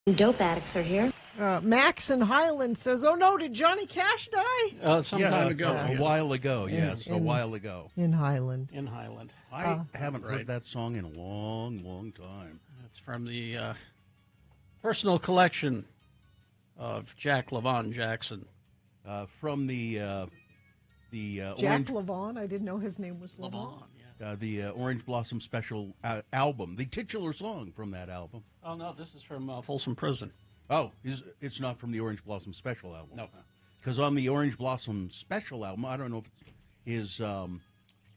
Dope addicts are here. Max in Highland says, "Oh no, did Johnny Cash die?" Some time ago. A while ago, yes, a while ago. In Highland. In Highland. I haven't heard that song in a long, long time. It's from the personal collection of Jack LaVon Jackson. From the Jack LaVon. I didn't know his name was LaVon. The Orange Blossom Special album, the titular song from that album. Oh, no, this is from Folsom Prison. Oh, it's not from the Orange Blossom Special album. No. Because on the Orange Blossom Special album, I don't know if it's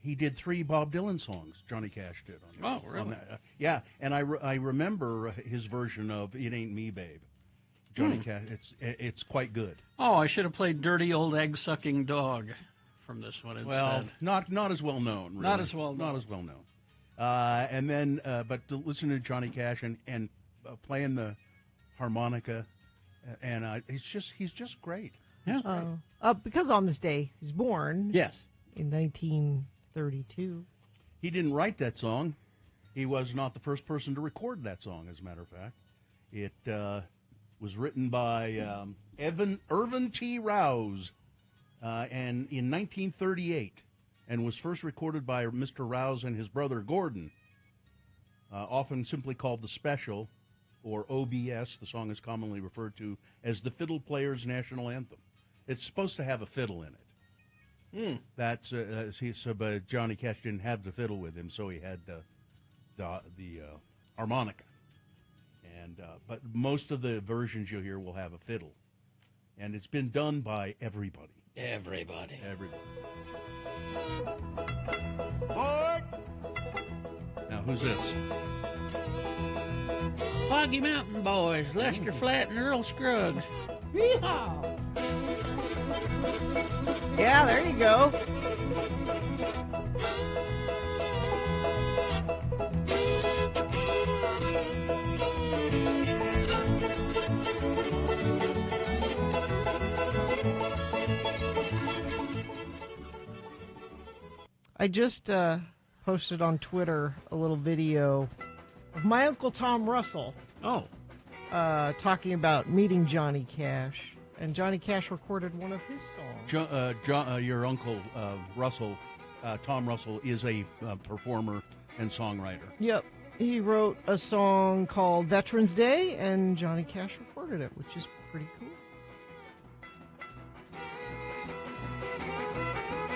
he did 3 Bob Dylan songs, Johnny Cash did. Oh, really? Yeah, and I remember his version of It Ain't Me, Babe. Johnny Cash, it's quite good. Oh, I should have played Dirty Old Egg-Sucking Dog from this one instead. Well, not as well known. Really. Not as well known. Not as well known. And then, but to listen to Johnny Cash and playing the harmonica, and he's just great. Yeah. Because on this day he's born. Yes. In 1932. He didn't write that song. He was not the first person to record that song, as a matter of fact. It was written by Irvin T. Rouse. And in 1938, and was first recorded by Mr. Rouse and his brother Gordon, often simply called the Special, or OBS. The song is commonly referred to as the Fiddle Player's National Anthem. It's supposed to have a fiddle in it. That's but Johnny Cash didn't have the fiddle with him, so he had the harmonica. And but most of the versions you'll hear will have a fiddle, and it's been done by everybody. Everybody. Now, who's this? Foggy Mountain Boys, Lester Flatt and Earl Scruggs. Yeehaw! Yeah, there you go. I just posted on Twitter a little video of my Uncle Tom Russell. Oh. Talking about meeting Johnny Cash. And Johnny Cash recorded one of his songs. Your uncle, Russell, Tom Russell, is a performer and songwriter. Yep. He wrote a song called Veterans Day, and Johnny Cash recorded it, which is pretty cool.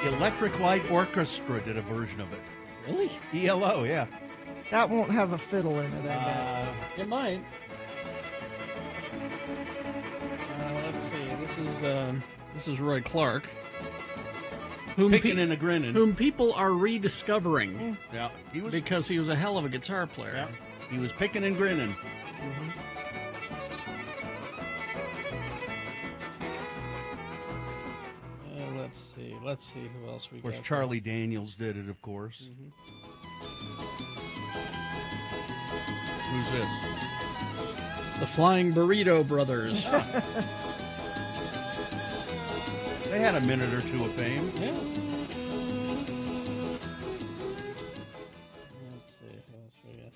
Electric Light Orchestra did a version of it. Really? ELO, yeah. That won't have a fiddle in it, I guess. It might. Let's see. This is Roy Clark. Picking and a grinning. Whom people are rediscovering. Yeah, because he was a hell of a guitar player. Yeah. He was picking and grinning. Let's see who else we got. Of course, Charlie Daniels did it, of course. Who's this? It's the Flying Burrito Brothers. They had a minute or two of fame. Yeah. Let's see who else we got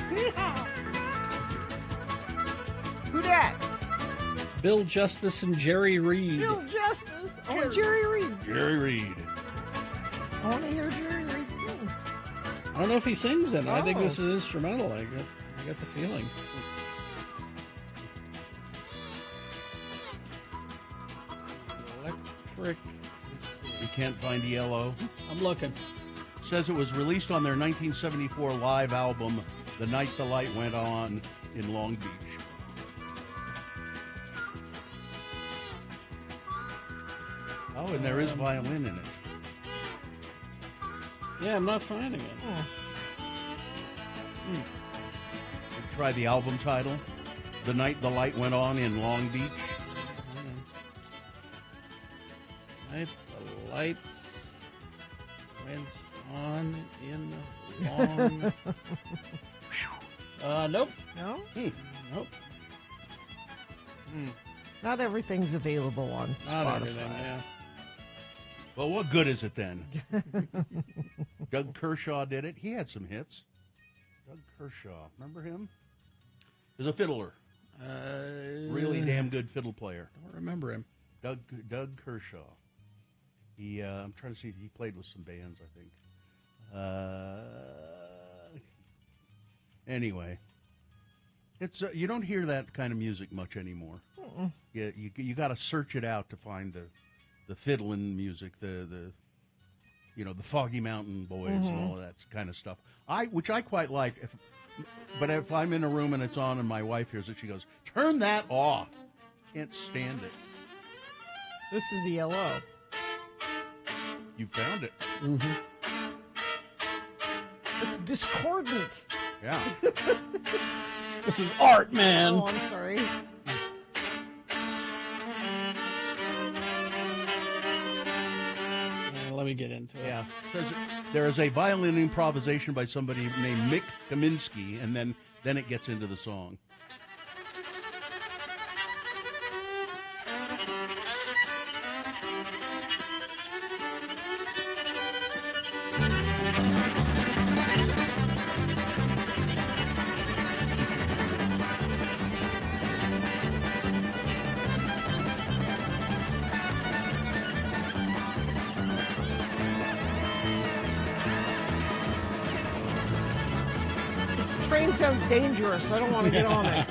here. Who dat? Bill Justice and Jerry Reed. Bill Justice. Oh, Jerry Reed. Jerry Reed. I want to hear Jerry Reed sing. I don't know if he sings in it. I think this is instrumental. I get the feeling. Electric. You can't find ELO. I'm looking. Says it was released on their 1974 live album, The Night the Light Went On, in Long Beach. Oh, and there is violin in it. Yeah, I'm not finding it. Try the album title, The Night the Light Went On in Long Beach. Night the lights went on in long. Nope. No? Nope. Not everything's available on Not Spotify. everything, yeah. Well, what good is it then? Doug Kershaw did it. He had some hits. Doug Kershaw. Remember him? He was a fiddler. Really damn good fiddle player. Don't remember him. Doug Kershaw. He, I'm trying to see if he played with some bands, I think. Anyway, it's you don't hear that kind of music much anymore. You got to search it out to find the fiddling music, the Foggy Mountain Boys and all of that kind of stuff. Which I quite like. But if I'm in a room and it's on and my wife hears it, she goes, "Turn that off." Can't stand it. This is ELO. You found it. Mm-hmm. It's discordant. Yeah. This is art, man. Oh, I'm sorry. Let me get into it. Yeah. There is a violin improvisation by somebody named Mick Kaminsky, and then it gets into the song. This train sounds dangerous. I don't want to get on it.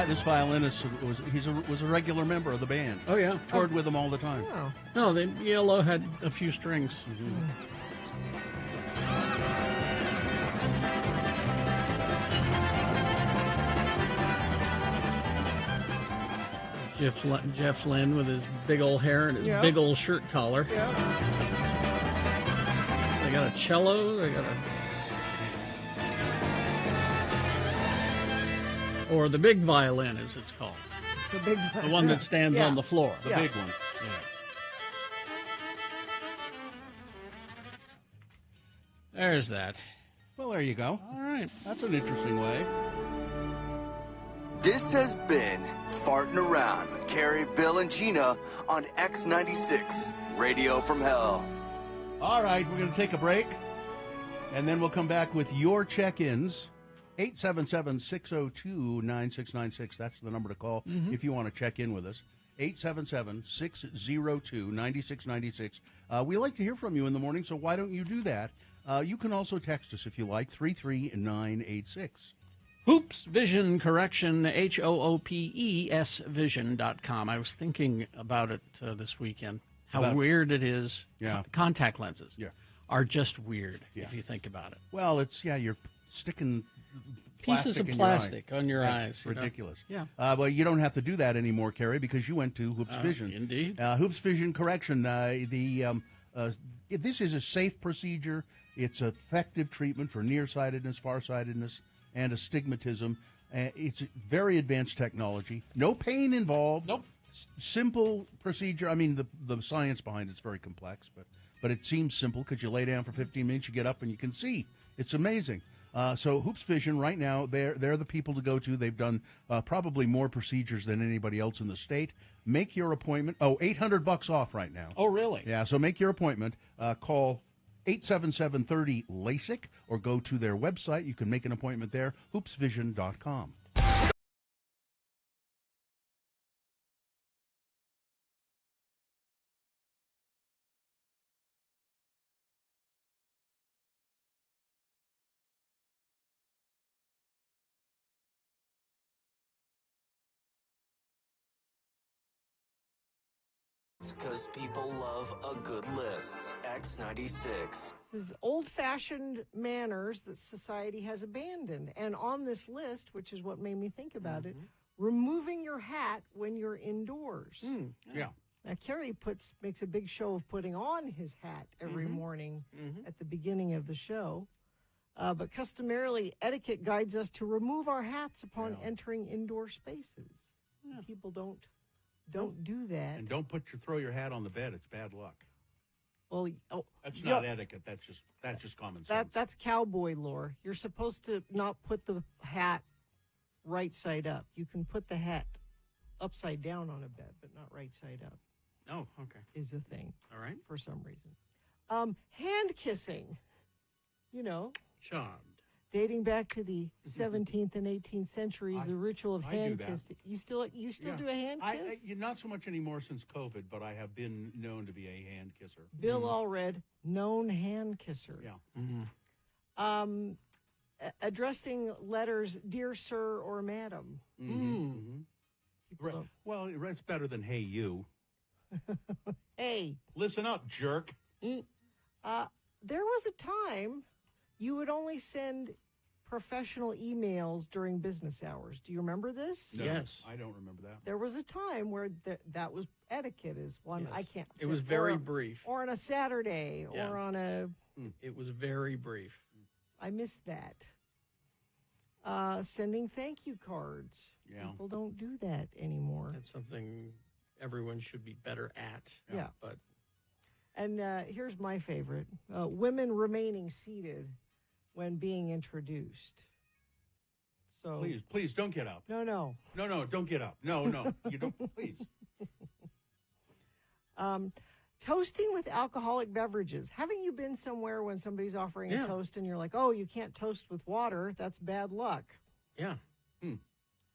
This violinist was a regular member of the band. Oh, yeah. Toured with them all the time. Oh. No, the ELO had a few strings. Jeff Lynne with his big old hair and his big old shirt collar. Yeah. They got a cello. They got or the big violin, as it's called. The one that stands on the floor. The big one. Yeah. There's that. Well, there you go. All right. That's an interesting way. This has been Farting Around with Carrie, Bill, and Gina on X96, Radio from Hell. All right, we're going to take a break, and then we'll come back with your check-ins. 877-602-9696. That's the number to call if you want to check in with us. 877-602-9696. We like to hear from you in the morning, so why don't you do that? You can also text us if you like, 33986. Hoops Vision Correction, HOOPES Vision.com. I was thinking about it this weekend, how weird it is. Yeah. Contact lenses are just weird if you think about it. Well, you're sticking pieces of plastic on your eyes. Ridiculous. Yeah. Well, you don't have to do that anymore, Carrie, because you went to Hoops Vision. Indeed. Hoops Vision Correction. This is a safe procedure. It's effective treatment for nearsightedness, farsightedness, and astigmatism. It's very advanced technology. No pain involved. Nope. Simple procedure. I mean, the science behind it's very complex, but it seems simple because you lay down for 15 minutes, you get up, and you can see. It's amazing. So Hoops Vision right now, they're the people to go to. They've done probably more procedures than anybody else in the state. Make your appointment. Oh, $800 off right now. Oh, really? Yeah, so make your appointment. Call 877-30-LASIK or go to their website. You can make an appointment there, hoopsvision.com. Because people love a good list. X96. This is old-fashioned manners that society has abandoned. And on this list, which is what made me think about it, removing your hat when you're indoors. Yeah. Now, Kerry makes a big show of putting on his hat every morning at the beginning of the show. But customarily, etiquette guides us to remove our hats upon entering indoor spaces. Yeah. People don't do that. And don't throw your hat on the bed. It's bad luck. Well, that's not etiquette. That's just common sense. That's cowboy lore. You're supposed to not put the hat right side up. You can put the hat upside down on a bed, but not right side up. Oh, okay. is a thing. All right. For some reason. Hand kissing. Charmed. Dating back to the 17th and 18th centuries, the ritual of I hand do that. kissing. You still do a hand kiss? Not so much anymore since COVID, but I have been known to be a hand kisser. Bill Allred, known hand kisser. Yeah. Addressing letters, dear sir or madam. Well, it's better than hey you. Hey. Listen up, jerk. There was a time you would only send professional emails during business hours. Do you remember this? No, Yes. I don't remember that. There was a time where that was etiquette is one Yes. I can't It was very brief. Or on a Saturday Yeah. or on a... It was very brief. I missed that. Sending thank you cards. Yeah. People don't do that anymore. That's something everyone should be better at. Yeah. But And here's my favorite. Women remaining seated when being introduced. So Please don't get up. No. No, don't get up. No, you don't. Please. Toasting with alcoholic beverages. Haven't you been somewhere when somebody's offering a Yeah. toast and you're like, oh, you can't toast with water? That's bad luck. yeah.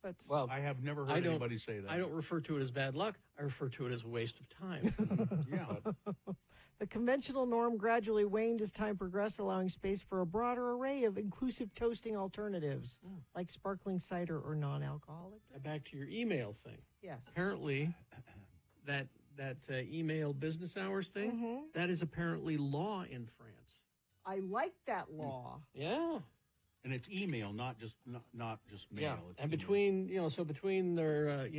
But Well, I have never heard anybody say that. I don't refer to it as bad luck. I refer to it as a waste of time. Yeah. the conventional norm gradually waned as time progressed, allowing space for a broader array of inclusive toasting alternatives, like sparkling cider or non-alcoholic. Back to your email thing. Yes. Apparently, that email business hours thing, that is apparently law in France. I like that law. Yeah. And it's email, not just mail. Yeah. It's And email. between their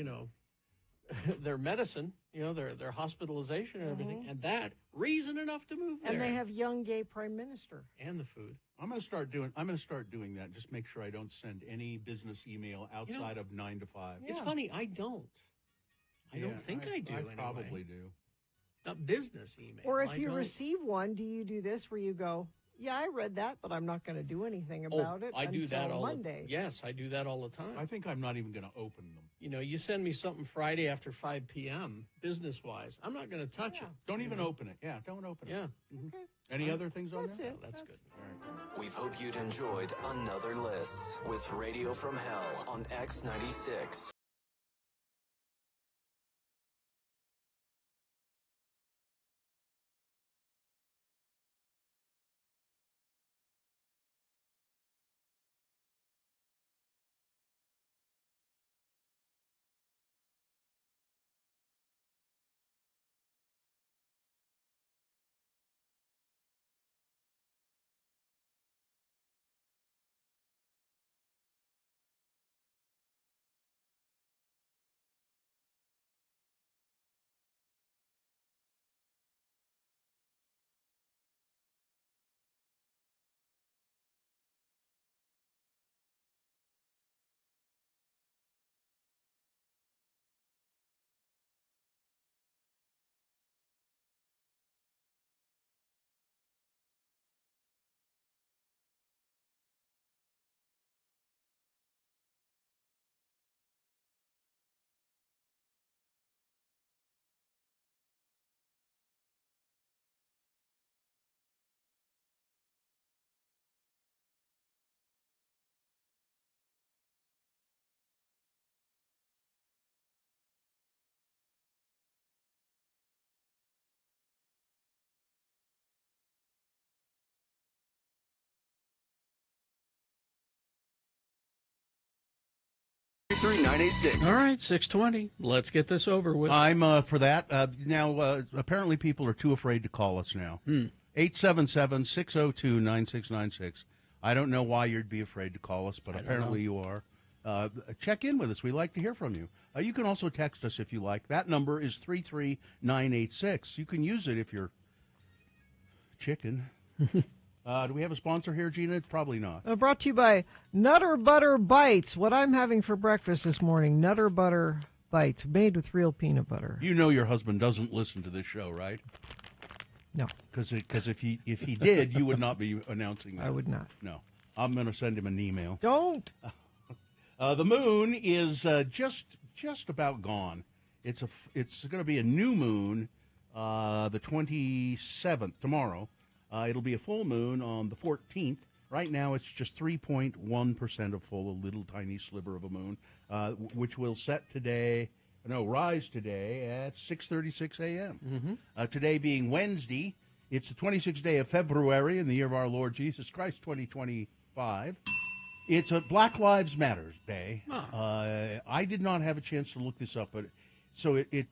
their medicine, their hospitalization and everything, and that reason enough to move there. And they have young gay prime minister. And the food. I'm going to start doing that. Just make sure I don't send any business email outside of 9 to 5. It's funny, I don't. I don't think I do. I anyway. probably do. Not business email. Or if I you don't. receive one, do you do this where you go, yeah, I read that, but I'm not going to do anything about it I do until that all Monday. Yes, I do that all the time. I think I'm not even going to open them. You send me something Friday after 5 p.m. business-wise. I'm not going to touch it. Don't even open it. Yeah, don't open it. Yeah. Okay. Any other things on That's there? it. That's good. All right. We hope you'd enjoyed another list with Radio from Hell on X96. All right, 6:20. Let's get this over with. I'm for that. Now, apparently people are too afraid to call us now. 877-602-9696. I don't know why you'd be afraid to call us, but apparently you are. Check in with us. We like to hear from you. You can also text us if you like. That number is 33986. You can use it if you're chicken. Do we have a sponsor here, Gina? Probably not. Brought to you by Nutter Butter Bites. What I'm having for breakfast this morning, Nutter Butter Bites, made with real peanut butter. You know your husband doesn't listen to this show, right? No. Because if he did, you would not be announcing that. I would not. No. I'm going to send him an email. Don't. The moon is just about gone. It's going to be a new moon, the 27th, tomorrow. It'll be a full moon on the 14th. Right now, it's just 3.1% of full, a little tiny sliver of a moon, which will rise today at 6:36 a.m. Today being Wednesday, it's the 26th day of February in the year of our Lord Jesus Christ, 2025. It's a Black Lives Matter Day. I did not have a chance to look this up, but so it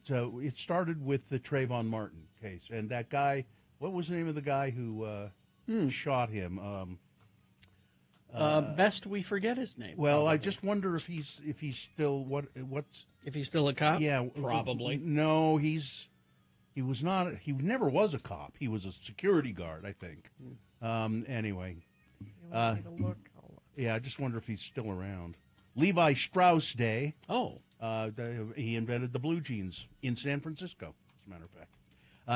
started with the Trayvon Martin case, and that guy. What was the name of the guy who shot him? Best we forget his name. Well, probably. I just wonder if he's still if he's still a cop. Yeah, probably. No, he was not. He never was a cop. He was a security guard, I think. Anyway, yeah, I just wonder if he's still around. Levi Strauss Day. Oh, he invented the blue jeans in San Francisco, as a matter of fact.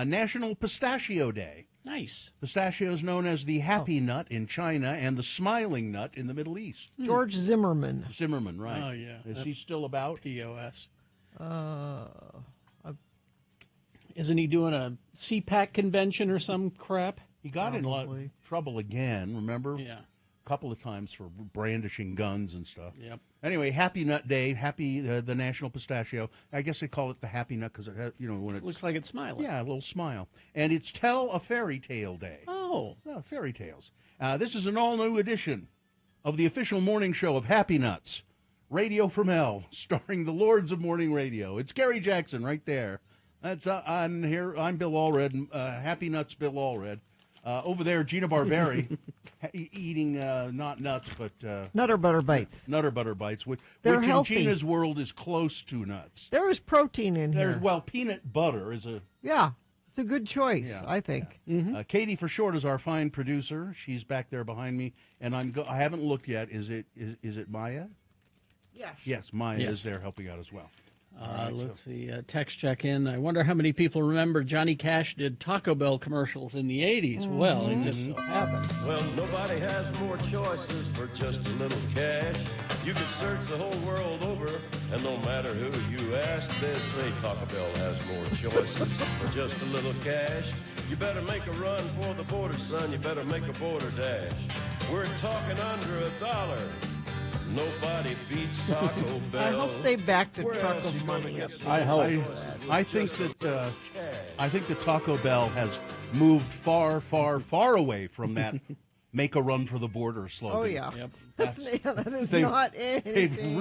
National Pistachio Day. nice. Pistachio is known as the happy nut in China and the smiling nut in the Middle East. George Zimmerman. Zimmerman, right. Oh, yeah. Is he still about? POS. Uh, Isn't he doing a CPAC convention or some crap? He got in a lot of Probably. trouble again, remember? Yeah. A couple of times for brandishing guns and stuff. Yep. Anyway, Happy Nut Day, the National Pistachio. I guess they call it the Happy Nut because it has, when it Looks like it's smiling. yeah, a little smile. And it's Tell a Fairy Tale Day. Oh. Fairy tales. This is an all-new edition of the official morning show of Happy Nuts, Radio from Hell, starring the Lords of Morning Radio. It's Gary Jackson right there. That's on here. I'm Bill Allred, Happy Nuts Bill Allred. Over there, Gina Barberi, eating not nuts, but Nutter Butter Bites. Nutter Butter Bites, which They're in healthy. Gina's world is close to nuts. There is protein in here. Peanut butter is a... Yeah, it's a good choice, Yeah. I think. Katie for short is our fine producer. She's back there behind me, and I haven't looked yet. Is it Maya? Yeah. Yes, Maya Yes. is there helping out as well. Let's see. Text check in. I wonder how many people remember Johnny Cash did Taco Bell commercials in the 80s. Well, it just so happened. Well, nobody has more choices for just a little cash. You can search the whole world over, and no matter who you ask, they'll say Taco Bell has more choices for just a little cash. You better make a run for the border, son. You better make a border dash. We're talking under $1. Nobody beats Taco Bell. I hope they backed a Where truck else you of gonna money up get there. I hope. I think that Taco Bell has moved far, far, far away from that "make a run for the border" slogan. Oh, yeah. Yep. That is They've- not anything.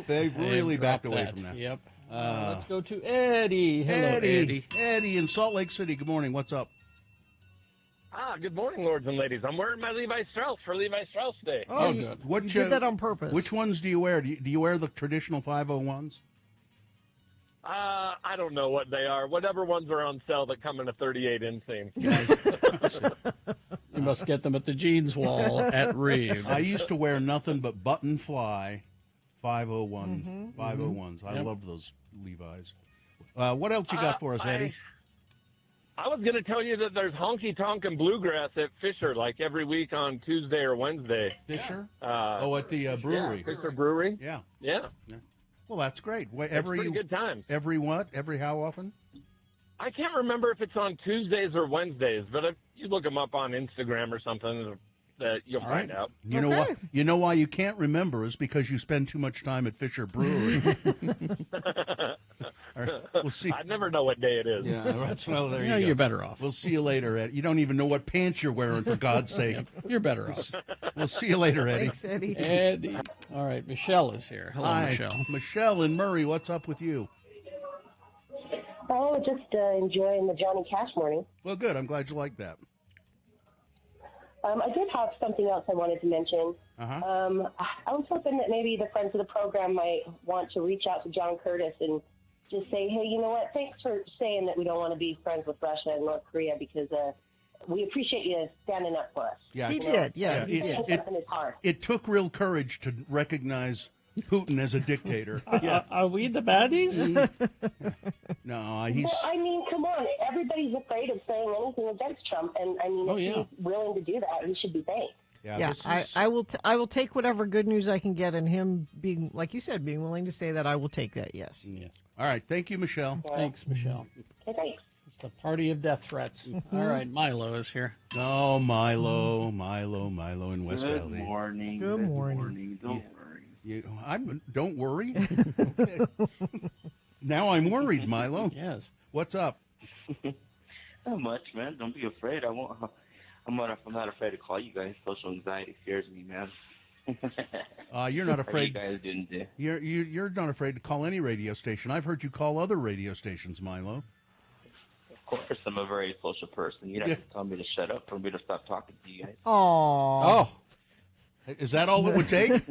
They've really backed dropped away that. from that. Yep. Let's go to Eddie. Hello, Eddie in Salt Lake City. Good morning. What's up? Good morning, lords and ladies. I'm wearing my Levi Strauss for Levi Strauss Day. Oh, good. you did that on purpose. Which ones do you wear? Do you wear the traditional 501s? I don't know what they are. Whatever ones are on sale that come in a 38 inseam. You must get them at the jeans wall at Reeves. I used to wear nothing but button fly 501s. 501s. I Yep. loved those Levi's. What else you got for us, Eddie? I was going to tell you that there's honky tonk and bluegrass at Fisher, like every week on Tuesday or Wednesday. Fisher? At the brewery. Yeah, Fisher Brewery. Yeah. Yeah. Well, that's great. It's pretty good time. Every what? Every how often? I can't remember if it's on Tuesdays or Wednesdays, but if you look them up on Instagram or something, that you'll find out. You know what? You know why you can't remember is because you spend too much time at Fisher Brewery. We'll see. I never know what day it is. Yeah, that's well. There Yeah, you go. you're better off. We'll see you later, Ed. You don't even know what pants you're wearing, for God's sake. You're better off. We'll see you later, Eddie. Thanks, Eddie. Eddie. All right, Michelle is here. Hello, Hi, Michelle. Michelle and Murray. What's up with you? Oh, just enjoying the Johnny Cash morning. Well, good. I'm glad you like that. I did have something else I wanted to mention. Uh-huh. I was hoping that maybe the friends of the program might want to reach out to John Curtis and just say, hey, you know what? Thanks for saying that we don't want to be friends with Russia and North Korea because we appreciate you standing up for us. Yeah, He did. Yeah, he Saying did. something is hard. It took real courage to recognize Putin as a dictator. Yeah. Are we the baddies? No, he's. Well, I mean, come on. Everybody's afraid of saying anything against Trump. And, I mean, Oh, if yeah. he's willing to do that, he should be thanked. Yeah, I will take whatever good news I can get, and him being, like you said, being willing to say that, I will take that. Yes. Yeah. All right. Thank you, Michelle. Thanks, Michelle. Okay, thanks. It's the party of death threats. All right, Milo is here. Oh, Milo in West Valley. Good morning. Good morning. Don't worry. Don't worry. Okay. Now I'm worried, Milo. Yes. What's up? Not much, man. Don't be afraid. I'm not afraid to call you guys. Social anxiety scares me, man. You're not afraid. You guys didn't do. You're not afraid to call any radio station. I've heard you call other radio stations, Milo. Of course, I'm a very social person. You'd have to tell me to shut up for me to stop talking to you guys. Oh. Is that all it would take?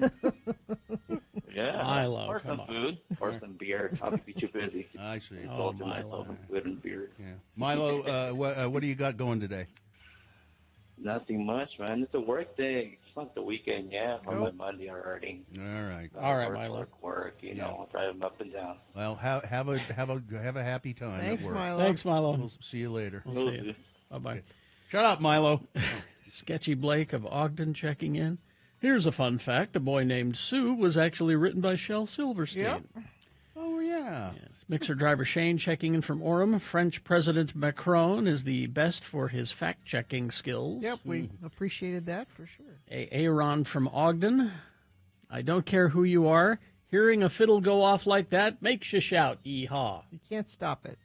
Yeah. Milo, or come some on. food, or some beer. I'll be too busy. I see. Oh, Indulging myself in food and beer. Yeah. Milo, what do you got going today? Nothing much, man. It's a work day. It's not the weekend yet. I'm on Monday already. All right. All right, Milo. Work. You know, drive them up and down. Well, have a happy time. Thanks, at work. Milo. Thanks, Milo. We'll see you later. We'll see you. Bye-bye. Shut up, Milo. Sketchy Blake of Ogden checking in. Here's a fun fact. A boy named Sue was actually written by Shel Silverstein. Yep. Oh, yeah. Yes. Mixer driver Shane checking in from Orem. French President Macron is the best for his fact-checking skills. Yep, we appreciated that for sure. Aaron from Ogden. I don't care who you are. Hearing a fiddle go off like that makes you shout, yee-haw. You can't stop it.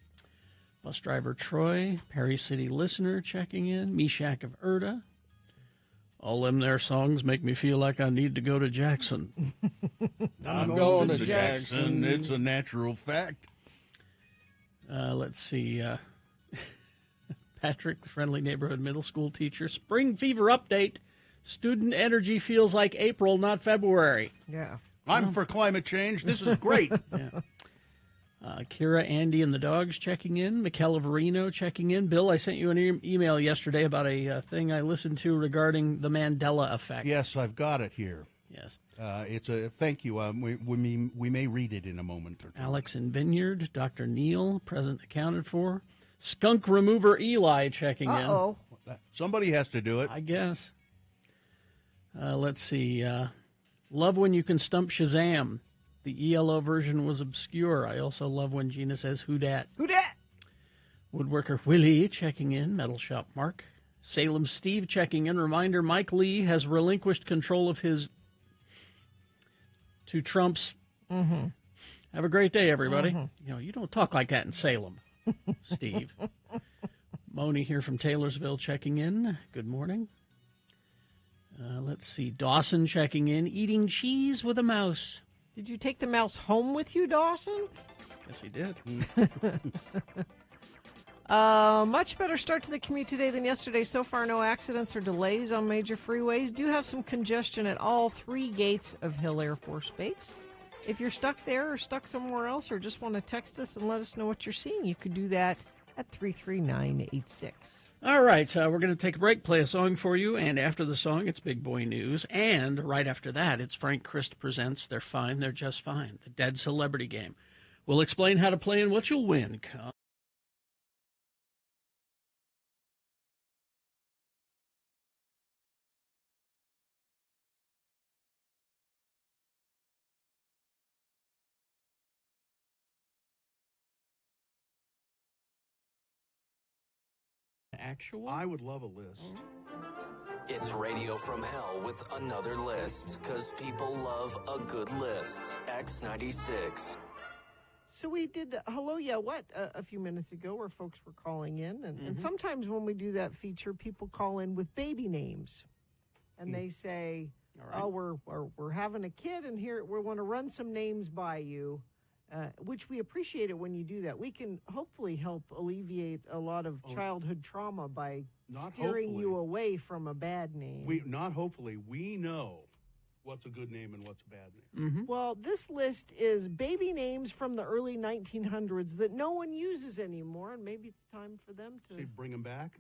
Bus driver Troy, Perry City listener checking in. Meshach of Erda. All them there songs make me feel like I need to go to Jackson. I'm going to Jackson. It's a natural fact. Let's see. Patrick, the friendly neighborhood middle school teacher. Spring fever update. Student energy feels like April, not February. Yeah. I'm for climate change. This is great. Yeah. Kira, Andy, and the dogs checking in. Michaela Verino checking in. Bill, I sent you an email yesterday about a thing I listened to regarding the Mandela effect. Yes, I've got it here. Yes. It's a thank you. We may read it in a moment or two. Alex in Vineyard. Dr. Neal, present accounted for. Skunk remover Eli checking in. Uh-oh. Somebody has to do it. I guess. Let's see. Love when you can stump Shazam. The ELO version was obscure. I also love when Gina says, "Who dat?" Who dat? Woodworker Willie checking in. Metal Shop Mark. Salem Steve checking in. Reminder, Mike Lee has relinquished control of his to Trump's. Mm-hmm. Have a great day, everybody. Mm-hmm. You know, you don't talk like that in Salem, Steve. Moni here from Taylorsville checking in. Good morning. Let's see. Dawson checking in. Eating cheese with a mouse. Did you take the mouse home with you, Dawson? Guess he did. Much better start to the commute today than yesterday. So far, no accidents or delays on major freeways. Do have some congestion at all three gates of Hill Air Force Base. If you're stuck there or stuck somewhere else or just want to text us and let us know what you're seeing, you could do that at 33986. All right, we're going to take a break, play a song for you, and after the song, it's Big Boy News. And right after that, it's Frank Christ Presents They're Fine, They're Just Fine, the Dead Celebrity Game. We'll explain how to play and what you'll win. Actual? I would love a list. It's Radio from Hell with another list, because people love a good list. X96. So we did Hello, Yeah, What a few minutes ago where folks were calling in. And sometimes when we do that feature, people call in with baby names. And they say, oh, we're having a kid, and here we want to run some names by you. Which we appreciate it when you do that. We can hopefully help alleviate a lot of childhood trauma by steering you away from a bad name. We know what's a good name and what's a bad name. Mm-hmm. Well, this list is baby names from the early 1900s that no one uses anymore, and maybe it's time for them to Bring them back.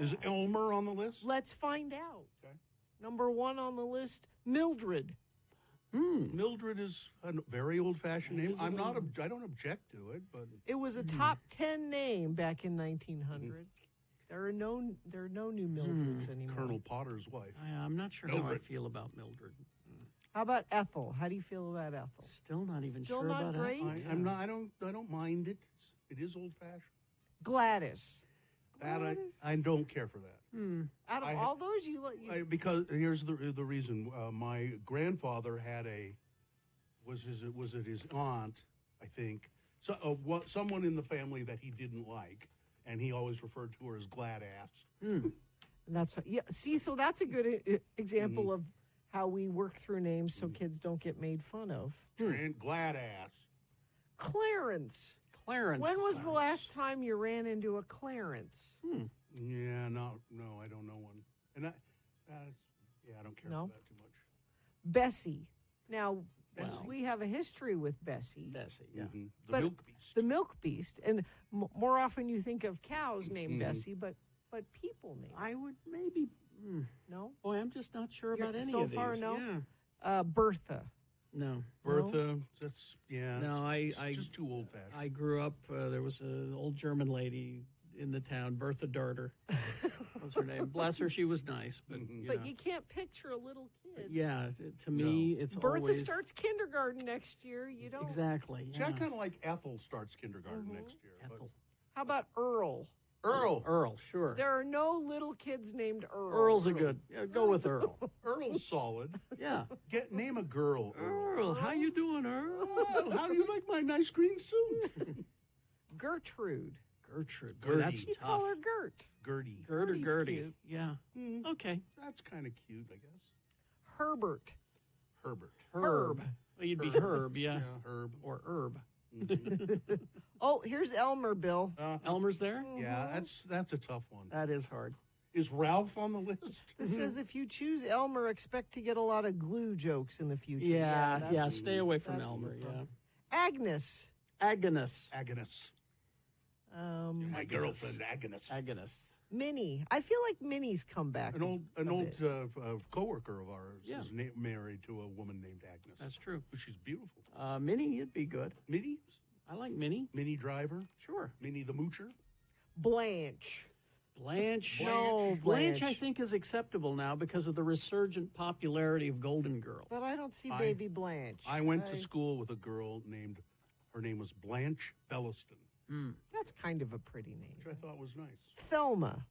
Is Elmer on the list? Let's find out. Okay. Number 1 on the list, Mildred. Mildred is a very old-fashioned name. I don't object to it, but It was a top 10 name back in 1900. There are no new Mildreds anymore. Colonel Potter's wife. I'm not sure how I feel about Mildred. How about Ethel? How do you feel about Ethel? Still not even Still sure not about great? Ethel. I'm not. I don't mind it. It is old fashioned. Gladys. That I don't care for that. Out of all those, Because here's the reason. My grandfather had was it his aunt, I think, someone in the family that he didn't like, and he always referred to her as Gladass. And that's see, so that's a good example of how we work through names so kids don't get made fun of. Gladass. Clarence. Clarence. When was the last time you ran into a Clarence? Yeah, no, I don't know one. And I don't care about that too much. Bessie. Now, we have a history with Bessie. Bessie, yeah. The milk beast. The milk beast. And more often you think of cows named Bessie, but people named. I would maybe. No? Boy, I'm just not sure about any so of these. far, no? Yeah. Bertha. No. Bertha, that's, No, it's just too old-fashioned. I grew up, there was an old German lady in the town, Bertha Darter was her name. Bless her, she was nice. But you can't picture a little kid. Yeah, to me, it's Bertha always... starts kindergarten next year. You don't... Exactly, See, I kind of like Ethel starts kindergarten next year. Ethel. How about Earl? Earl, sure. There are no little kids named Earl. Earl's a good... go with Earl. Earl's solid. Yeah. Name a girl, Earl, how you doing, Earl? Oh, how do you like my nice green suit? Gertrude. Boy, that's You tough. call her Gert. Gertie. Gert or Gertie's Gertie. cute. Yeah. Okay. That's kind of cute, I guess. Herbert. Herbert. Herb. Well, you'd be Herb, yeah. Yeah, Herb. Or Herb. Oh, here's Elmer, Bill. Elmer's there? Yeah, that's a tough one. That is hard. Is Ralph on the list? This says if you choose Elmer, expect to get a lot of glue jokes in the future. Yeah, stay away from that's Elmer, yeah. Agnes. Agnes. My girlfriend, Agnes. Minnie. I feel like Minnie's come back. An old coworker of ours is married to a woman named Agnes. That's true. She's beautiful. Minnie, you'd be good. Minnie? I like Minnie. Minnie Driver? Sure. Minnie the Moocher? Blanche. No, Blanche, I think, is acceptable now because of the resurgent popularity of Golden Girls. But I don't see baby Blanche. I went to school with a girl her name was Blanche Belliston. That's kind of a pretty name. Which I thought was nice. Thelma.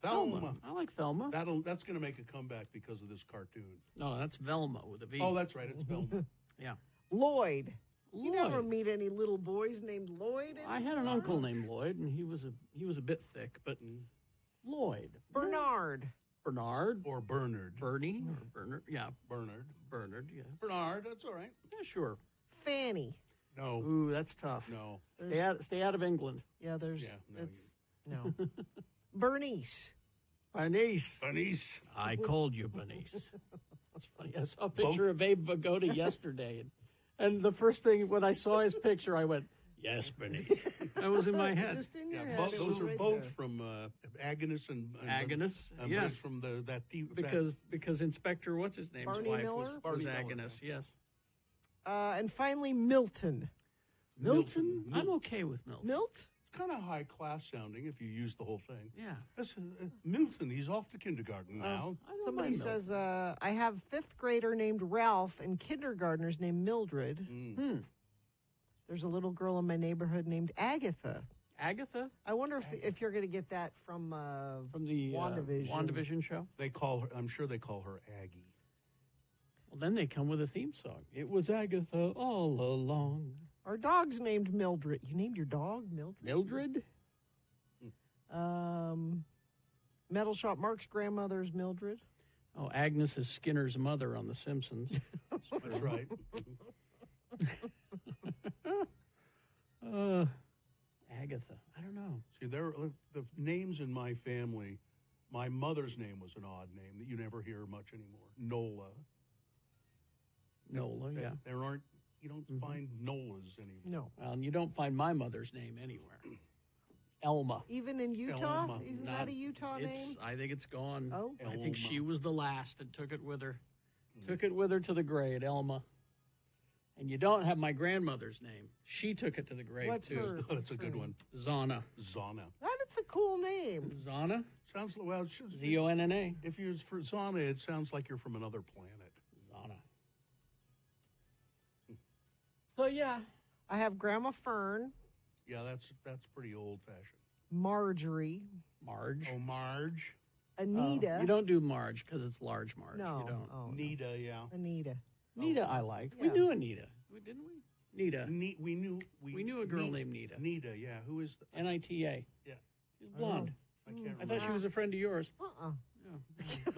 I like Thelma. That's going to make a comeback because of this cartoon. No, that's Velma with a V. Oh, that's right. It's Velma. Yeah. Lloyd. You never meet any little boys named Lloyd anymore? I had an uncle named Lloyd, and he was a bit thick, but Lloyd. Bernard. Or Bernard. Bernie or Bernard. Yeah. Bernard, yes. Bernard, that's all right. Yeah, sure. Fanny. No. Ooh, that's tough. No. Stay out of England. Yeah, no. Bernice. Bernice. I called you Bernice. That's funny. I saw a picture of Abe Vigoda yesterday, and the first thing when I saw his picture, I went, "Yes, Bernice." That was in my head. Just in your head. Those are both from Agnes and Agnes. Yes, from that because Inspector what's his name's Barney wife Miller? was Agnes. Yes. And finally, Milton. Milton? I'm okay with Milton. Milt? It's kind of high class sounding if you use the whole thing. Yeah. Milton, he's off to kindergarten now. Somebody says, I have fifth grader named Ralph and kindergartners named Mildred. There's a little girl in my neighborhood named Agatha. Agatha? I wonder if you're going to get that from the WandaVision. WandaVision show. They call her. I'm sure they call her Aggie. Well, then they come with a theme song. It was Agatha all along. Our dog's named Mildred. You named your dog Mildred? Metal Shop Mark's grandmother's Mildred. Oh, Agnes is Skinner's mother on The Simpsons. That's right. Agatha. I don't know. See, the names in my family. My mother's name was an odd name that you never hear much anymore. Nola, yeah. You don't find Nolas anymore. No. Well, and you don't find my mother's name anywhere. Elma. Even in Utah? Elma. Isn't that a Utah name? I think it's gone. Oh. I think she was the last and took it with her. Took it with her to the grave, Elma. And you don't have my grandmother's name. She took it to the grave, What's too. her- Oh, that's a good one. Zana. Zana. That's a cool name. Zana? Sounds well. Z-O-N-N-A. If you use for Zana, it sounds like you're from another planet. Zana. So, yeah. I have Grandma Fern, Yeah, that's pretty old fashioned. Marjorie, Marge. Oh, Marge. Anita. You don't do Marge because it's large Marge. No. You don't. Oh, no. Nita, yeah. Anita. Nita, I liked. We Yeah. knew Anita, didn't we? Nita. We knew a girl named Nita. Nita, yeah. Who is the... N-I-T-A. Yeah. She's blonde. I can't I remember. thought she was a friend of yours. Uh-uh. Yeah.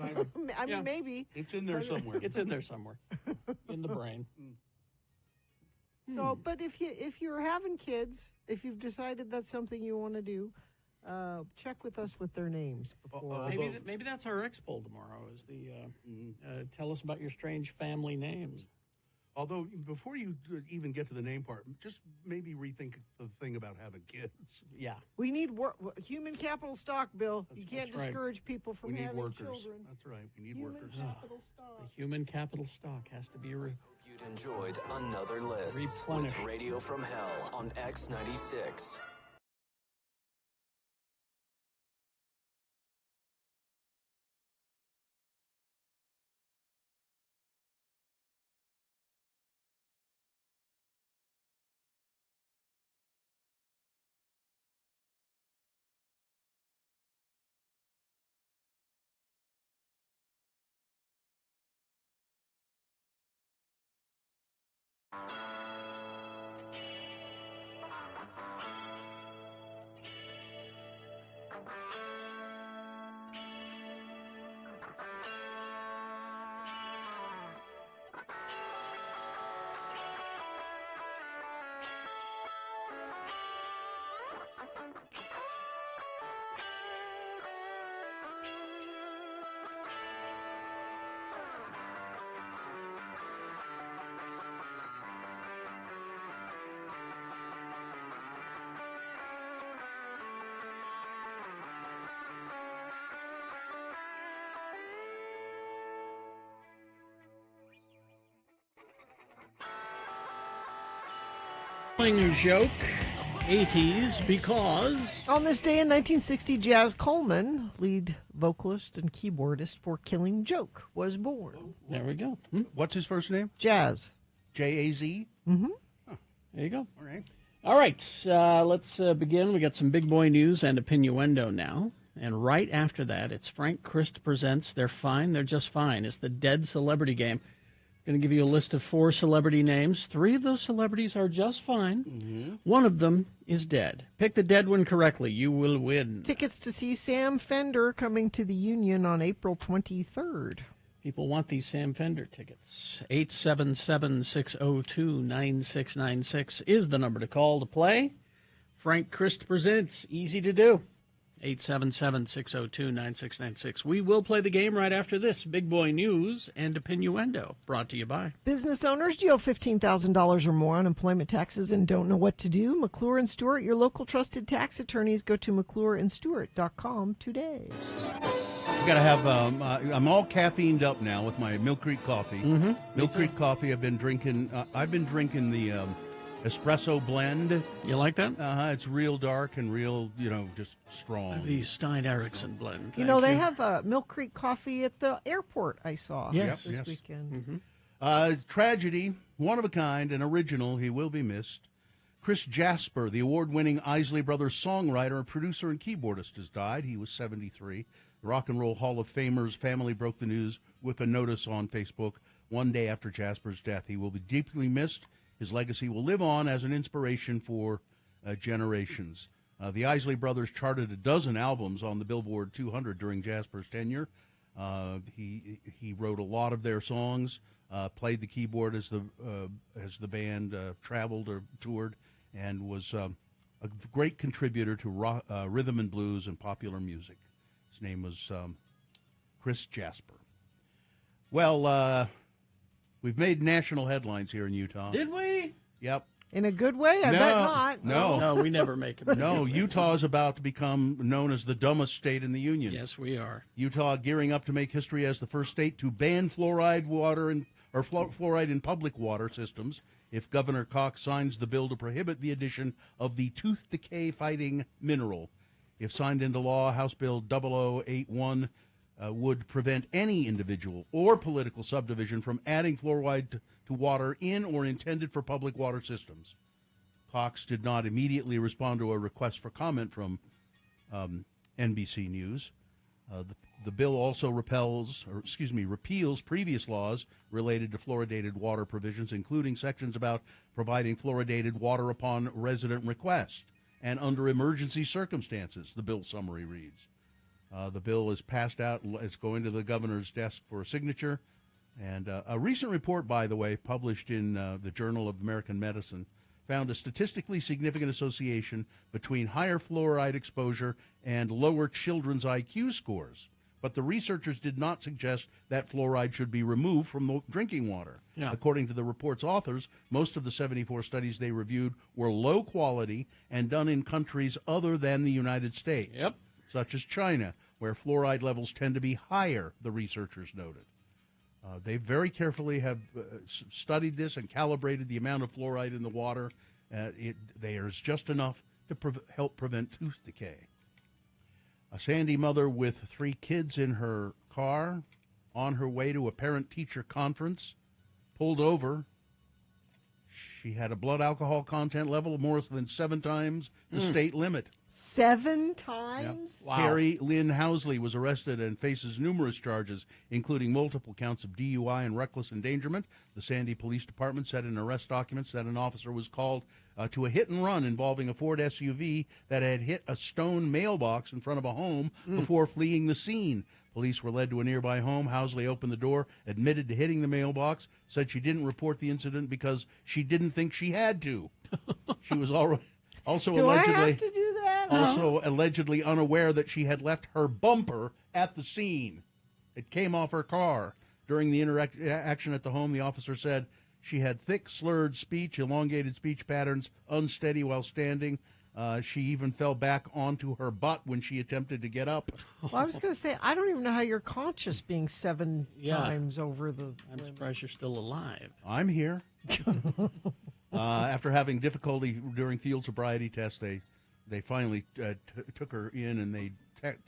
I mean, Yeah. maybe. It's in there somewhere. It's in there somewhere. In the brain. So, but if you're having kids, if you've decided that's something you want to do, check with us with their names before. Maybe that's our X poll tomorrow. Is the tell us about your strange family names. Although, before you even get to the name part, just maybe rethink the thing about having kids. Yeah. We need human capital stock, Bill. You can't that's right. discourage people from We need having workers. children. That's right. We need Human workers. capital The stock. human capital stock has to be You'd enjoyed another list Replenish. with Radio from Hell on X96. Joke, 80s, because... On this day in 1960, Jazz Coleman, lead vocalist and keyboardist for Killing Joke, was born. There we go. What's his first name? Jazz. J-A-Z? There you go. All right. All right, let's begin. We got some big boy news and opinioendo now. And right after that, it's Frank Christ presents They're Fine, They're Just Fine. It's the Dead Celebrity Game. Going to give you a list of 4 celebrity names. 3 of those celebrities are just fine. Mm-hmm. 1 of them is dead. Pick the dead one correctly. You will win. Tickets to see Sam Fender coming to the Union on April 23rd. People want these Sam Fender tickets. 877-602-9696 is the number to call to play. Frank Christ presents. Easy to do. 877-602-9696. We will play the game right after this. Big Boy News and Opinioendo. Brought to you by... Business owners, do you owe $15,000 or more on employment taxes and don't know what to do? McClure and Stewart, your local trusted tax attorneys. Go to McClureandStewart.com today. Got to have. I'm all caffeined up now with my Mill Creek coffee. Mm-hmm. Mill Creek coffee. I've been drinking. I've been drinking the espresso blend. You like that? It's real dark and real, just strong. The Stein Erickson blend. You know, they have Mill Creek coffee at the airport, I saw Yes. this Yes. weekend. Tragedy, one of a kind, an original. He will be missed. Chris Jasper, the award-winning Isley Brothers songwriter, producer, and keyboardist, has died. He was 73. The Rock and Roll Hall of Famer's family broke the news with a notice on Facebook one day after Jasper's death. He will be deeply missed. His legacy will live on as an inspiration for generations. The Isley Brothers charted a dozen albums on the Billboard 200 during Jasper's tenure. He wrote a lot of their songs, played the keyboard as the band traveled or toured, and was a great contributor to rhythm and blues and popular music. His name was Chris Jasper. Well, we've made national headlines here in Utah. Did we? Yep. In a good way? I bet not. No, we never make it. No, Utah is about to become known as the dumbest state in the union. Yes, we are. Utah gearing up to make history as the first state to ban fluoride in public water systems if Governor Cox signs the bill to prohibit the addition of the tooth decay-fighting mineral. If signed into law, House Bill 0081 would prevent any individual or political subdivision from adding fluoride to water in or intended for public water systems. Cox did not immediately respond to a request for comment from NBC News. The bill also repeals previous laws related to fluoridated water provisions, including sections about providing fluoridated water upon resident request and under emergency circumstances, the bill summary reads. The bill is passed out. It's going to the governor's desk for a signature. And a recent report, by the way, published in the Journal of American Medicine, found a statistically significant association between higher fluoride exposure and lower children's IQ scores. But the researchers did not suggest that fluoride should be removed from the drinking water. Yeah. According to the report's authors, most of the 74 studies they reviewed were low quality and done in countries other than the United States, such as China, where fluoride levels tend to be higher, the researchers noted. They very carefully have studied this and calibrated the amount of fluoride in the water. There's just enough to help prevent tooth decay. A Sandy mother with 3 kids in her car on her way to a parent-teacher conference pulled over. She had a blood alcohol content level of more than 7 times the state limit. 7 times? Yep. Wow. Carrie Lynn Housley was arrested and faces numerous charges, including multiple counts of DUI and reckless endangerment. The Sandy Police Department said in arrest documents that an officer was called to a hit-and-run involving a Ford SUV that had hit a stone mailbox in front of a home before fleeing the scene. Police were led to a nearby home. Housley opened the door, admitted to hitting the mailbox, said she didn't report the incident because she didn't think she had to. She was also allegedly unaware that she had left her bumper at the scene. It came off her car. During the interaction at the home, the officer said she had thick, slurred speech, elongated speech patterns, unsteady while standing. She even fell back onto her butt when she attempted to get up. Well, I was going to say, I don't even know how you're conscious being 7 times over the... I'm surprised you're still alive. I'm here. After having difficulty during field sobriety tests, they finally took her in and they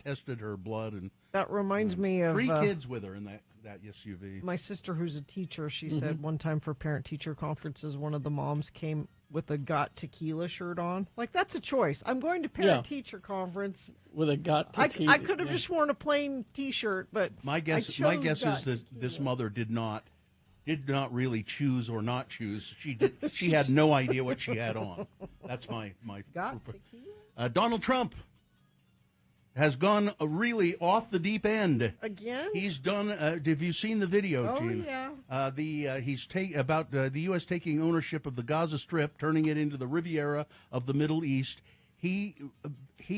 tested her blood. And that reminds me of... 3 kids with her in that SUV. My sister, who's a teacher, she said one time for parent-teacher conferences, one of the moms came with a Got Tequila shirt on. Like, that's a choice. I'm going to parent-teacher conference. With a Got Tequila. I could have just worn a plain T-shirt, but my guess is that this mother did not really choose or not choose. She had no idea what she had on. That's my Got Tequila? Donald Trump has gone really off the deep end again. He's done. Have you seen the video, Gina? Oh yeah. He's about the U.S. taking ownership of the Gaza Strip, turning it into the Riviera of the Middle East. He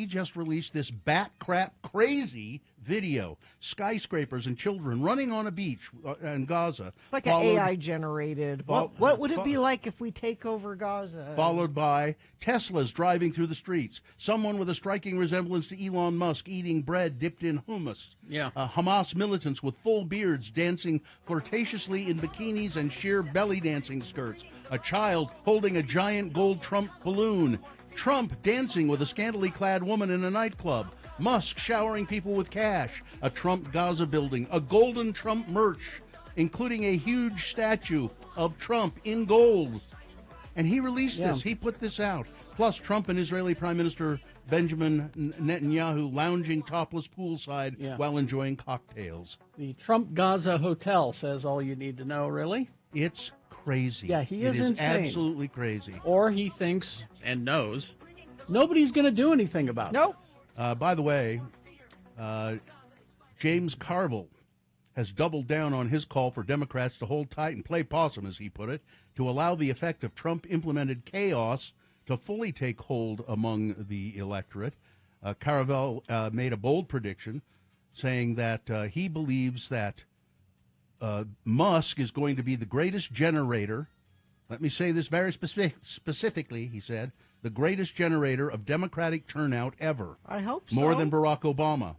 just released this bat crap crazy video, skyscrapers and children running on a beach in Gaza. It's like an AI generated. What would it be like if we take over Gaza? Followed by Teslas driving through the streets. Someone with a striking resemblance to Elon Musk eating bread dipped in hummus. Yeah. Hamas militants with full beards dancing flirtatiously in bikinis and sheer belly dancing skirts. A child holding a giant gold Trump balloon. Trump dancing with a scantily clad woman in a nightclub. Musk showering people with cash. A Trump Gaza building. A golden Trump merch, including a huge statue of Trump in gold. And he released this. He put this out. Plus, Trump and Israeli Prime Minister Benjamin Netanyahu lounging topless poolside while enjoying cocktails. The Trump Gaza Hotel says all you need to know, really. It's crazy. Yeah, he is insane. Absolutely crazy. Or he thinks and knows nobody's going to do anything about it. Nope. By the way, James Carville has doubled down on his call for Democrats to hold tight and play possum, as he put it, to allow the effect of Trump-implemented chaos to fully take hold among the electorate. Carville made a bold prediction, saying that he believes that Musk is going to be the greatest generator. Let me say this very specifically, he said, the greatest generator of Democratic turnout ever. I hope so. More than Barack Obama,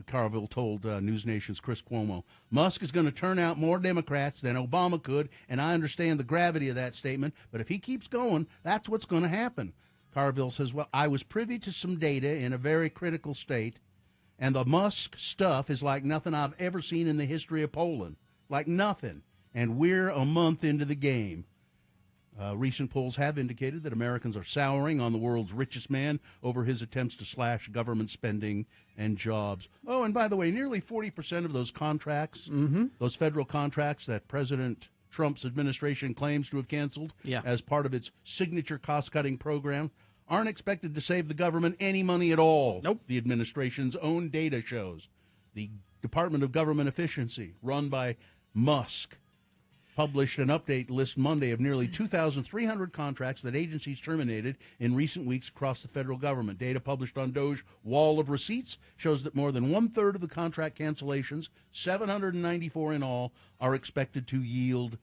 Carville told News Nation's Chris Cuomo. Musk is going to turn out more Democrats than Obama could, and I understand the gravity of that statement, but if he keeps going, that's what's going to happen. Carville says, well, I was privy to some data in a very critical state, and the Musk stuff is like nothing I've ever seen in the history of Poland. Like nothing. And we're a month into the game. Recent polls have indicated that Americans are souring on the world's richest man over his attempts to slash government spending and jobs. Oh, and by the way, nearly 40% of those contracts, those federal contracts that President Trump's administration claims to have canceled as part of its signature cost-cutting program, aren't expected to save the government any money at all. Nope. The administration's own data shows. The Department of Government Efficiency, run by Musk, published an update list Monday of nearly 2,300 contracts that agencies terminated in recent weeks across the federal government. Data published on Doge Wall of Receipts shows that more than one-third of the contract cancellations, 794 in all, are expected to yield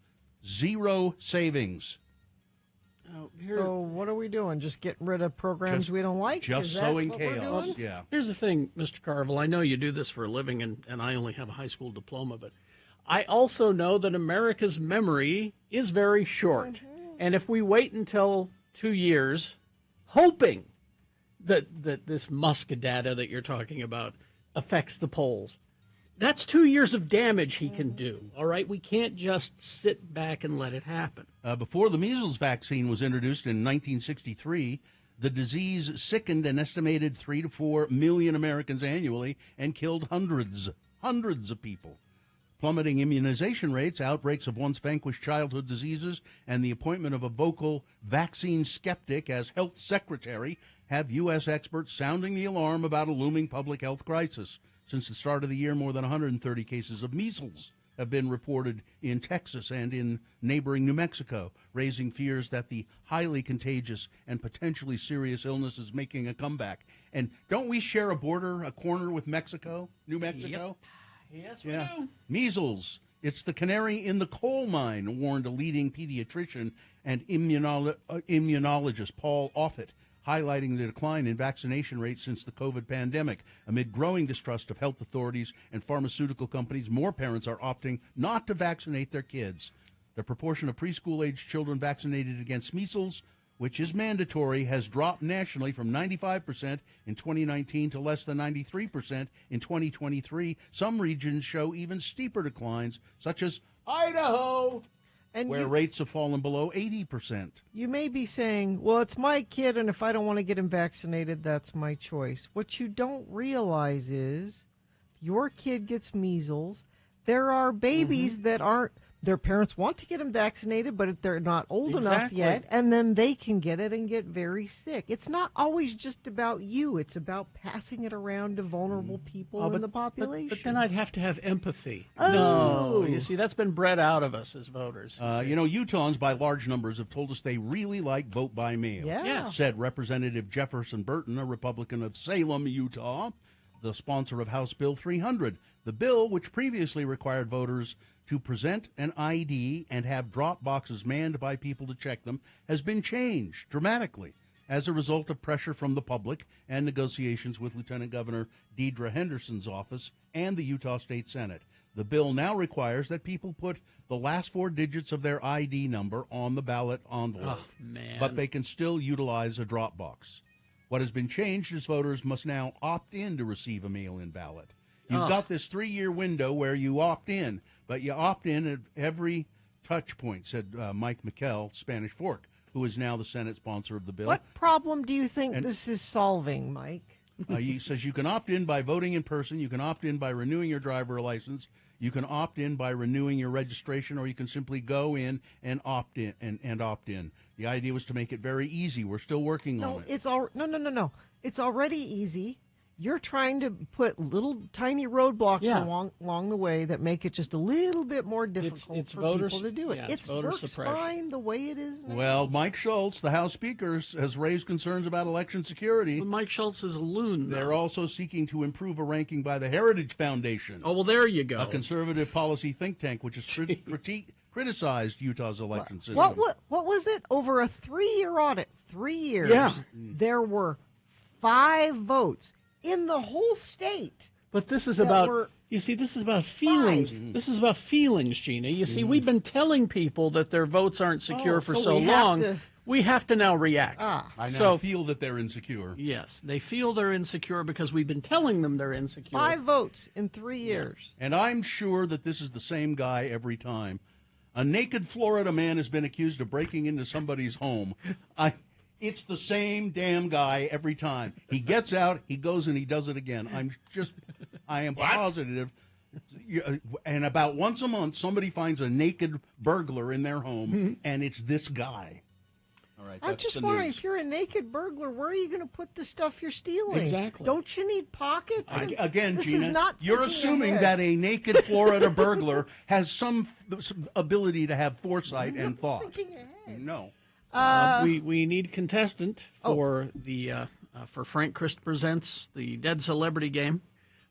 zero savings. So what are we doing? Just getting rid of programs we don't like? Just sowing chaos, yeah. Here's the thing, Mr. Carville. I know you do this for a living, and I only have a high school diploma, but I also know that America's memory is very short. And if we wait until 2 years, hoping that this Musk data that you're talking about affects the polls, that's 2 years of damage he can do, all right? We can't just sit back and let it happen. Before the measles vaccine was introduced in 1963, the disease sickened an estimated 3 to 4 million Americans annually and killed hundreds of people. Plummeting immunization rates, outbreaks of once vanquished childhood diseases, and the appointment of a vocal vaccine skeptic as health secretary have U.S. experts sounding the alarm about a looming public health crisis. Since the start of the year, more than 130 cases of measles have been reported in Texas and in neighboring New Mexico, raising fears that the highly contagious and potentially serious illness is making a comeback. And don't we share a corner with Mexico, New Mexico? Yep. Yes, we do. Measles. It's the canary in the coal mine, warned a leading pediatrician and immunologist, Paul Offit, highlighting the decline in vaccination rates since the COVID pandemic. Amid growing distrust of health authorities and pharmaceutical companies, more parents are opting not to vaccinate their kids. The proportion of preschool-aged children vaccinated against measles, which is mandatory, has dropped nationally from 95% in 2019 to less than 93% in 2023. Some regions show even steeper declines, such as Idaho, where rates have fallen below 80%. You may be saying, well, it's my kid, and if I don't want to get him vaccinated, that's my choice. What you don't realize is your kid gets measles. There are babies that aren't, their parents want to get them vaccinated, but they're not old enough yet, and then they can get it and get very sick. It's not always just about you. It's about passing it around to vulnerable people in the population. But then I'd have to have empathy. Oh. No, you see, that's been bred out of us as voters. Utahns, by large numbers, have told us they really like vote by mail, said Representative Jefferson Burton, a Republican of Salem, Utah, the sponsor of House Bill 300. The bill, which previously required voters to present an ID and have drop boxes manned by people to check them, has been changed dramatically as a result of pressure from the public and negotiations with Lieutenant Governor Deidre Henderson's office and the Utah State Senate. The bill now requires that people put the last 4 digits of their ID number on the ballot envelope, but they can still utilize a drop box. What has been changed is voters must now opt in to receive a mail-in ballot. You've got this 3-year window where you opt in, but you opt in at every touch point, said Mike McKell, Spanish Fork, who is now the Senate sponsor of the bill. What problem do you think this is solving, Mike? He says you can opt in by voting in person, you can opt in by renewing your driver license, you can opt in by renewing your registration, or you can simply go in and opt in. The idea was to make it very easy. We're still working on it. No. It's already easy. You're trying to put little tiny roadblocks along the way that make it just a little bit more difficult for people to do it. It works fine the way it is now. Well, Mike Schultz, the House Speaker, has raised concerns about election security. But Mike Schultz is a loon, though. They're also seeking to improve a ranking by the Heritage Foundation. Oh, well, there you go. A conservative policy think tank which has criticized Utah's election system. What was it? Over a 3-year audit, 3 years, there were 5 votes in the whole state But this is that about, were this is about feelings. This is about feelings, Gina. You see, we've been telling people that their votes aren't secure for so so we have long. to- We have to now react. I now So- feel that they're insecure. Yes, they feel they're insecure because we've been telling them they're insecure. 5 votes in 3 years. And I'm sure that this is the same guy every time. A naked Florida man has been accused of breaking into somebody's home. It's the same damn guy every time. He gets out, he goes and he does it again. I am positive. And about once a month, somebody finds a naked burglar in their home, and it's this guy. All right, I'm that's just the wondering, news. if you're a naked burglar, where are you going to put the stuff you're stealing? Exactly. Don't you need pockets? Again, this Gina, is not you're thinking assuming ahead. that a naked Florida burglar has some ability to have foresight and thought. Thinking ahead. No. We need contestant for for Frank Christ Presents the Dead Celebrity Game.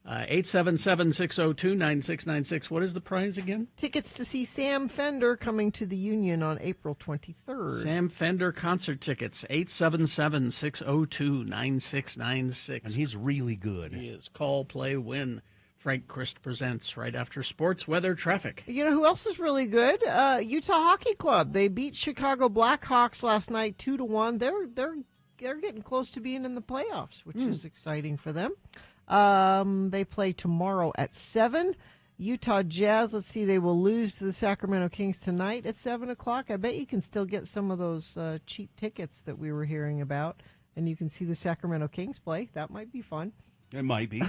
877-602-9696. What is the prize again? Tickets to see Sam Fender coming to the Union on April 23rd. Sam Fender concert tickets. 877-602-9696. And he's really good. He is call, play, win. Frank Christ Presents right after sports, weather, traffic. You know who else is really good? Utah Hockey Club. They beat Chicago Blackhawks last night 2-1. They're getting close to being in the playoffs, which is exciting for them. They play tomorrow at 7. Utah Jazz, let's see, they will lose to the Sacramento Kings tonight at 7 o'clock. I bet you can still get some of those cheap tickets that we were hearing about, and you can see the Sacramento Kings play. That might be fun. It might be.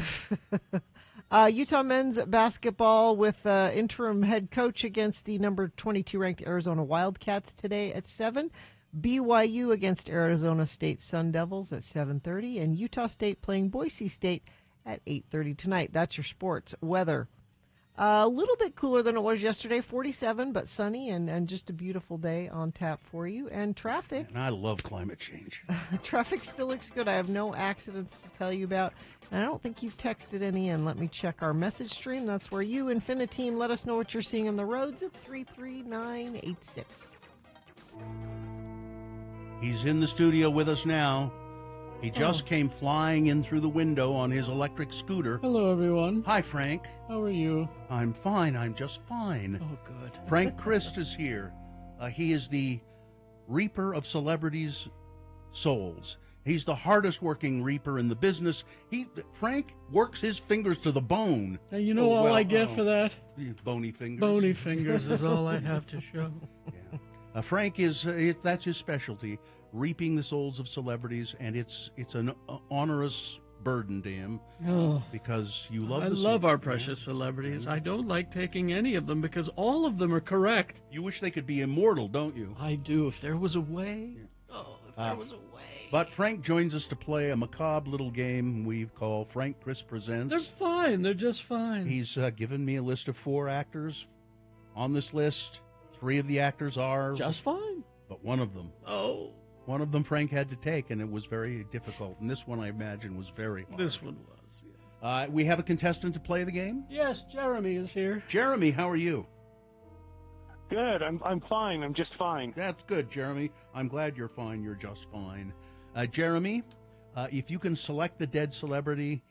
Utah men's basketball with interim head coach against the number 22 ranked Arizona Wildcats today at 7. BYU against Arizona State Sun Devils at 7:30, and Utah State playing Boise State at 8:30 tonight. That's your sports weather. A little bit cooler than it was yesterday, 47, but sunny and just a beautiful day on tap for you. And traffic. And I love climate change. Traffic still looks good. I have no accidents to tell you about. And I don't think you've texted any in. Let me check our message stream. That's where you, Infiniteam, let us know what you're seeing on the roads at 33986. He's in the studio with us now. He just came flying in through the window on his electric scooter. Hello, everyone. Hi, Frank. How are you? I'm fine. I'm just fine. Oh, good. Frank Christ is here. He is the reaper of celebrities' souls. He's the hardest working reaper in the business. Frank works his fingers to the bone. Hey, you know all I get for that? Bony fingers. Bony fingers is all I have to show. Yeah. Frank is that's his specialty, reaping the souls of celebrities, and it's an onerous burden to him because you love. I love our precious celebrities. I don't like taking any of them because all of them are correct. You wish they could be immortal, don't you? I do. If there was a way. Oh, if there was a way. But Frank joins us to play a macabre little game we call Frank Christ Presents. They're fine. They're just fine. He's given me a list of 4 actors. On this list, 3 of the actors are just fine. But one of them. Oh. One of them Frank had to take, and it was very difficult. And this one, I imagine, was very hard. This one was, yes. We have a contestant to play the game? Yes, Jeremy is here. Jeremy, how are you? Good. I'm fine. I'm just fine. That's good, Jeremy. I'm glad you're fine. You're just fine. Jeremy, if you can select the dead celebrity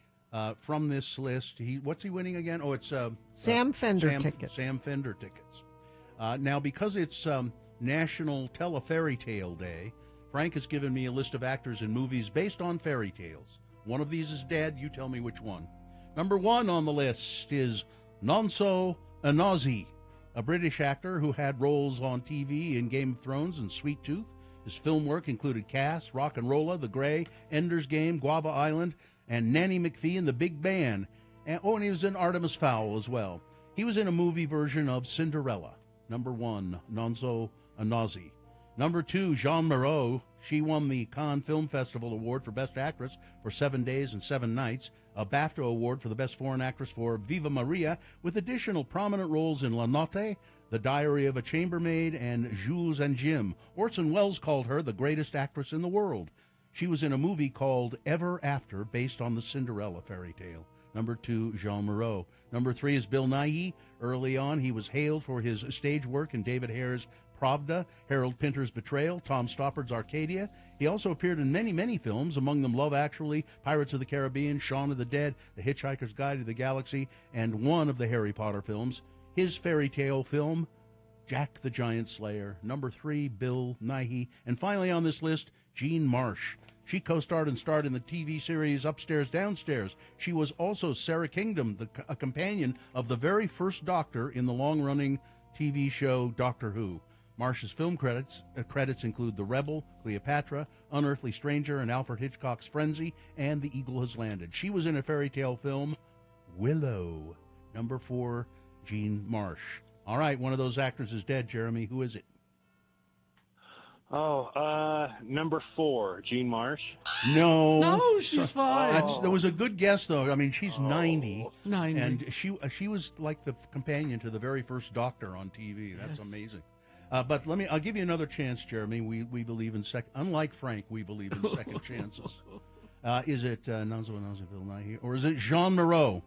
from this list, what's he winning again? Oh, it's Sam Fender tickets. Sam Fender tickets. Now, because it's National Tell a Fairy Tale Day, Frank has given me a list of actors in movies based on fairy tales. One of these is dead. You tell me which one. Number 1 on the list is Nonso Anozie, a British actor who had roles on TV in Game of Thrones and Sweet Tooth. His film work included Cass, Rock and Rolla, The Grey, Ender's Game, Guava Island, and Nanny McPhee and the Big Band. And he was in Artemis Fowl as well. He was in a movie version of Cinderella. Number 1, Nonso Anozie. Number 2, Jean Moreau. She won the Cannes Film Festival Award for Best Actress for 7 Days and 7 Nights, a BAFTA Award for the Best Foreign Actress for Viva Maria, with additional prominent roles in La Notte, The Diary of a Chambermaid, and Jules and Jim. Orson Welles called her the greatest actress in the world. She was in a movie called Ever After, based on the Cinderella fairy tale. Number 2, Jean Moreau. Number 3 is Bill Nighy. Early on, he was hailed for his stage work in David Hare's Pravda, Harold Pinter's Betrayal, Tom Stoppard's Arcadia. He also appeared in many, many films, among them Love Actually, Pirates of the Caribbean, Shaun of the Dead, The Hitchhiker's Guide to the Galaxy, and one of the Harry Potter films. His fairy tale film, Jack the Giant Slayer. Number 3, Bill Nighy. And finally on this list, Jean Marsh. She co-starred and starred in the TV series Upstairs, Downstairs. She was also Sarah Kingdom, a companion of the very first Doctor in the long-running TV show Doctor Who. Marsh's film credits include The Rebel, Cleopatra, Unearthly Stranger, and Alfred Hitchcock's Frenzy, and The Eagle Has Landed. She was in a fairy tale film, Willow. Number 4, Jean Marsh. All right, one of those actors is dead, Jeremy. Who is it? Number 4, Jean Marsh. No, she's fine. That was a good guess, though. I mean, she's 90. 90. And she was like the companion to the very first Doctor on TV. That's amazing. But I'll give you another chance, Jeremy. We believe in unlike Frank, we believe in second chances. Is it Nanzo Bill Nighy, or is it Jean Moreau?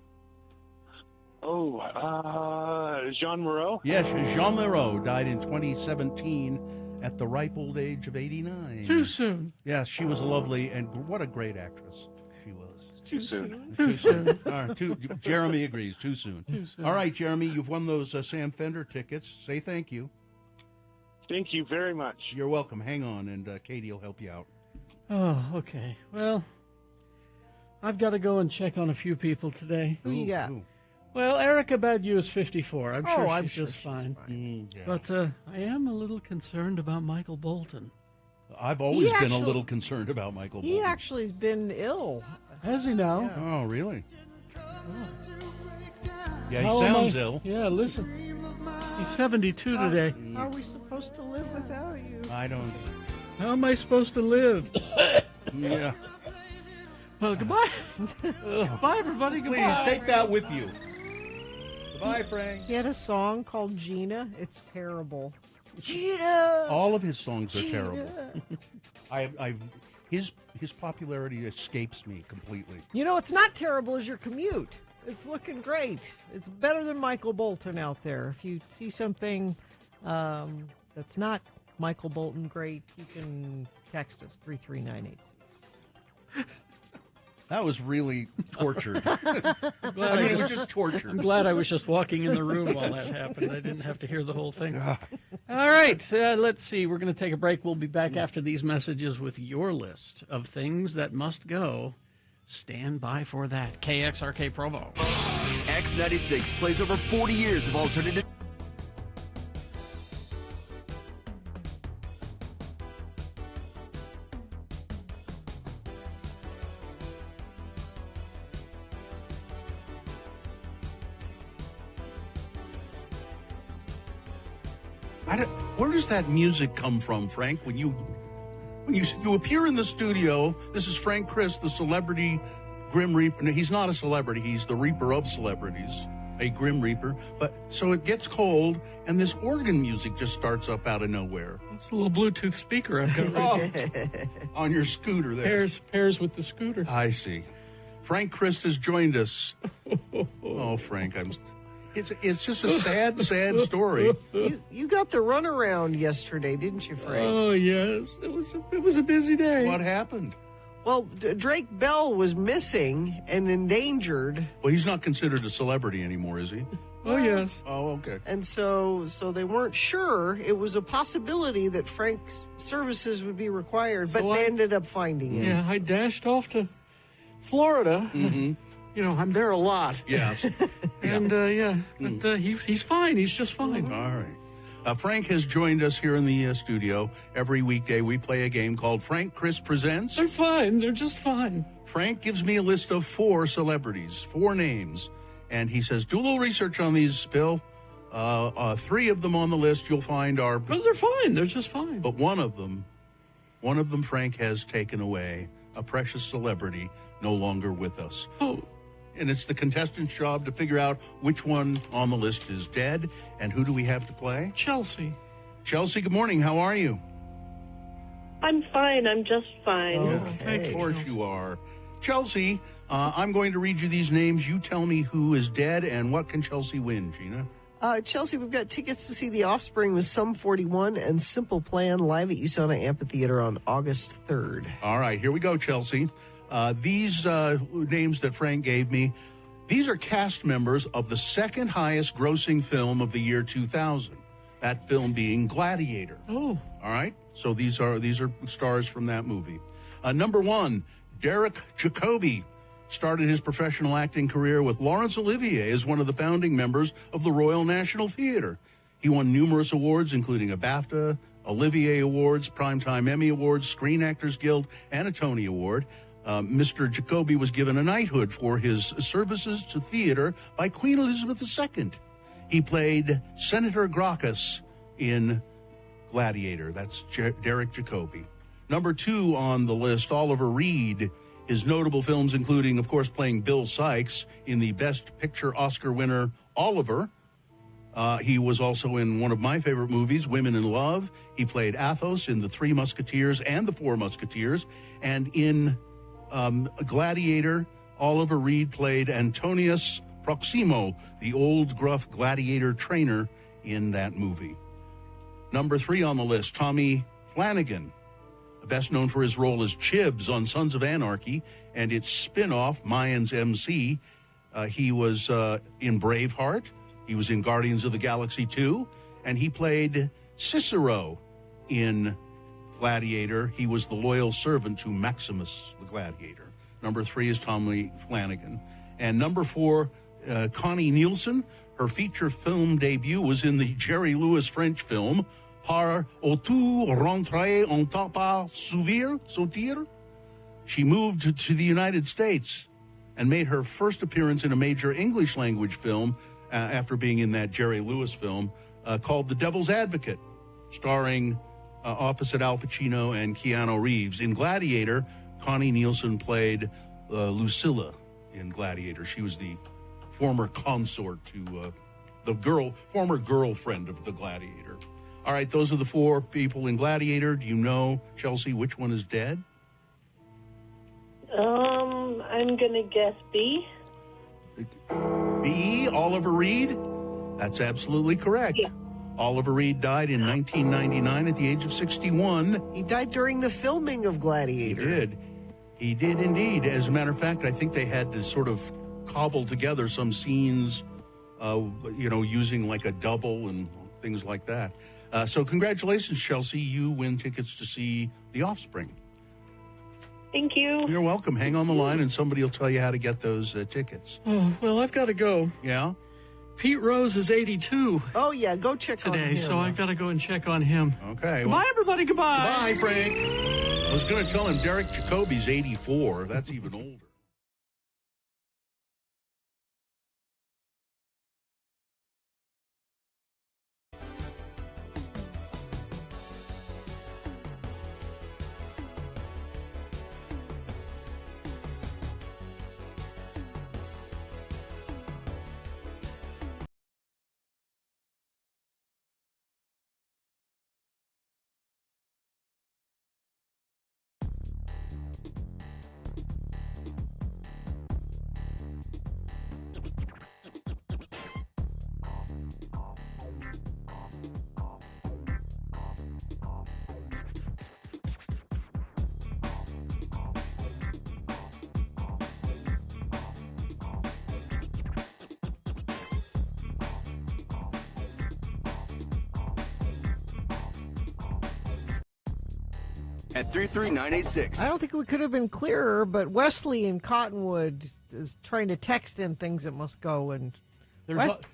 Jean Moreau? Yes, Jean Moreau died in 2017 at the ripe old age of 89. Too soon. Yes, she was lovely, and what a great actress she was. Too soon. Too soon. All right, Jeremy agrees. Too soon. Too soon. All right, Jeremy, you've won those Sam Fender tickets. Say thank you. Thank you very much. You're welcome. Hang on, and Katie will help you out. Oh, okay. Well, I've got to go and check on a few people today. Who you got? Ooh. Well, Erica Badu is 54. I'm sure I'm she's sure just she's fine. Yeah. But I am a little concerned about Michael Bolton. I've always been a little concerned about Michael Bolton. He actually has been ill. Has he now? Oh, really? Yeah, How he am sounds I- ill. Yeah, listen. He's 72 today. How are we supposed to live without you? I don't. How am I supposed to live? Yeah. Well, goodbye. Goodbye, everybody. Please Goodbye. take that with you. Goodbye, Frank. He had a song called Gina. It's terrible. Gina! All of his songs are terrible. His popularity escapes me completely. You know, it's not terrible as your commute. It's looking great. It's better than Michael Bolton out there. If you see something that's not Michael Bolton great, you can text us, 33986. That was really tortured. Glad it was just torture. I'm glad I was just walking in the room while that happened. I didn't have to hear the whole thing. All right, let's see. We're going to take a break. We'll be back after these messages with your list of things that must go. Stand by for that. KXRK Provo. X96 plays over 40 years of alternative. Where does that music come from, Frank? When you appear in the studio, this is Frank Chris, the celebrity Grim Reaper. No, he's not a celebrity. He's the Reaper of celebrities, a Grim Reaper. But so it gets cold, and this organ music just starts up out of nowhere. It's a little Bluetooth speaker I've got On your scooter there. pairs with the scooter. I see. Frank Christ has joined us. Oh, Frank, it's just a sad story. You got the runaround yesterday, didn't you, Frank? Oh, yes. It was a busy day. What happened? Well, Drake Bell was missing and endangered. Well, he's not considered a celebrity anymore, is he? Oh, yes. Oh, okay. And so they weren't sure. It was a possibility that Frank's services would be required, but they ended up finding him. Yeah, I dashed off to Florida. Mm-hmm. You know, I'm there a lot. Yes. And, but he's fine. He's just fine. All right. Frank has joined us here in the studio. Every weekday we play a game called Frank Chris Presents. They're fine. They're just fine. Frank gives me a list of 4 celebrities, 4 names, and he says, do a little research on these, Bill. 3 of them on the list you'll find are... But they're fine. They're just fine. But one of them, Frank has taken away, a precious celebrity no longer with us. Oh. And it's the contestant's job to figure out which one on the list is dead and who do we have to play? Chelsea. Chelsea, good morning. How are you? I'm fine. I'm just fine. Of course you are. Chelsea, I'm going to read you these names. You tell me who is dead and what can Chelsea win, Gina? Chelsea, we've got tickets to see The Offspring with Sum 41 and Simple Plan live at USANA Amphitheater on August 3rd. All right, here we go, Chelsea. These names that Frank gave me, these are cast members of the second highest grossing film of the year 2000. That film being Gladiator. Oh. All right, so these are stars from that movie. Number one, Derek Jacobi started his professional acting career with Laurence Olivier as one of the founding members of the Royal National Theatre. He won numerous awards, including a BAFTA, Olivier Awards, Primetime Emmy Awards, Screen Actors Guild, and a Tony Award. Mr. Jacobi was given a knighthood for his services to theater by Queen Elizabeth II. He played Senator Gracchus in Gladiator. That's Derek Jacobi. Number two on the list, Oliver Reed. His notable films including, of course, playing Bill Sikes in the Best Picture Oscar winner Oliver. He was also in one of my favorite movies, Women in Love. He played Athos in The Three Musketeers and The Four Musketeers. And in Gladiator, Oliver Reed played Antonius Proximo, the old gruff gladiator trainer in that movie. Number three on the list, Tommy Flanagan, best known for his role as Chibs on Sons of Anarchy and its spin-off, Mayans MC. He was in Braveheart. He was in Guardians of the Galaxy 2, and he played Cicero in Gladiator. He was the loyal servant to Maximus the Gladiator. Number three is Tommy Flanagan. And number four, Connie Nielsen. Her feature film debut was in the Jerry Lewis French film, Par où-tu rentrer en t'a pas sautir? She moved to the United States and made her first appearance in a major English language film after being in that Jerry Lewis film called The Devil's Advocate, starring opposite Al Pacino and Keanu Reeves. In Gladiator, Connie Nielsen played Lucilla in Gladiator. She was the former consort to former girlfriend of the Gladiator. All right, those are the four people in Gladiator. Do you know, Chelsea, which one is dead? I'm going to guess B. B, Oliver Reed? That's absolutely correct. Yeah. Oliver Reed died in 1999 at the age of 61. He died during the filming of Gladiator. He did. He did indeed. As a matter of fact, I think they had to sort of cobble together some scenes, using like a double and things like that. So congratulations, Chelsea. You win tickets to see The Offspring. Thank you. You're welcome. Hang on the line, and somebody will tell you how to get those tickets. Oh, well, I've got to go. Yeah? Pete Rose is 82 Oh, yeah, go check on him. today, so I've got to go and check on him. Okay. Goodbye, everybody. Goodbye. Bye, Frank. I was going to tell him Derek Jacobi's 84. That's even older. At 33986. I don't think we could have been clearer, but Wesley in Cottonwood is trying to text in things that must go, and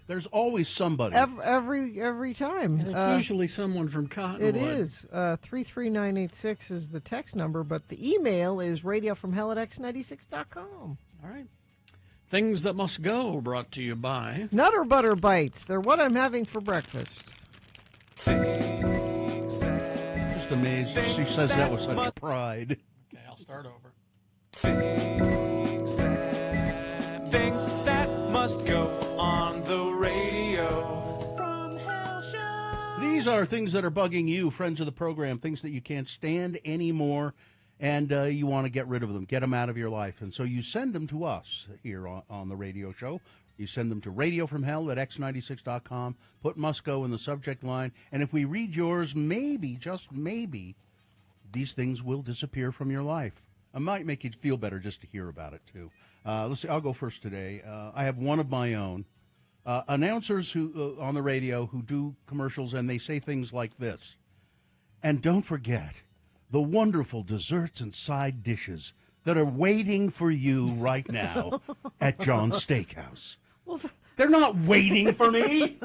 There's always somebody. every time. And it's usually someone from Cottonwood. It is. 33986 is the text number, but the email is radiofromhell@x96.com. All right. Things that must go, brought to you by Nutter Butter Bites. They're what I'm having for breakfast. Just amazed she says that with such pride. Okay, I'll start over. Things that must go on the radio. From Hell Show. These are things that are bugging you, friends of the program, things that you can't stand anymore, and you want to get rid of them, get them out of your life. And so you send them to us here on the radio show, You send them to radiofromhell@x96.com, put Must Go in the subject line, and if we read yours, maybe, just maybe, these things will disappear from your life. It might make you feel better just to hear about it, too. Let's see, I'll go first today. I have one of my own. Announcers who on the radio who do commercials, and they say things like this. And don't forget the wonderful desserts and side dishes that are waiting for you right now at John's Steakhouse. Well, they're not waiting for me.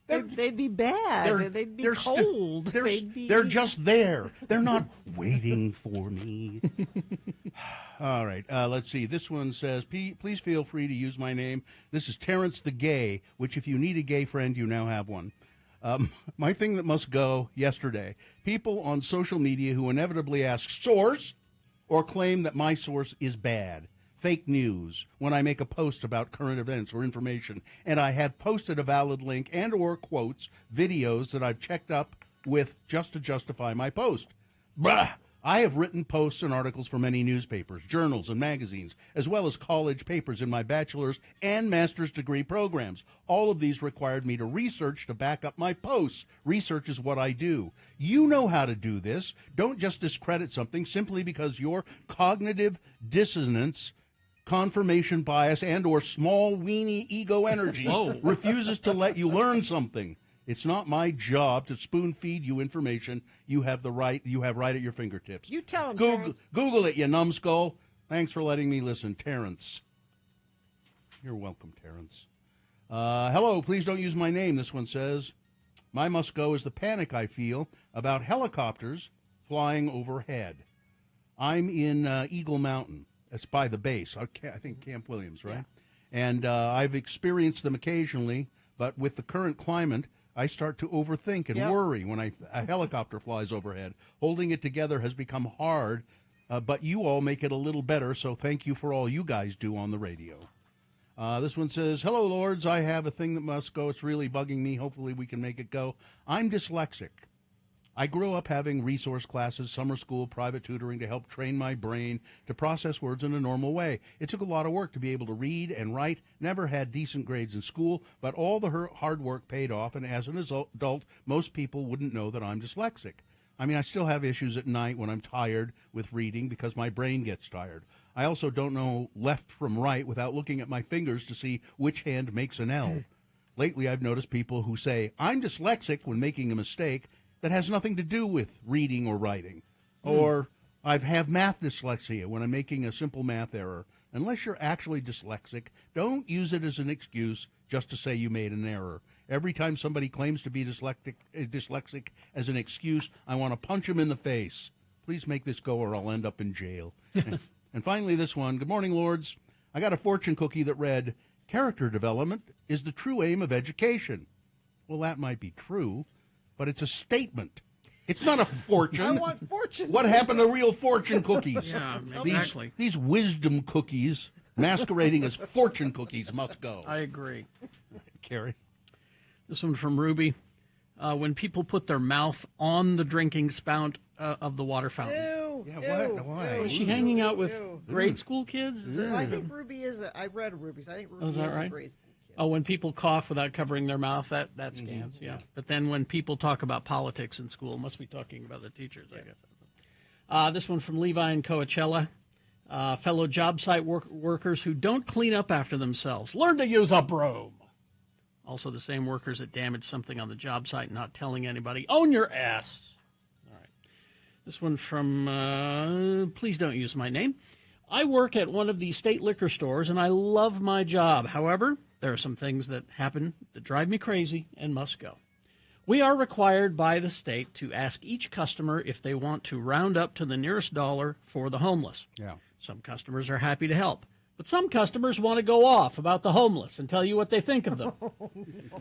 They'd be bad. They'd be cold. They're just there. They're not waiting for me. All right. Let's see. This one says, please feel free to use my name. This is Terrence the Gay, which if you need a gay friend, you now have one. My thing that must go yesterday. People on social media who inevitably ask source or claim that my source is bad. Fake news when I make a post about current events or information, and I had posted a valid link and or quotes, videos that I've checked up with just to justify my post. Blah! I have written posts and articles for many newspapers, journals, and magazines, as well as college papers in my bachelor's and master's degree programs. All of these required me to research to back up my posts. Research is what I do. You know how to do this. Don't just discredit something simply because your cognitive dissonance, confirmation bias, and or small weenie ego energy refuses to let you learn something. It's not my job to spoon feed you information. You have right at your fingertips. You tell him, Google it, you numbskull. Thanks for letting me listen, Terrence. You're welcome, Terrence. Hello, please don't use my name, this one says. My must go is the panic I feel about helicopters flying overhead. I'm in Eagle Mountain. It's by the base. I think Camp Williams, right? Yeah. And I've experienced them occasionally, but with the current climate, I start to overthink and worry when a helicopter flies overhead. Holding it together has become hard, but you all make it a little better, so thank you for all you guys do on the radio. This one says, hello, Lords. I have a thing that must go. It's really bugging me. Hopefully we can make it go. I'm dyslexic. I grew up having resource classes, summer school, private tutoring to help train my brain to process words in a normal way. It took a lot of work to be able to read and write. Never had decent grades in school, but all the hard work paid off, and as an adult, most people wouldn't know that I'm dyslexic. I mean, I still have issues at night when I'm tired with reading because my brain gets tired. I also don't know left from right without looking at my fingers to see which hand makes an L. Lately, I've noticed people who say, I'm dyslexic when making a mistake that has nothing to do with reading or writing. Or I have math dyslexia when I'm making a simple math error. Unless you're actually dyslexic, don't use it as an excuse just to say you made an error. Every time somebody claims to be dyslexic as an excuse, I want to punch them in the face. Please make this go or I'll end up in jail. And finally, this one. Good morning, Lords. I got a fortune cookie that read, character development is the true aim of education. Well, that might be true, but it's a statement. It's not a fortune. I want fortune. What happened to real fortune cookies? Yeah, exactly. These wisdom cookies masquerading as fortune cookies must go. I agree. Carrie? This one from Ruby. When people put their mouth on the drinking spout of the water fountain. Ew. Yeah, what? Why? Is she hanging out with grade school kids? Is I think Ruby is. I read Ruby's. I think Ruby is right? a grade school kid. Oh, when people cough without covering their mouth, that scans, yeah. But then when people talk about politics in school, must be talking about the teachers, I guess. This one from Levi and Coachella. Fellow job site workers who don't clean up after themselves. Learn to use a broom. Also, the same workers that damage something on the job site, not telling anybody. Own your ass. All right. This one from, please don't use my name. I work at one of the state liquor stores, and I love my job. However, there are some things that happen that drive me crazy and must go. We are required by the state to ask each customer if they want to round up to the nearest dollar for the homeless. Yeah. Some customers are happy to help, but some customers want to go off about the homeless and tell you what they think of them.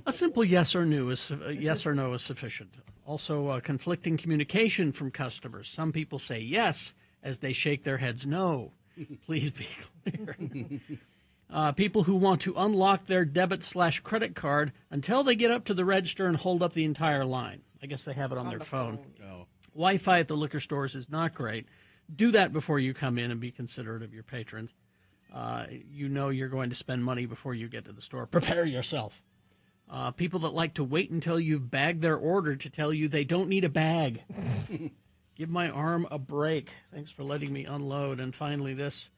A simple yes or no is sufficient. Also, conflicting communication from customers. Some people say yes as they shake their heads no. Please be clear. People who want to unlock their debit/credit card until they get up to the register and hold up the entire line. I guess they have it on their phone. Oh. Wi-Fi at the liquor stores is not great. Do that before you come in and be considerate of your patrons. you know you're going to spend money before you get to the store. Prepare yourself. People that like to wait until you've bagged their order to tell you they don't need a bag. Give my arm a break. Thanks for letting me unload. And finally this,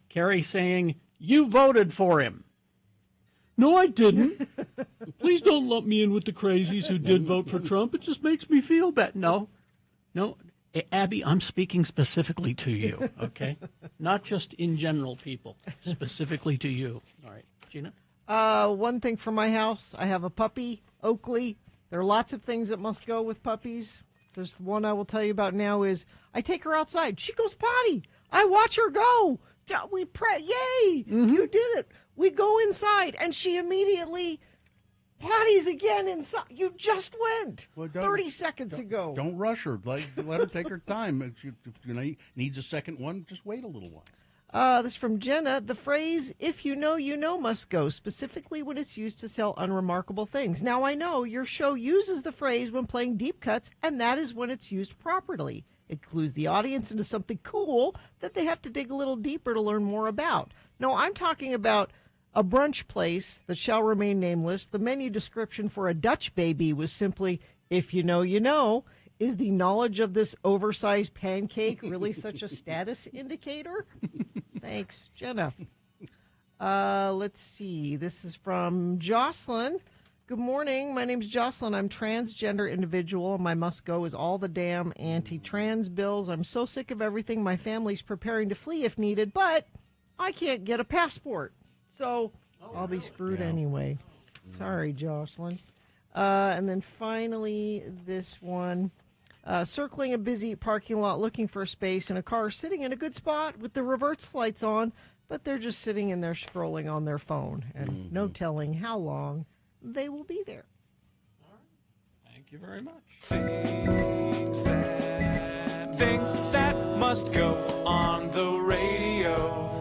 Carrie saying, you voted for him. No, I didn't. Please don't lump me in with the crazies who did vote for Trump. It just makes me feel bad. No, Abby, I'm speaking specifically to you, okay? Not just in general, people. Specifically to you. All right, Gina? One thing for my house, I have a puppy, Oakley. There are lots of things that must go with puppies. There's the one I will tell you about now is I take her outside. She goes potty. I watch her go. We pray. Yay! You did it. We go inside, and she immediately potties again inside. You just went 30 seconds ago. Don't rush her. Let her take her time. If she needs a second one, just wait a little while. This is from Jenna. The phrase, if you know, must go, specifically when it's used to sell unremarkable things. Now, I know your show uses the phrase when playing deep cuts, and that is when it's used properly. It clues the audience into something cool that they have to dig a little deeper to learn more about. No, I'm talking about a brunch place that shall remain nameless. The menu description for a Dutch baby was simply, if you know. Is the knowledge of this oversized pancake really such a status indicator? Thanks, Jenna. Let's see. This is from Jocelyn. Good morning. My name's Jocelyn. I'm transgender individual, and my must go is all the damn anti-trans bills. I'm so sick of everything. My family's preparing to flee if needed, but I can't get a passport. So I'll be screwed anyway. Sorry, Jocelyn. And then finally, this one. Circling a busy parking lot looking for a space in a car sitting in a good spot with the reverse lights on, but they're just sitting in there scrolling on their phone, and no telling how long they will be there. All right. Thank you very much. Things that must go on the radio.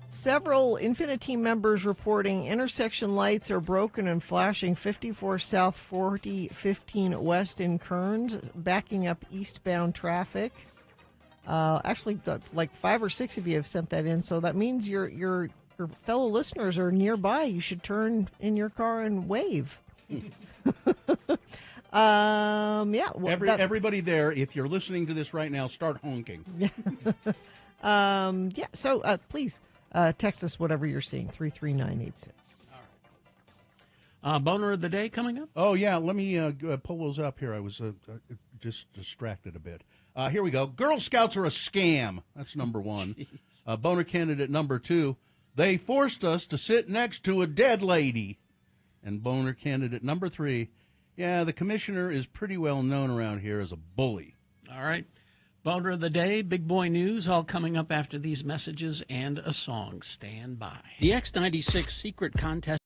Several Infinity members reporting intersection lights are broken and flashing 54 South 40, 15 West in Kearns, backing up eastbound traffic. Actually, like 5 or 6 of you have sent that in, so that means your fellow listeners are nearby. You should turn in your car and wave. Everybody there, if you're listening to this right now, start honking. So please. Text us whatever you're seeing, 33986. All right. Boner of the day coming up? Oh, yeah. Let me pull those up here. I was just distracted a bit. Here we go. Girl Scouts are a scam. That's number one. Boner candidate number 2. They forced us to sit next to a dead lady. And boner candidate number 3. Yeah, the commissioner is pretty well known around here as a bully. All right. Boner of the day, big boy news, all coming up after these messages and a song. Stand by. The X96 secret contest.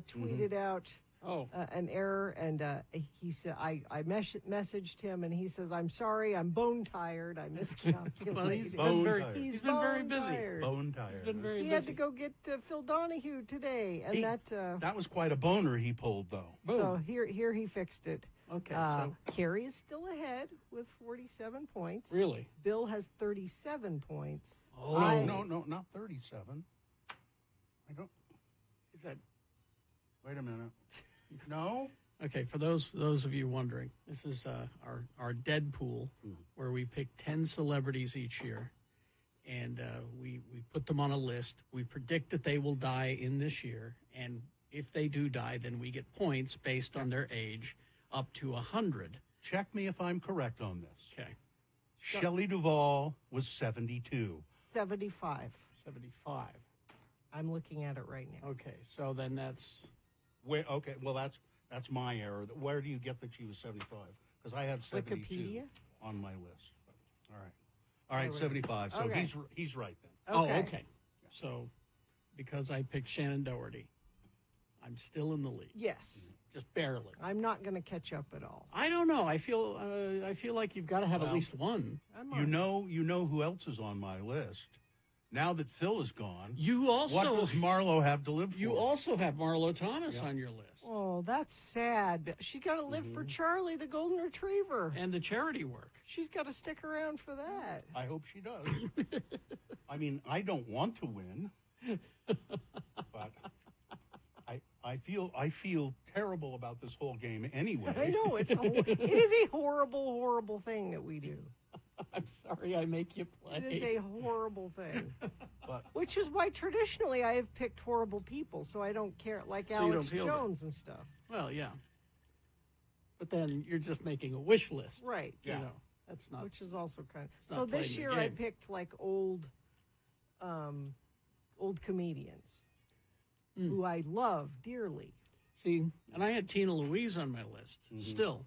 Tweeted out an error, and he said, I messaged him, and he says, I'm sorry, I'm bone tired. I miscalculated. Well, he's been very busy. Bone tired. He's been very he busy. had to go get Phil Donahue today, and that was quite a boner he pulled, though. Boom. So here he fixed it. Okay, Carrie is still ahead with 47 points. Really? Bill has 37 points. Oh, no, not 37. I don't. Is that? Wait a minute. No? Okay, for those of you wondering, this is our Deadpool, where we pick 10 celebrities each year, and we put them on a list. We predict that they will die in this year, and if they do die, then we get points based on their age up to 100. Check me if I'm correct on this. Okay. Shelley Duvall was 72. 75. 75. I'm looking at it right now. Okay, so then that's... Okay, well, that's my error. Where do you get that she was 75? Because I had 72 Wikipedia? on my list. But, all right, 75. So okay. he's right then. Oh, okay. So, because I picked Shannon Doherty, I'm still in the lead. Yes. Just barely. I'm not going to catch up at all. I don't know. I feel like you've got to have at least one. You know who else is on my list. Now that Phil is gone, what does Marlo have to live for? You also have Marlo Thomas on your list. Oh, that's sad. She's got to live for Charlie, the golden retriever. And the charity work. She's got to stick around for that. I hope she does. I mean, I don't want to win, but I feel terrible about this whole game anyway. I know it is a horrible thing that we do. I'm sorry I make you play. It is a horrible thing. Which is why traditionally I have picked horrible people, so I don't care, like Alex Jones and stuff. Well, yeah. But then you're just making a wish list. Right. You know, that's not. Which is also kind of. So this year I picked like old comedians who I love dearly. See, and I had Tina Louise on my list still.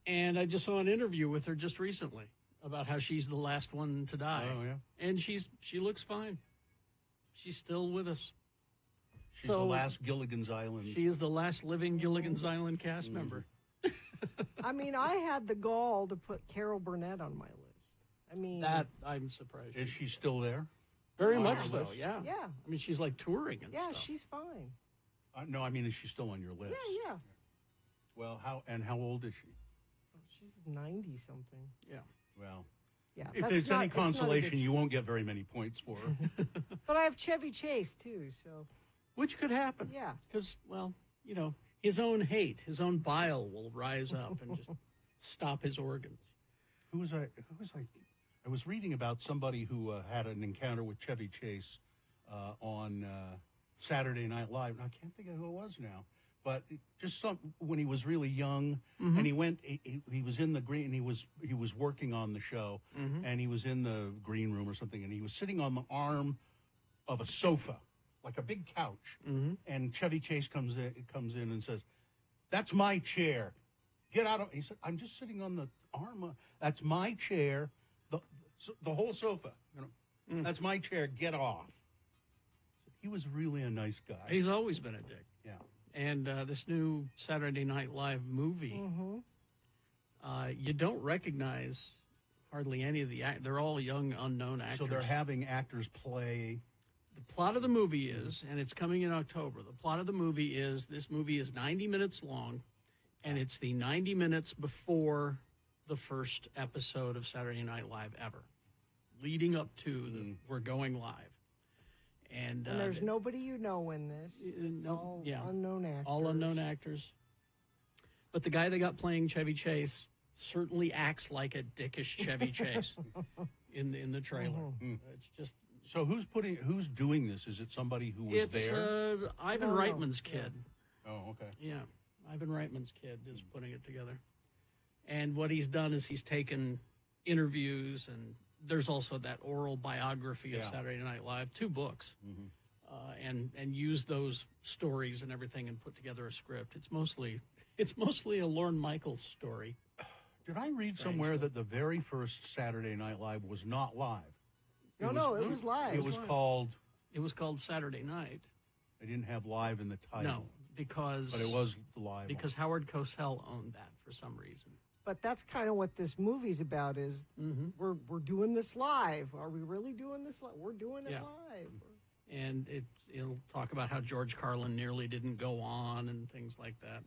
And I just saw an interview with her just recently about how she's the last one to die. Oh, yeah. And she looks fine. She's still with us. She's the last Gilligan's Island. She is the last living Gilligan's Island cast member. I mean, I had the gall to put Carol Burnett on my list. I mean... That, I'm surprised. Is she still there? Very much so, yeah. Yeah. I mean, she's like touring and stuff. Yeah, she's fine. No, I mean, is she still on your list? Yeah. Well, how old is she? She's 90-something. Yeah. Well, yeah. If it's any consolation, you won't get very many points for her. But I have Chevy Chase, too, so... Which could happen. Yeah. Because, well, you know, his own hate, his own bile will rise up and just stop his organs. Who was I? I was reading about somebody who had an encounter with Chevy Chase on Saturday Night Live. And I can't think of who it was now. But just when he was really young, and he was in the green, and he was working on the show, and he was in the green room or something, and he was sitting on the arm of a sofa, like a big couch, and Chevy Chase comes in and says, "That's my chair. Get out of." He said, "I'm just sitting on the arm. That's my chair. The whole sofa. You know, that's my chair. Get off." He was really a nice guy. He's always been a dick. Yeah. And this new Saturday Night Live movie, you don't recognize hardly any of the actors. They're all young, unknown actors. So they're having actors play. The plot of the movie is, and it's coming in October, the plot of the movie is, this movie is 90 minutes long, and it's the 90 minutes before the first episode of Saturday Night Live ever, leading up to we're going live. And there's nobody you know in this. It's all unknown actors. All unknown actors. But the guy they got playing Chevy Chase certainly acts like a dickish Chevy Chase in the trailer. It's just. So who's doing this? Is it somebody who was there? It's Ivan Reitman's kid. Oh, okay. Yeah, Ivan Reitman's kid is putting it together. And what he's done is he's taken interviews, and there's also that oral biography of Saturday Night Live, 2 books, and used those stories and everything and put together a script. It's mostly a Lorne Michaels story. Did I read somewhere that the very first Saturday Night Live was not live? No, it was live. It was called. It was called Saturday Night. They didn't have live in the title. No, because. But it was live. Because Howard Cosell owned that for some reason. But that's kind of what this movie's about. Is we're doing this live? Are we really doing this live? We're doing it live. And it'll talk about how George Carlin nearly didn't go on and things like that.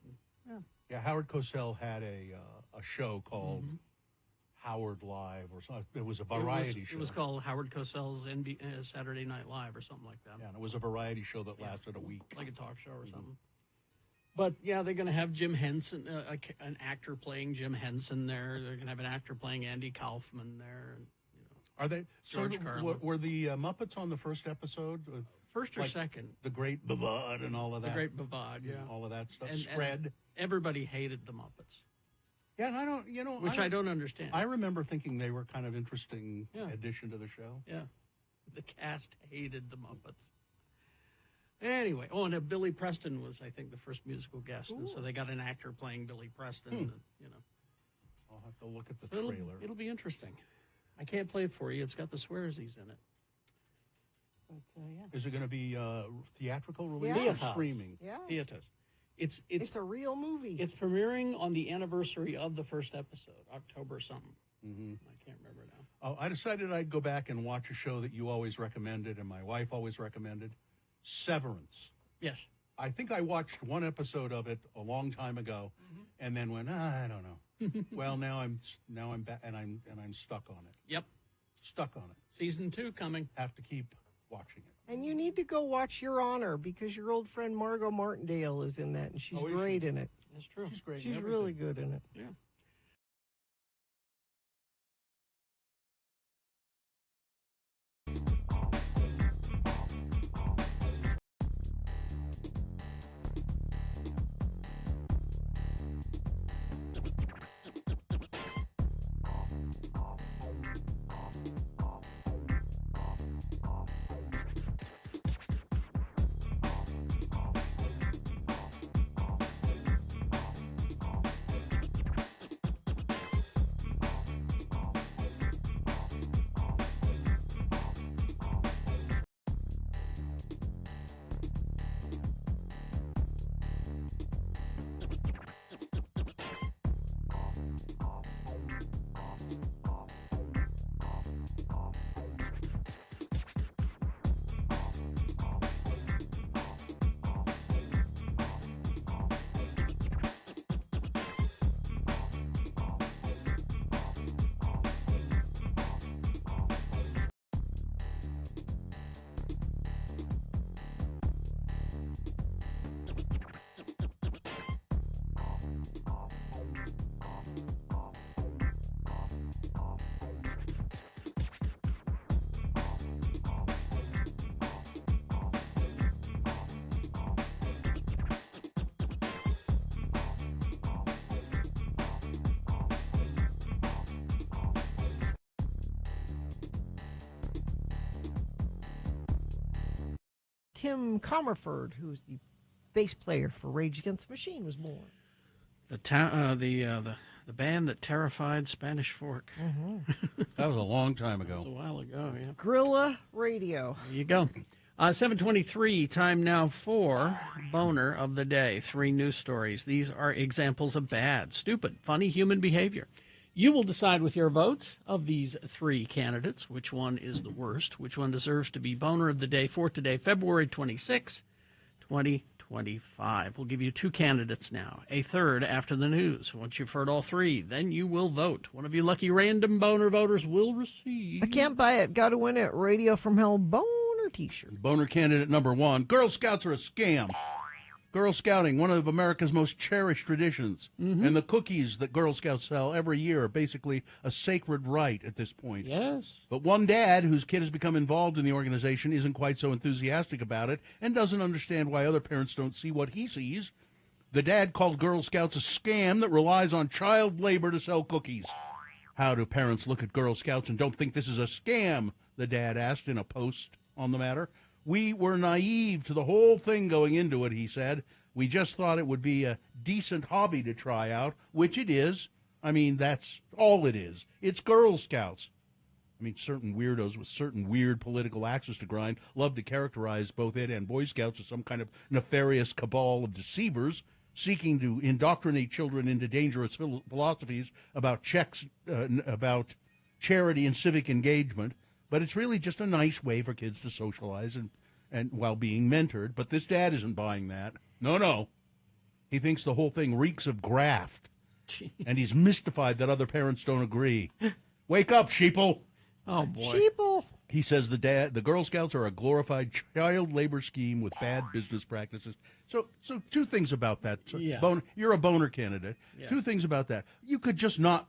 Yeah, Howard Cosell had a show called Howard Live or something. It was a variety show. It was called Howard Cosell's Saturday Night Live or something like that. Yeah, and it was a variety show that lasted a week. Like a talk show or something. But, yeah, they're going to have Jim Henson, an actor playing Jim Henson there. They're going to have an actor playing Andy Kaufman there. And, Are they? George Carlin. Were the Muppets on the first episode? First or second? The Great Bavard and all of that. The Great Bavard, yeah. All of that stuff. And Spread. Everybody hated the Muppets. Yeah, and I don't, Which I don't understand. I remember thinking they were kind of interesting addition to the show. Yeah. The cast hated the Muppets. Anyway, and Billy Preston was, I think, the first musical guest, and so they got an actor playing Billy Preston. And, I'll have to look at the so trailer. It'll be interesting. I can't play it for you. It's got the Swearsies in it. But yeah, Is it going to be theatrical release Yeah. or streaming? Yeah. Theaters. It's It's a real movie. It's premiering on the anniversary of the first episode, October something. Mm-hmm. I can't remember now. Oh, I decided I'd go back and watch a show that you always recommended and my wife always recommended, Severance. Yes. I think I watched one episode of it a long time ago, and then went, I don't know. Well, now I'm back, and I'm stuck on it. Yep. Stuck on it. Season 2 coming. Have to keep watching it. And you need to go watch Your Honor because your old friend Margot Martindale is in that, and she's Oh, is great she? in it. That's true. She's great. in She's everything. really good in it. Yeah. Tim Comerford, who's the bass player for Rage Against the Machine, was born. The band that terrified Spanish Fork. That was a long time That was a ago. while ago, yeah. Gorilla Radio. There you go. 7:23, time now for Boner of the Day. 3 news stories. These are examples of bad, stupid, funny human behavior. You will decide with your vote of these 3 candidates which one is the worst, which one deserves to be Boner of the Day for today, February 26, 2025. We'll give you 2 candidates now, a third after the news. Once you've heard all 3, then you will vote. One of you lucky random Boner voters will receive. I can't buy it. Got to win it. Radio from Hell Boner T-shirt. Boner candidate number 1. Girl Scouts are a scam. Girl Scouting, one of America's most cherished traditions. And the cookies that Girl Scouts sell every year are basically a sacred right at this point. Yes. But one dad whose kid has become involved in the organization isn't quite so enthusiastic about it and doesn't understand why other parents don't see what he sees. The dad called Girl Scouts a scam that relies on child labor to sell cookies. How do parents look at Girl Scouts and don't think this is a scam? The dad asked in a post on the matter. We were naive to the whole thing going into it, he said. We just thought it would be a decent hobby to try out, which it is. I mean, that's all it is. It's Girl Scouts. I mean, certain weirdos with certain weird political axes to grind love to characterize both it and Boy Scouts as some kind of nefarious cabal of deceivers seeking to indoctrinate children into dangerous philosophies about about charity and civic engagement. But it's really just a nice way for kids to socialize and while being mentored. But this dad isn't buying that. No. He thinks the whole thing reeks of graft. Jeez. And he's mystified that other parents don't agree. Wake up, sheeple. Oh, boy. Sheeple. He says the Girl Scouts are a glorified child labor scheme with bad business practices. So 2 things about that. Yeah. You're a boner candidate. Yeah. 2 things about that. You could just not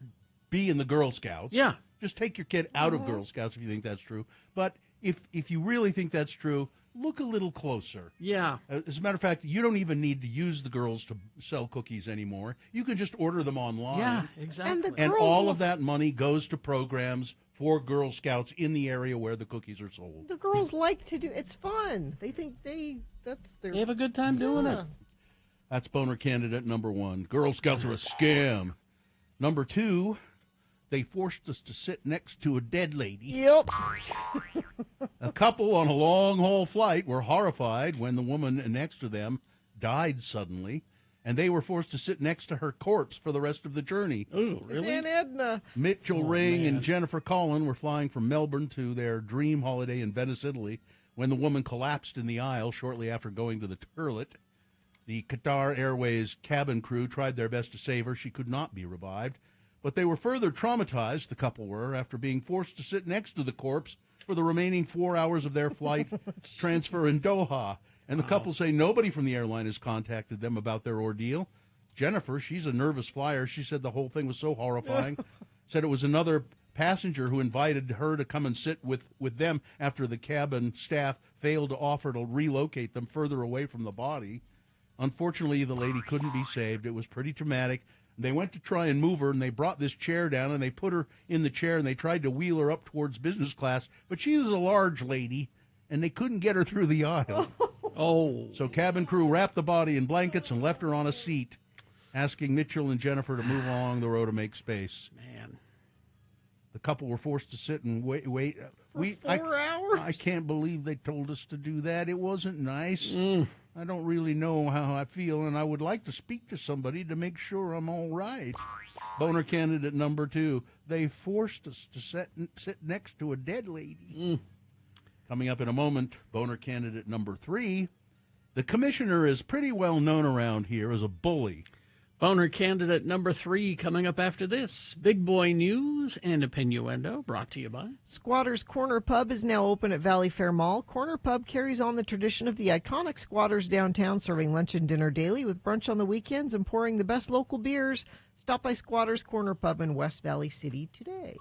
be in the Girl Scouts. Yeah. Just take your kid out of Girl Scouts if you think that's true. But if you really think that's true, look a little closer. Yeah. As a matter of fact, you don't even need to use the girls to sell cookies anymore. You can just order them online. Yeah, exactly. And all of that money goes to programs for Girl Scouts in the area where the cookies are sold. The girls like to do. It's fun. They think that's their. They have a good time doing it. That's boner candidate number 1. Girl Scouts are a scam. Number 2, They forced us to sit next to a dead lady. Yep. A couple on a long-haul flight were horrified when the woman next to them died suddenly, and they were forced to sit next to her corpse for the rest of the journey. Oh, It's Aunt Edna. Mitchell Ring man. and Jennifer Collin were flying from Melbourne to their dream holiday in Venice, Italy, when the woman collapsed in the aisle shortly after going to the toilet. The Qatar Airways cabin crew tried their best to save her. She could not be revived. But they were further traumatized, the couple were, after being forced to sit next to the corpse for the remaining 4 hours of their flight transfer in Doha. And the couple say nobody from the airline has contacted them about their ordeal. Jennifer, she's a nervous flyer. She said the whole thing was so horrifying. Said it was another passenger who invited her to come and sit with them after the cabin staff failed to offer to relocate them further away from the body. Unfortunately, the lady couldn't be saved. It was pretty traumatic. They went to try and move her, and they brought this chair down, and they put her in the chair, and they tried to wheel her up towards business class, but she was a large lady, and they couldn't get her through the aisle. Oh. So cabin crew wrapped the body in blankets and left her on a seat, asking Mitchell and Jennifer to move along the row to make space. Man. The couple were forced to sit and wait. For 4 hours? I can't believe they told us to do that. It wasn't nice. I don't really know how I feel, and I would like to speak to somebody to make sure I'm all right. Boner candidate number 2. They forced us to sit next to a dead lady. Coming up in a moment, boner candidate number 3. The commissioner is pretty well known around here as a bully. Boner candidate number 3 coming up after this. Big boy news and Opinioendo brought to you by Squatters Corner Pub is now open at Valley Fair Mall. Corner Pub carries on the tradition of the iconic Squatters downtown, serving lunch and dinner daily with brunch on the weekends and pouring the best local beers. Stop by Squatters Corner Pub in West Valley City today.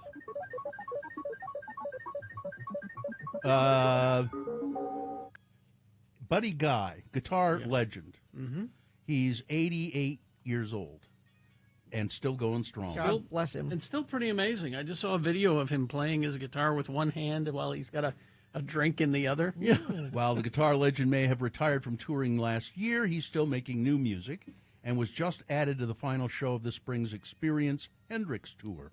Buddy Guy, guitar legend. Mm-hmm. He's 88 years old and still going strong. God bless him. It's still pretty amazing. I just saw a video of him playing his guitar with one hand while he's got a drink in the other. Yeah. While the guitar legend may have retired from touring last year, he's still making new music and was just added to the final show of this spring's Experience Hendrix Tour.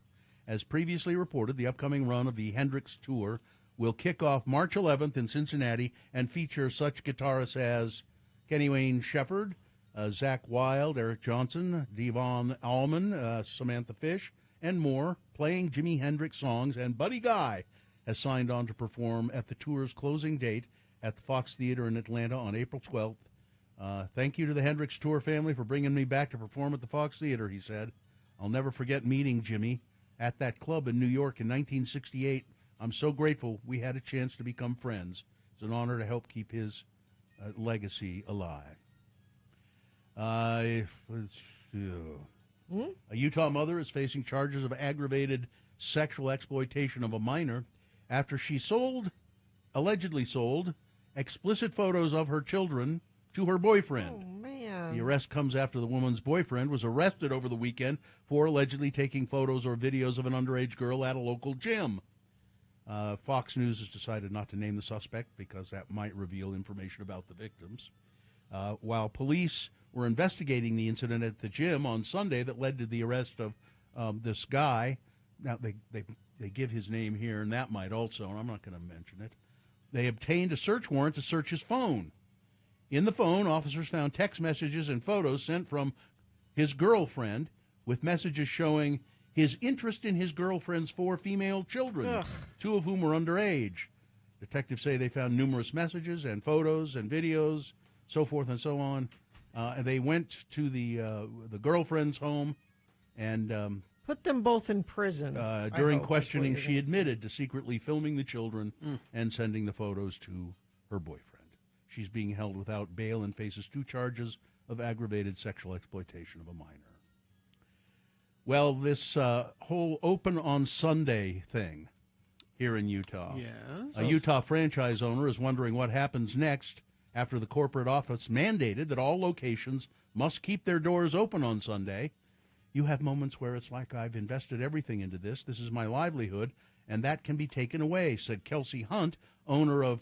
As previously reported, the upcoming run of the Hendrix Tour will kick off March 11th in Cincinnati and feature such guitarists as Kenny Wayne Shepherd, Zach Wilde, Eric Johnson, Devon Allman, Samantha Fish, and more, playing Jimi Hendrix songs. And Buddy Guy has signed on to perform at the tour's closing date at the Fox Theater in Atlanta on April 12th. Thank you to the Hendrix Tour family for bringing me back to perform at the Fox Theater, he said. I'll never forget meeting Jimmy at that club in New York in 1968. I'm so grateful we had a chance to become friends. It's an honor to help keep his legacy alive. A Utah mother is facing charges of aggravated sexual exploitation of a minor after she allegedly sold explicit photos of her children to her boyfriend. Oh, man. The arrest comes after the woman's boyfriend was arrested over the weekend for allegedly taking photos or videos of an underage girl at a local gym. Fox News has decided not to name the suspect because that might reveal information about the victims. While police were investigating the incident at the gym on Sunday that led to the arrest of this guy. Now, they give his name here, and that might also, and I'm not going to mention it. They obtained a search warrant to search his phone. In the phone, officers found text messages and photos sent from his girlfriend with messages showing his interest in his girlfriend's 4 female children, 2 of whom were underage. Detectives say they found numerous messages and photos and videos, so forth and so on. And they went to the girlfriend's home and put them both in prison. During questioning, she admitted to secretly filming the children and sending the photos to her boyfriend. She's being held without bail and faces 2 charges of aggravated sexual exploitation of a minor. Well, this whole open on Sunday thing here in Utah. Yes. A Utah franchise owner is wondering what happens next after the corporate office mandated that all locations must keep their doors open on Sunday. You have moments where it's like, I've invested everything into this. This is my livelihood, and that can be taken away, said Kelsey Hunt, owner of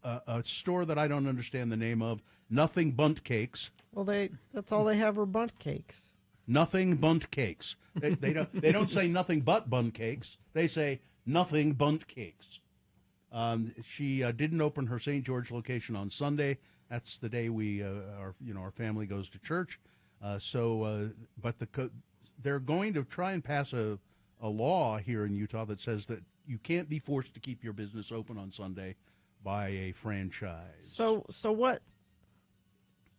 a store that I don't understand the name of, Nothing Bunt Cakes. Well, that's all they have are bunt cakes. nothing bunt cakes. They don't say nothing but bun cakes. They say nothing bunt cakes. She didn't open her St. George location on Sunday. That's the day our family goes to church. But they're going to try and pass a law here in Utah that says that you can't be forced to keep your business open on Sunday by a franchise. So what?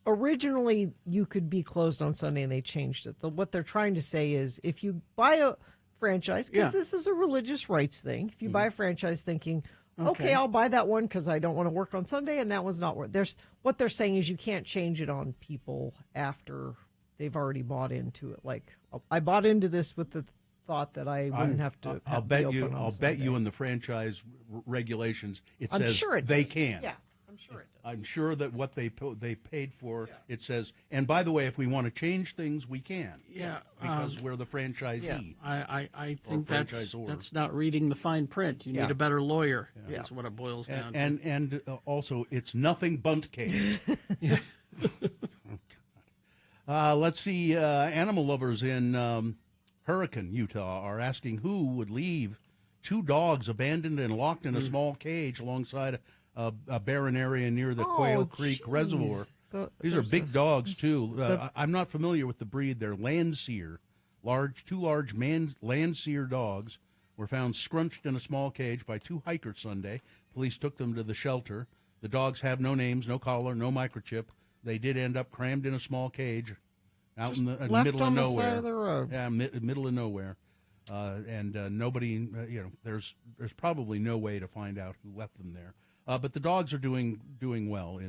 Originally, you could be closed on Sunday, and they changed it. What they're trying to say is, if you buy a franchise, because this is a religious rights thing, if you buy a franchise thinking, okay, I'll buy that one because I don't want to work on Sunday, and that one's not work. What they're saying is you can't change it on people after they've already bought into it. Like, I bought into this with the thought that I wouldn't have to. I'll bet you in the franchise regulations it says they can. Yeah, I'm sure it does. I'm sure that what they paid for, it says, and by the way, if we want to change things, we can. Yeah. Because we're the franchisee. I think that's not reading the fine print. You need a better lawyer. Yeah. That's what it boils down to. And also, it's nothing bunt case. Let's see, animal lovers in Hurricane, Utah, are asking who would leave 2 dogs abandoned and locked in a small cage alongside a barren area near the Quail Creek Reservoir. These are big dogs, too. I'm not familiar with the breed. They're Landseer. Two large Landseer dogs were found scrunched in a small cage by 2 hikers Sunday. Police took them to the shelter. The dogs have no names, no collar, no microchip. They did end up crammed in a small cage out in the middle of nowhere. The side of the road. Yeah, middle of nowhere. Nobody, there's probably no way to find out who left them there. But the dogs are doing well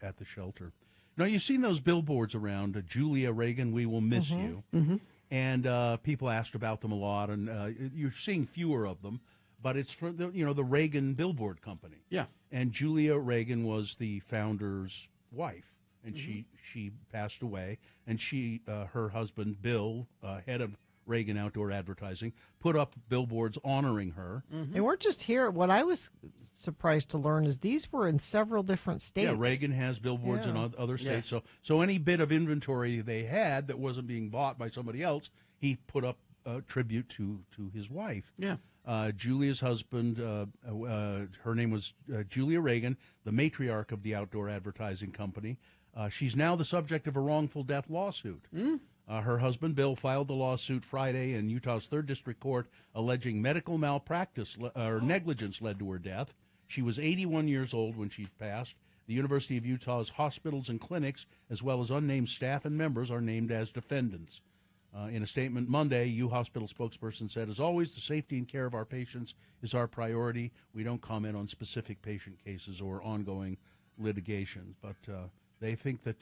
at the shelter. Now, you've seen those billboards around, Julia Reagan, we will miss you. Mm-hmm. And people asked about them a lot, and you're seeing fewer of them. But it's for the Reagan Billboard Company. Yeah. And Julia Reagan was the founder's wife, and she passed away. And her husband Bill, head of Reagan Outdoor Advertising, put up billboards honoring her. Mm-hmm. They weren't just here. What I was surprised to learn is these were in several different states. Yeah, Reagan has billboards in other states. Yes. So any bit of inventory they had that wasn't being bought by somebody else, he put up a tribute to his wife. Yeah. Julia's husband, her name was Julia Reagan, the matriarch of the Outdoor Advertising Company. She's now the subject of a wrongful death lawsuit. Her husband, Bill, filed the lawsuit Friday in Utah's 3rd District Court, alleging medical malpractice or negligence led to her death. She was 81 years old when she passed. The University of Utah's hospitals and clinics, as well as unnamed staff and members, are named as defendants. In a statement Monday, U Hospital spokesperson said, as always, the safety and care of our patients is our priority. We don't comment on specific patient cases or ongoing litigation, but they think that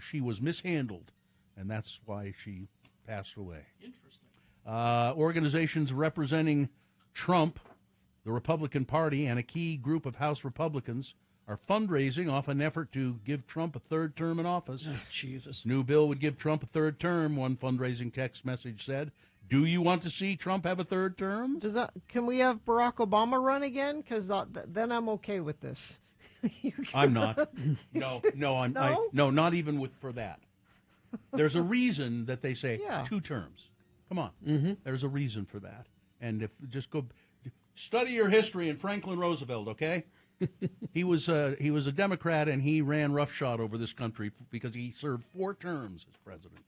she was mishandled, and that's why she passed away. Interesting. Organizations representing Trump, the Republican Party, and a key group of House Republicans are fundraising off an effort to give Trump a 3rd term in office. Oh, Jesus. New bill would give Trump a 3rd term, one fundraising text message said. Do you want to see Trump have a 3rd term? Can we have Barack Obama run again? Because then I'm okay with this. I'm not. No, not even for that. There's a reason that they say 2 terms. Come on. Mm-hmm. There's a reason for that. And just go study your history in Franklin Roosevelt, okay? He was a Democrat, and he ran roughshod over this country because he served 4 terms as president.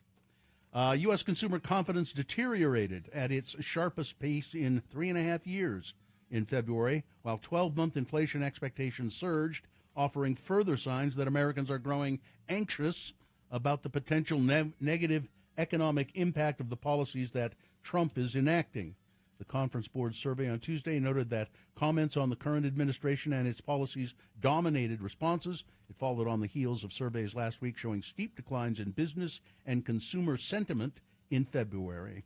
U.S. consumer confidence deteriorated at its sharpest pace in 3.5 years in February, while 12-month inflation expectations surged, offering further signs that Americans are growing anxious about the potential negative economic impact of the policies that Trump is enacting. The Conference Board survey on Tuesday noted that comments on the current administration and its policies dominated responses. It followed on the heels of surveys last week showing steep declines in business and consumer sentiment in February.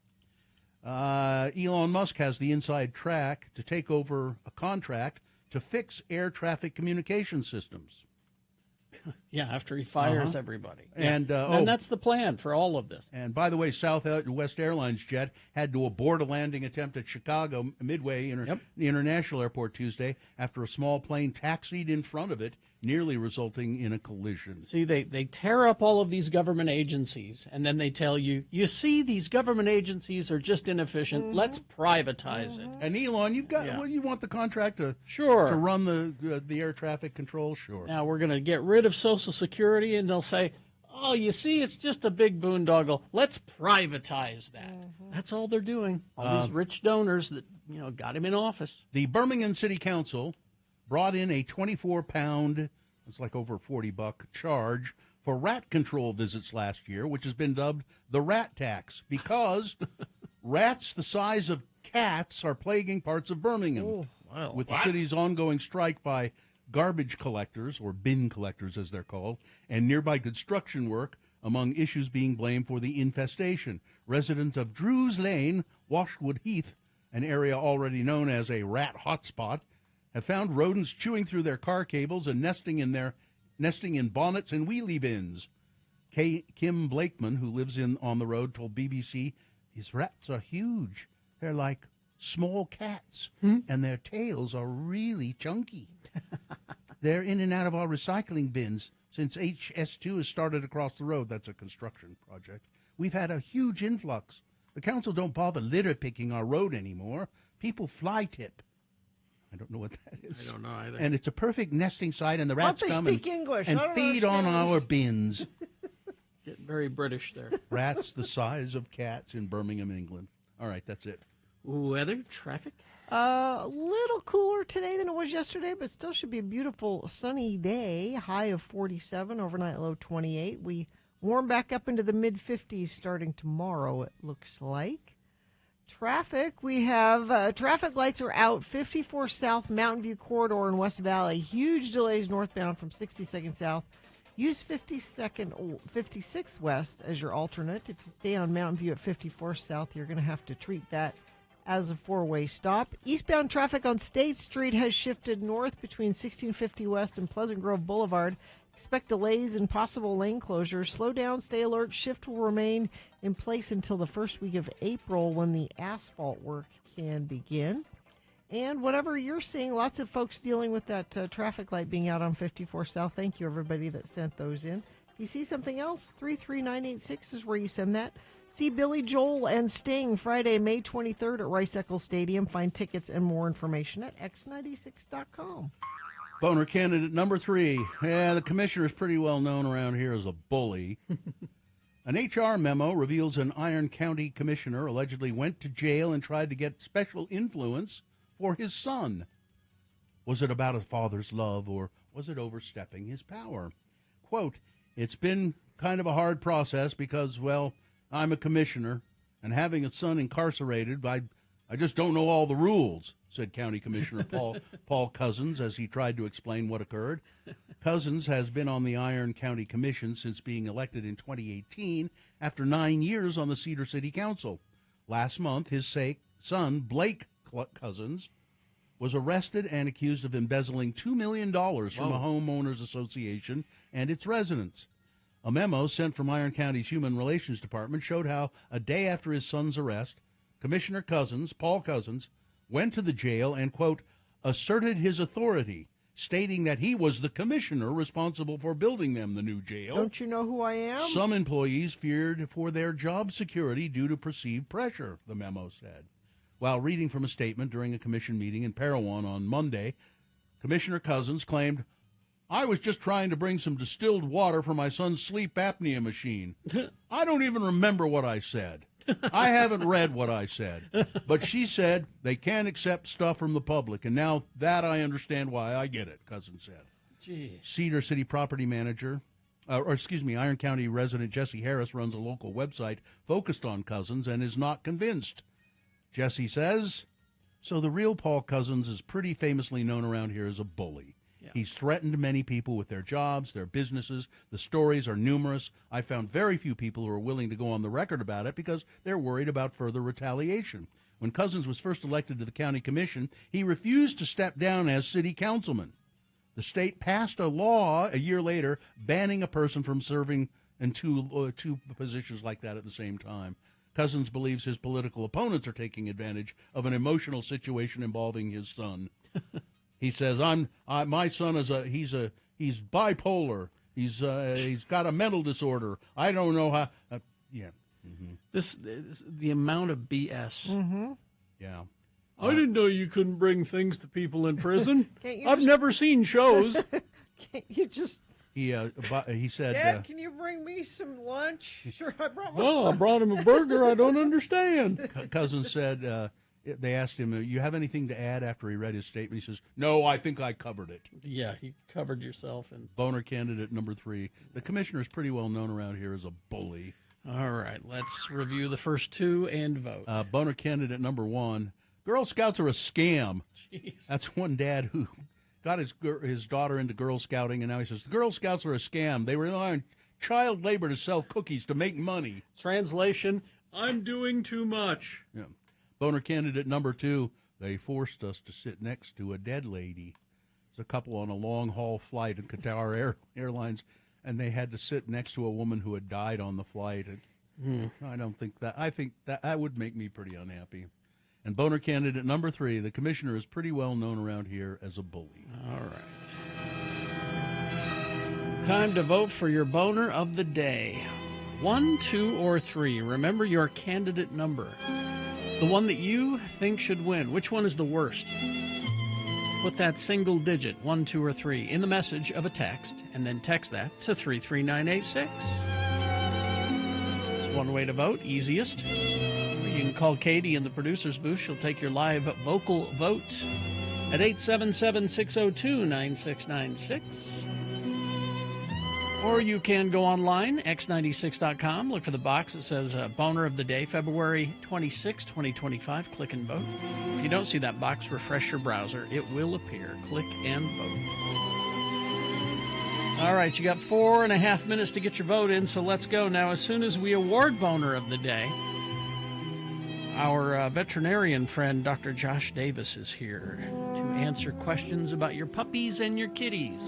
Elon Musk has the inside track to take over a contract to fix air traffic communication systems. Yeah, after he fires everybody. And that's the plan for all of this. And by the way, Southwest Airlines jet had to abort a landing attempt at Chicago Midway International Airport Tuesday after a small plane taxied in front of it nearly resulting in a collision. See, they tear up all of these government agencies, and then they tell you, you see, these government agencies are just inefficient. Let's privatize it. And Elon, you've got well, you want the contract to run the air traffic control? Sure. Now we're going to get rid of Social Security, and they'll say, oh, you see, it's just a big boondoggle. Let's privatize that. That's all they're doing. All these rich donors that got him in office. The Birmingham City Council brought in a 24-pound, it's like over $40 charge for rat control visits last year, which has been dubbed the rat tax, because rats the size of cats are plaguing parts of Birmingham. With the city's ongoing strike by garbage collectors, or bin collectors as they're called, and nearby construction work, among issues being blamed for the infestation. Residents of Drews Lane, Washwood Heath, an area already known as a rat hotspot, have found rodents chewing through their car cables and nesting in bonnets and wheelie bins. Kim Blakeman, who lives on the road, told BBC, "These rats are huge. They're like small cats, and their tails are really chunky. They're in and out of our recycling bins since HS2 has started across the road." That's a construction project. "We've had a huge influx. The council don't bother litter picking our road anymore. People fly tip." I don't know what that is. I don't know either. "And it's a perfect nesting site, and the rats come and feed on our bins." Getting very British there. Rats the size of cats in Birmingham, England. All right, that's it. Weather, traffic? A little cooler today than it was yesterday, but still should be a beautiful sunny day. High of 47, overnight low 28. We warm back up into the mid-50s starting tomorrow, it looks like. Traffic, we have traffic lights are out. 54 South Mountain View Corridor in West Valley. Huge delays northbound from 62nd South. Use 56th West as your alternate. If you stay on Mountain View at 54 South, you're going to have to treat that as a four-way stop. Eastbound traffic on State Street has shifted north between 1650 West and Pleasant Grove Boulevard. Expect delays and possible lane closures. Slow down, stay alert. Shift will remain in place until the first week of April, when the asphalt work can begin. And whatever you're seeing, lots of folks dealing with that traffic light being out on 54 South. Thank you, everybody that sent those in. If you see something else, 33986 is where you send that. See Billy Joel and Sting Friday, May 23rd at Rice-Eccles Stadium. Find tickets and more information at x96.com. Boner candidate number 3. Yeah, the commissioner is pretty well known around here as a bully. An HR memo reveals an Iron County commissioner allegedly went to jail and tried to get special influence for his son. Was it about a father's love, or was it overstepping his power? Quote, "It's been kind of a hard process because, well, I'm a commissioner, and having a son incarcerated, I just don't know all the rules," said County Commissioner Paul Cousins as he tried to explain what occurred. Cousins has been on the Iron County Commission since being elected in 2018 after 9 years on the Cedar City Council. Last month, his son, Blake Cousins, was arrested and accused of embezzling $2 million from a homeowners association and its residents. A memo sent from Iron County's Human Relations Department showed how a day after his son's arrest, Commissioner Cousins, Paul Cousins, went to the jail and, quote, asserted his authority, stating that he was the commissioner responsible for building them the new jail. Don't you know who I am? Some employees feared for their job security due to perceived pressure, the memo said. While reading from a statement during a commission meeting in Parowan on Monday, Commissioner Cousins claimed, "I was just trying to bring some distilled water for my son's sleep apnea machine. I don't even remember what I said. I haven't read what I said. But she said they can't accept stuff from the public, and now that I understand why. I get it," Cousins said. Jeez. Cedar City property manager, Iron County resident Jesse Harris runs a local website focused on Cousins and is not convinced. Jesse says, "So the real Paul Cousins is pretty famously known around here as a bully. Yeah. He's threatened many people with their jobs, their businesses. The stories are numerous. I found very few people who are willing to go on the record about it because they're worried about further retaliation. When Cousins was first elected to the county commission, he refused to step down as city councilman. The state passed a law a year later banning a person from serving in two positions like that at the same time. Cousins believes his political opponents are taking advantage of an emotional situation involving his son. He says, my son is he's he's bipolar. He's got a mental disorder. I don't know how. Yeah. Mm-hmm. This the amount of BS. Mm-hmm. Yeah. I didn't know you couldn't bring things to people in prison. I've never seen shows. Can't you just... He said, Dad, can you bring me some lunch? Sure, I brought my Well, I brought him a burger. I don't understand. Cousin said, they asked him, you have anything to add after he read his statement? He says, no, I think I covered it. Yeah, you covered yourself. Boner candidate number 3. The commissioner is pretty well known around here as a bully. All right, let's review the first 2 and vote. Boner candidate number 1. Girl Scouts are a scam. Jeez. That's one dad who got his daughter into Girl Scouting, and now he says, the Girl Scouts are a scam. They rely on child labor to sell cookies to make money. Translation, I'm doing too much. Yeah. Boner candidate number 2, they forced us to sit next to a dead lady. It's a couple on a long-haul flight in Qatar Airlines, and they had to sit next to a woman who had died on the flight. I don't think that. I think that would make me pretty unhappy. And boner candidate number 3, the commissioner is pretty well known around here as a bully. All right. Time to vote for your boner of the day. 1, 2, or 3. Remember your candidate number. The one that you think should win. Which one is the worst? Put that single digit, 1, 2, or 3, in the message of a text, and then text that to 33986. It's one way to vote, easiest. You can call Katie in the producer's booth. She'll take your live vocal vote at 877-602-9696. Or you can go online, x96.com, look for the box that says Boner of the Day, February 26, 2025. Click and vote. If you don't see that box, refresh your browser. It will appear. Click and vote. All right, you got 4.5 minutes to get your vote in, so let's go. Now, as soon as we award Boner of the Day, our veterinarian friend, Dr. Josh Davis, is here to answer questions about your puppies and your kitties.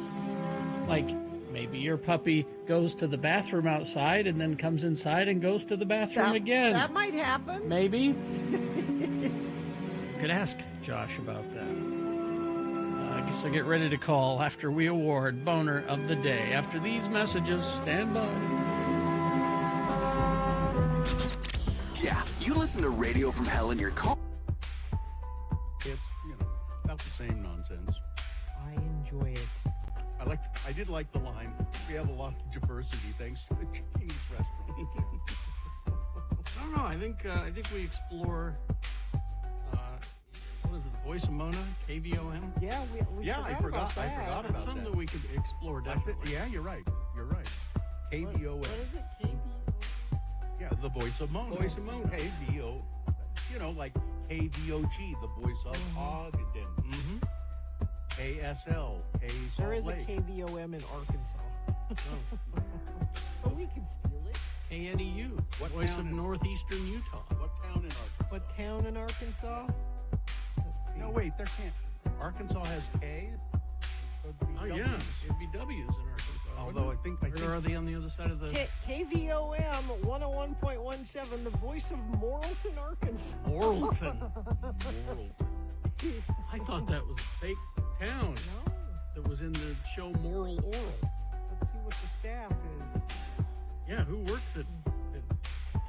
Like, maybe your puppy goes to the bathroom outside and then comes inside and goes to the bathroom again. That might happen. Maybe. You could ask Josh about that. I guess I'll get ready to call after we award Boner of the Day. After these messages, stand by. Yeah, you listen to Radio from Hell in your car. It's, about the same nonsense. I enjoy it. I did like the line, we have a lot of diversity thanks to the Chinese restaurant. I don't know. I think we explore. What is it? The Voice of Mona, KVOM. Yeah, we I forgot about that. That's something that we could explore. Definitely. Yeah, you're right. KVOM. What is it? KVO. Yeah, the Voice of Mona. Voice of Mona. KVO. Like KVOG, the Voice of Ogden. Mm-hmm. KSL. There is a KVOM in Arkansas. But we can steal it. KNEU, Voice of Northeastern Utah. What town in Arkansas? What town in Arkansas? Let's see. No, wait, there can't. Arkansas has K? So Oh, yeah. It'd be W's in Arkansas. Although I think Or are they on the other side of the... KVOM 101.17, the Voice of Morrilton, Arkansas. Morrilton. I thought that was a fake town. No. That was in the show Moral Oral. Let's see what the staff is. Yeah, who works at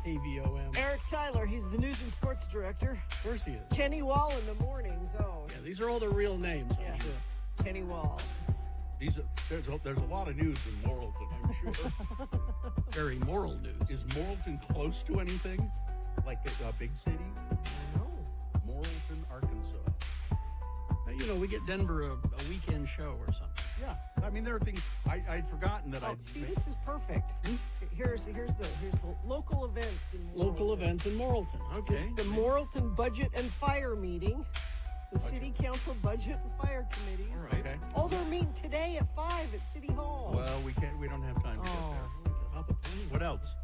KVOM? Eric Tyler, he's the news and sports director. Of course he is. Kenny Wall in the mornings. Oh, Yeah, these are all their real names, I'm sure. Kenny Wall. There's a lot of news in Morrilton, I'm sure. Very moral news. Is Morrilton close to anything? Like a big city? No. Morrilton, Arkansas. We get Denver a weekend show or something. Yeah, I mean, there are things I'd forgotten that I'd... See, this is perfect. Here's the local events in Morrilton. Local events in Morrilton. Okay. It's the Morrilton Budget and Fire Meeting. The City Council Budget and Fire Committees. All right. Okay. Oh, they're meeting today at 5 at City Hall. Well, we don't have time to get there. What else?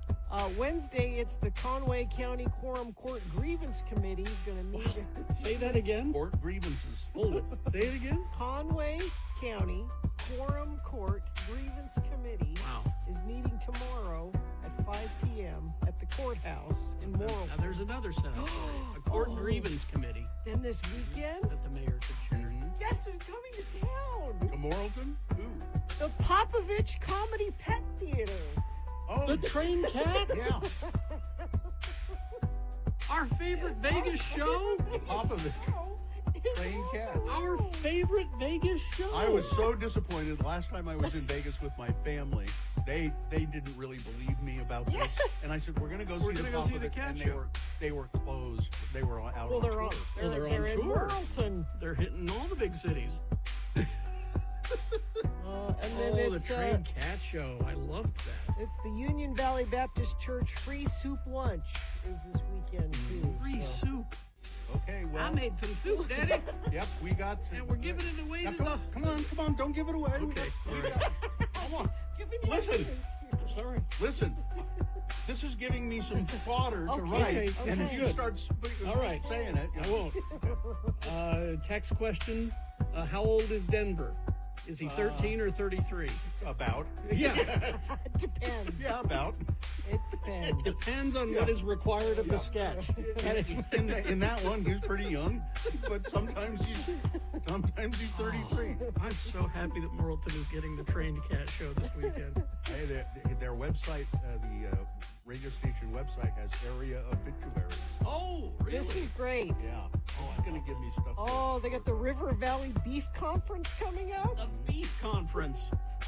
Wednesday, it's the Conway County Quorum Court Grievance Committee is going to meet. Say that again. Court grievances. Hold it. Say it again. Conway County Quorum Court Grievance Committee is meeting tomorrow at 5 p.m. at the courthouse in Morrilton. Now there's another setup. A court grievance committee Then this weekend, that the mayor could chair. Guess who's coming to town? To Morrilton? Who? The Popovich Comedy Pet Theater. Oh, The Trained Cats? yeah. Our favorite Vegas show? Popovich. Trained Cats. Our favorite Vegas show? I was so disappointed last time I was in Vegas with my family. They didn't really believe me about this, and I said we're going to go see the Popovich, cat and show. they were closed. They were out Well, on they're tour. on. They're They're on in tour. Morrilton. They're hitting all the big cities. And then The it's Trained Cat Show. I loved that. it's the Union Valley Baptist Church free soup lunch is this weekend too. Free so. soup. Okay, well. I made some soup, Daddy. Yep, we got. And we're giving it away Now, to come on, don't give it away. Okay, all right. Come on. Giving you Listen. ideas here. Sorry. Listen, this is giving me some fodder to Okay, write, and this if is you good. start All right. saying it, I won't. Text question. How old is Denver? Is he 13 or 33? about. Yeah. It depends. Yeah, about. It depends. Depends on what is required of the sketch. In that one, he's pretty young, but sometimes he's 33. I'm so happy that Morrilton is getting the Trained Cat Show this weekend. Hey, their website, the radio station website, has area obituaries. Oh, really? This is great. Yeah. Oh, it's going to give me stuff. Oh, they got the River Valley Beef Conference coming out. A beef conference.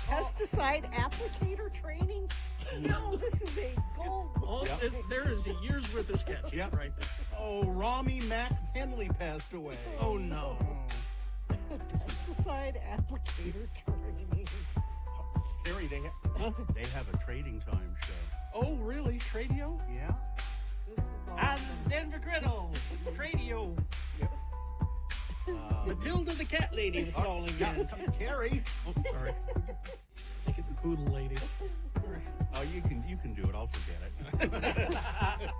Pesticide applicator training. No, this is a gold. Oh, Yep. there is a year's worth of sketches Yep. right there. Oh, Rami Henley passed away. Oh, no. Pesticide applicator training. Terry, they have a trading time show. Oh, really? Tradio? Yeah. This is I'm awesome. Denver Griddle. Tradio. Matilda the cat lady was calling in. Terry. Oh, sorry. Make it the poodle lady. Oh, you can do it. I'll forget it.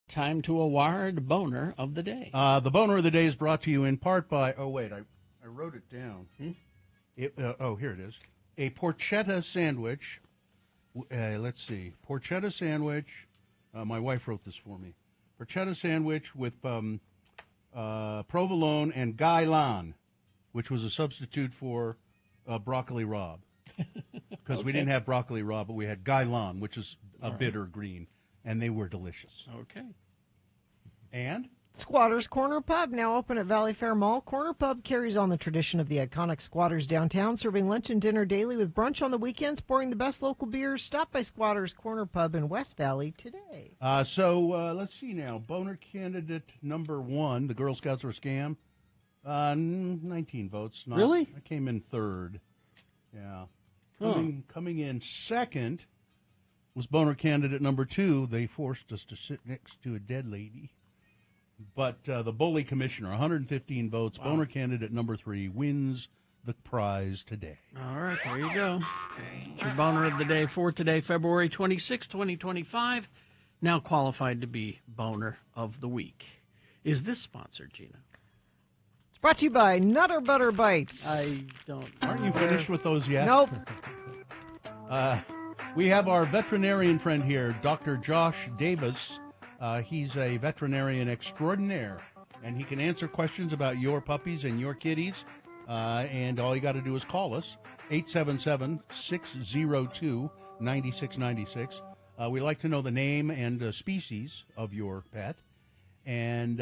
Time to award boner of the day. The boner of the day is brought to you in part by. Oh wait, I wrote it down. Here it is. A porchetta sandwich. Let's see, porchetta sandwich. My wife wrote this for me. Porchetta sandwich with provolone and gailan, which was a substitute for broccoli rabe, because we didn't have broccoli rabe, but we had gailan, which is a bitter green, and they were delicious. Okay. And Squatters Corner Pub, now open at Valley Fair Mall. Corner Pub carries on the tradition of the iconic Squatters downtown, serving lunch and dinner daily with brunch on the weekends, pouring the best local beers. Stop by Squatters Corner Pub in West Valley today. So let's see now. Boner candidate number 1, the Girl Scouts were a scam. 19 votes. Really? I came in third. Yeah. Huh. Coming in second was boner candidate number 2. They forced us to sit next to a dead lady. But the bully commissioner, 115 votes. Wow. Boner candidate number 3 wins the prize today. All right, there you go. It's your boner of the day for today, February 26, 2025. Now qualified to be boner of the week. Is this sponsored, Gina? It's brought to you by Nutter Butter Bites. I don't. Aren't you finished with those yet? Nope. We have our veterinarian friend here, Dr. Josh Davis. He's a veterinarian extraordinaire, and he can answer questions about your puppies and your kitties. And all you got to do is call us, 877-602-9696. We like to know the name and species of your pet. And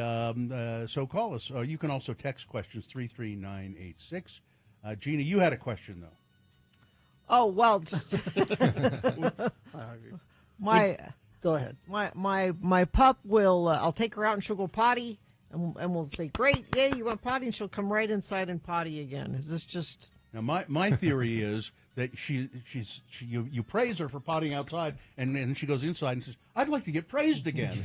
so call us. You can also text questions 33986. Gina, you had a question, though. Oh, well, Go ahead. My pup will, I'll take her out and she'll go potty, and we'll say, great, yay, you went potty, and she'll come right inside and potty again. Is this just... Now, my theory is that you praise her for potting outside, and then she goes inside and says, I'd like to get praised again.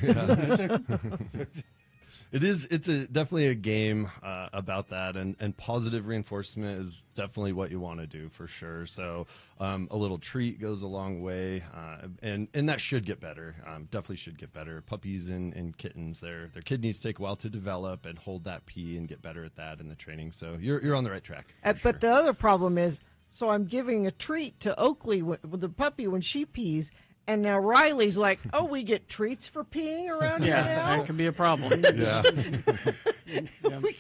It's definitely a game about that, and positive reinforcement is definitely what you want to do for sure. So a little treat goes a long way, and that should get better. Definitely should get better. Puppies and kittens, their kidneys take a while to develop and hold that pee and get better at that in the training. So you're on the right track. But the other problem is, so I'm giving a treat to Oakley with the puppy when she pees. And now Riley's like, oh, we get treats for peeing around here now? Yeah, that can be a problem.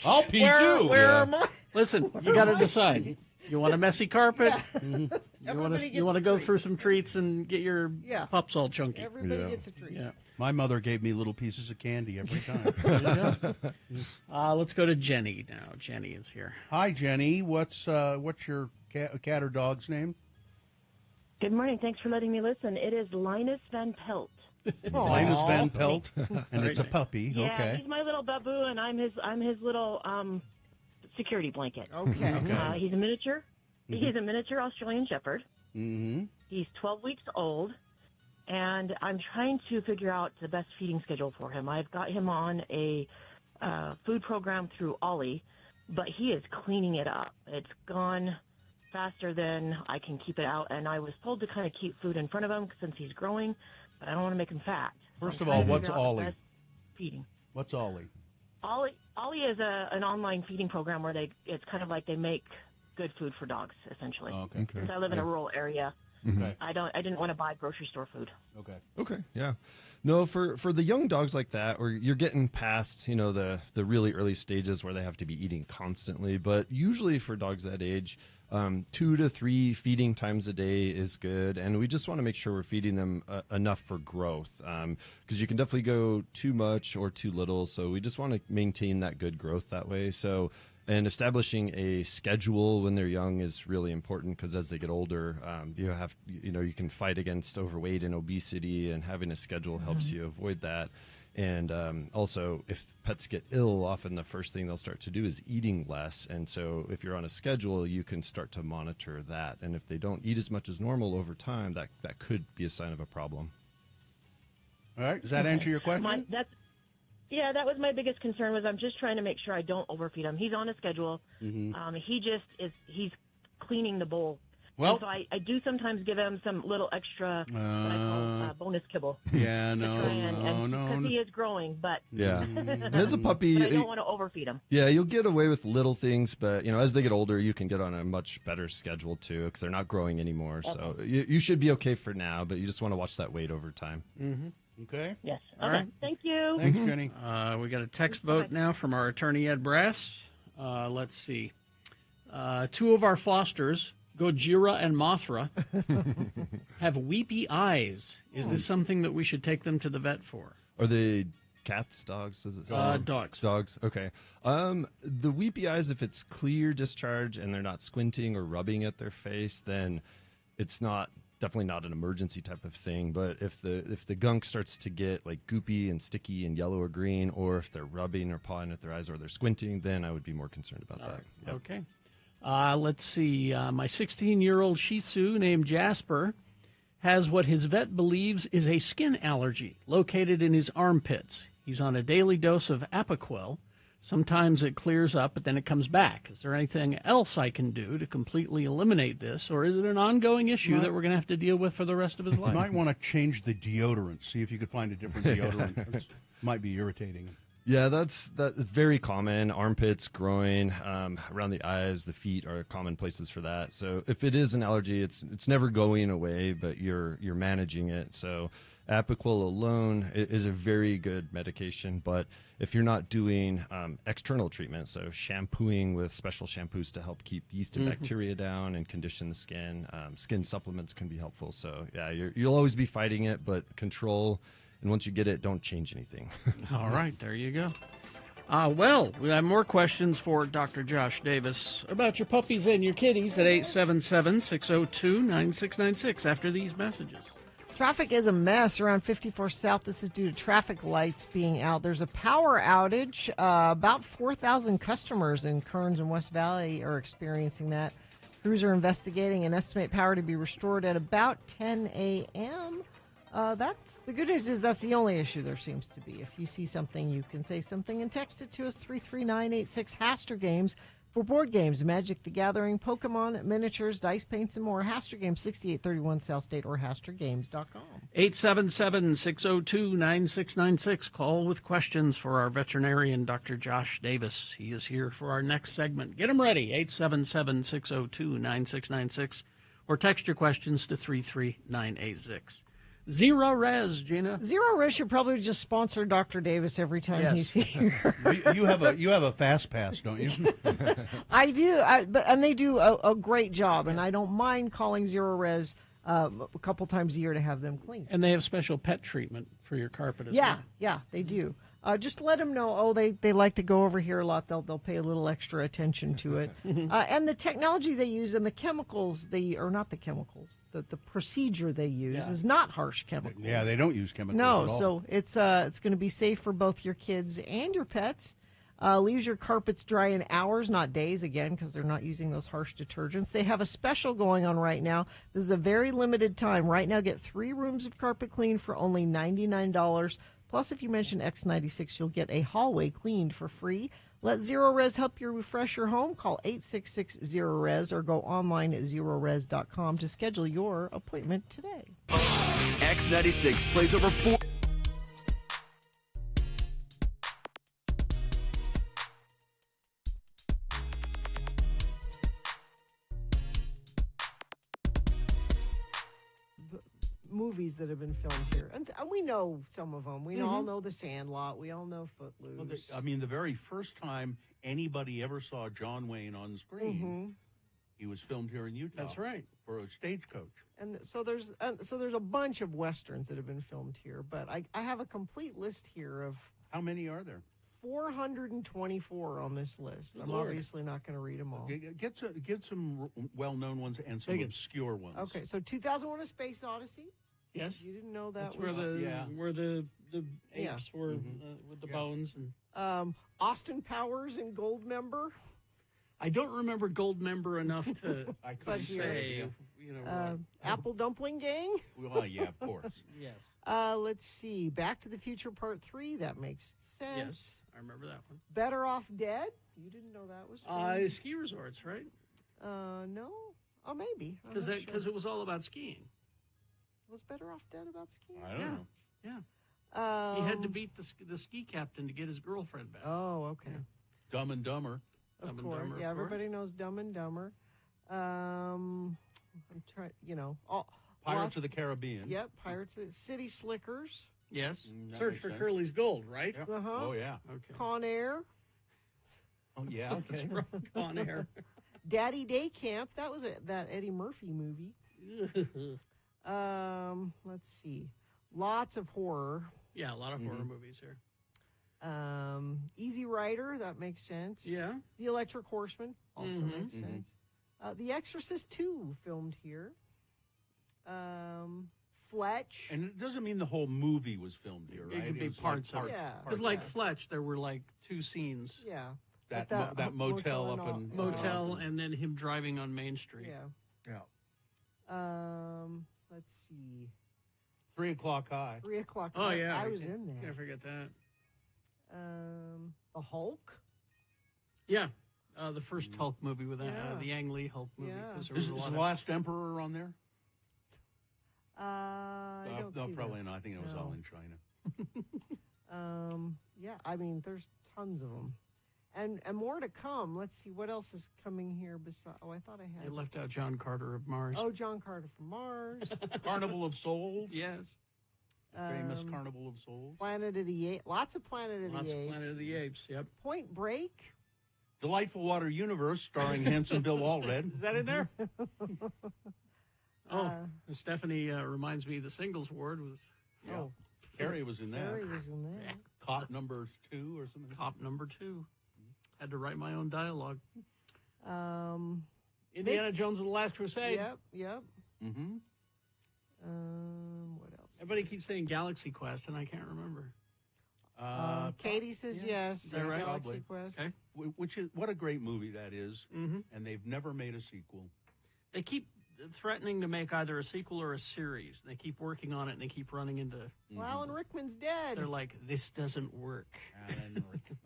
I'll pee too. Where am I? Listen, you got to decide. You want a messy carpet? You want to go through some treats and get your pups all chunky? Everybody gets a treat. Yeah. My mother gave me little pieces of candy every time. Let's go to Jenny now. Jenny is here. Hi, Jenny. What's your cat or dog's name? Good morning. Thanks for letting me listen. It is Linus Van Pelt. Linus Van Pelt, and it's a puppy. Yeah, okay. He's my little babu, and I'm his little security blanket. Okay. He's a miniature. Mm-hmm. He's a miniature Australian Shepherd. Mm-hmm. He's 12 weeks old, and I'm trying to figure out the best feeding schedule for him. I've got him on a food program through Ollie, but he is cleaning it up. It's gone faster than I can keep it out, and I was told to kind of keep food in front of him since he's growing, but I don't want to make him fat. First of all, what's Ollie? Feeding. What's Ollie? Ollie is an online feeding program where it's kind of like they make good food for dogs, essentially. Oh, okay. Since I live in a rural area, Okay. I didn't want to buy grocery store food. Okay. Yeah. No, for the young dogs like that, or you're getting past, the really early stages where they have to be eating constantly. But usually for dogs that age, 2 to 3 feeding times a day is good. And we just want to make sure we're feeding them enough for growth, because you can definitely go too much or too little. So we just want to maintain that good growth that way. So, and establishing a schedule when they're young is really important, because as they get older, you can fight against overweight and obesity, and having a schedule helps you avoid that. And also, if pets get ill, often the first thing they'll start to do is eating less. And so if you're on a schedule, you can start to monitor that. And if they don't eat as much as normal over time, that could be a sign of a problem. All right. Does that answer your question? That was my biggest concern. Was I'm just trying to make sure I don't overfeed him. He's on a schedule. Mm-hmm. He's cleaning the bowl. Well, and so I do sometimes give him some little extra what I call bonus kibble. Yeah, because he is growing, but and as a puppy, but I don't want to overfeed him. Yeah, you'll get away with little things, but as they get older, you can get on a much better schedule too, because they're not growing anymore. Okay. So you should be okay for now, but you just want to watch that weight over time. Mm-hmm. Okay. Yes. All okay. right. Thank you. Thanks, Jenny. We got a text vote now from our attorney, Ed Brass. Let's see. 2 of our Fosters, Gojira and Mothra, have weepy eyes. Is this something that we should take them to the vet for? Are they cats, dogs? Does it say? Dogs. Dogs. Okay. The weepy eyes, if it's clear discharge and they're not squinting or rubbing at their face, then it's definitely not an emergency type of thing. But if the gunk starts to get like goopy and sticky and yellow or green, or if they're rubbing or pawing at their eyes, or they're squinting, then I would be more concerned about that. Yep. Okay. Let's see. My 16-year-old Shih Tzu named Jasper has what his vet believes is a skin allergy located in his armpits. He's on a daily dose of Apoquel. Sometimes it clears up, but then it comes back. Is there anything else I can do to completely eliminate this, or is it an ongoing issue that we're going to have to deal with for the rest of his life? You might want to change the deodorant. See if you could find a different deodorant. That might be irritating. Yeah, that's very common. Armpits, groin, around the eyes, the feet are common places for that. So if it is an allergy, it's never going away, but you're managing it. So Apoquel alone is a very good medication, but if you're not doing external treatment, so shampooing with special shampoos to help keep yeast and bacteria down and condition the skin, skin supplements can be helpful. So yeah, you'll always be fighting it, but control, and once you get it, don't change anything. All right, there you go. Well, we have more questions for Dr. Josh Davis about your puppies and your kitties at 877-602-9696 after these messages. Traffic is a mess around 54 South. This is due to traffic lights being out. There's a power outage. About 4,000 customers in Kearns and West Valley are experiencing that. Crews are investigating and estimate power to be restored at about 10 a.m. That's the good news is that's the only issue there seems to be. If you see something, you can say something and text it to us, 33986 Haster Games. For board games, Magic the Gathering, Pokemon, miniatures, dice paints, and more, Haster Games, 6831 South State or HasterGames.com. 877-602-9696. Call with questions for our veterinarian, Dr. Josh Davis. He is here for our next segment. Get him ready, 877-602-9696, or text your questions to 33986. Zero Res, Gina. Zero Res should probably just sponsor Dr. Davis every time he's here. You have a fast pass, don't you? I do, and they do a great job, and I don't mind calling Zero Res a couple times a year to have them clean. And they have special pet treatment for your carpet as well. Yeah, they do. Just let them know, they like to go over here a lot. They'll pay a little extra attention to it. And the technology they use and the chemicals not the chemicals, the procedure they use is not harsh chemicals. Yeah, they don't use chemicals at No, all. so it's going to be safe for both your kids and your pets. Leaves your carpets dry in hours, not days, again, because they're not using those harsh detergents. They have a special going on right now. This is a very limited time. Right now, get 3 rooms of carpet cleaned for only $99. Plus, if you mention X96, you'll get a hallway cleaned for free. Let Zero Res help you refresh your home. Call 866-ZERO-RES or go online at zerores.com to schedule your appointment today. X96 plays over 4... movies that have been filmed here, and we know some of them. We all know The Sandlot. We all know Footloose. Well, the very first time anybody ever saw John Wayne on screen, he was filmed here in Utah. That's right, for a stagecoach. And so there's a bunch of westerns that have been filmed here. But I have a complete list here of how many are there? 424 on this list. I'm obviously not going to read them all. Get some well-known ones and some obscure ones. Okay, so 2001: A Space Odyssey. Yes, you didn't know that. That's where the apes were with the bones. And Austin Powers and Goldmember. I don't remember Goldmember enough to say. Apple Dumpling Gang. Well, yeah, of course. Yes. Let's see. Back to the Future Part 3. That makes sense. Yes, I remember that one. Better Off Dead. You didn't know that was ski resorts, right? No. Oh, maybe. Because it was all about skiing. Was Better Off Dead about skiing? I don't know. Yeah. He had to beat the ski captain to get his girlfriend back. Oh, okay. Yeah. Dumb and Dumber. Of course. Yeah, everybody knows Dumb and Dumber. I'm trying, Pirates of the Caribbean. Yep, Pirates of the City Slickers. Yes. Search for Curly's Gold, right? Yep. Uh-huh. Oh, yeah. Okay. Con Air. Oh, yeah. Okay. Con Air. Daddy Day Camp. That was that Eddie Murphy movie. Let's see. Lots of horror. Yeah, a lot of horror movies here. Easy Rider, that makes sense. Yeah. The Electric Horseman also makes sense. The Exorcist 2 filmed here. Fletch. And it doesn't mean the whole movie was filmed here, right? It could be parts of it. Yeah. Because like Fletch, there were like 2 scenes. Yeah. That motel up in... Motel and then him driving on Main Street. Yeah. Let's see. 3 O'Clock High. 3 O'Clock Oh, High. yeah. I was in there. Can't forget that. The Hulk. Yeah. The first Hulk movie with the Ang Lee Hulk movie. Yeah. Is The Last Emperor on there? I don't see probably that. not. I think it was all in China. Yeah, I mean, there's tons of them. And more to come. Let's see, what else is coming here besides... Oh, I thought I had... They left out John Carter of Mars. Oh, John Carter from Mars. Carnival of Souls. Yes. Famous Carnival of Souls. Planet of the Apes. Lots of Planet of the Apes. Planet of the Apes, yep. Point Break. Delightful Water Universe, starring handsome Bill Allred. Is that in there? Stephanie reminds me the Singles Ward was... Oh. Carrie was in that. Carrie was in that. Cop number 2 or something. Cop number 2. Had to write my own dialogue. Indiana Jones and the Last Crusade. Yep. Mm-hmm. What else? Everybody keeps saying Galaxy Quest, and I can't remember. Katie says yes. Is that right? Galaxy Quest. Okay. Which is what a great movie that is, Mm-hmm. and they've never made a sequel. They keep threatening to make either a sequel or a series. They keep working on it, and they keep running into... Well, Alan Rickman's dead. They're like, this doesn't work. Alan Rickman.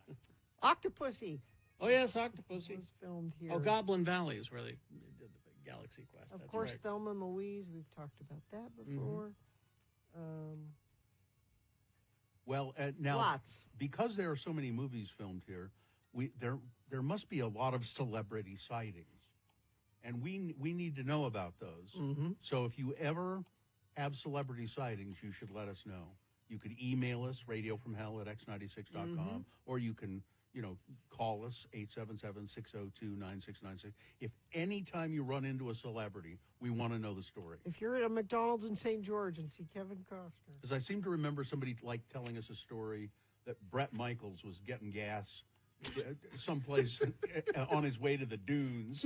Octopussy. Oh, yes, Octopussy. Was filmed here. Oh, Goblin Valley is where they did the Galaxy Quest. Of That's course, right. Thelma and Louise. We've talked about that before. Well, now, Lots. because there are so many movies filmed here, there must be a lot of celebrity sightings. And we need to know about those. Mm-hmm. So if you ever have celebrity sightings, you should let us know. You could email us, radiofromhell@x96.com, or you can, call us, 877-602-9696. If any time you run into a celebrity, we want to know the story. If you're at a McDonald's in St. George and see Kevin Costner. Because I seem to remember somebody telling us a story that Bret Michaels was getting gas someplace on his way to the dunes.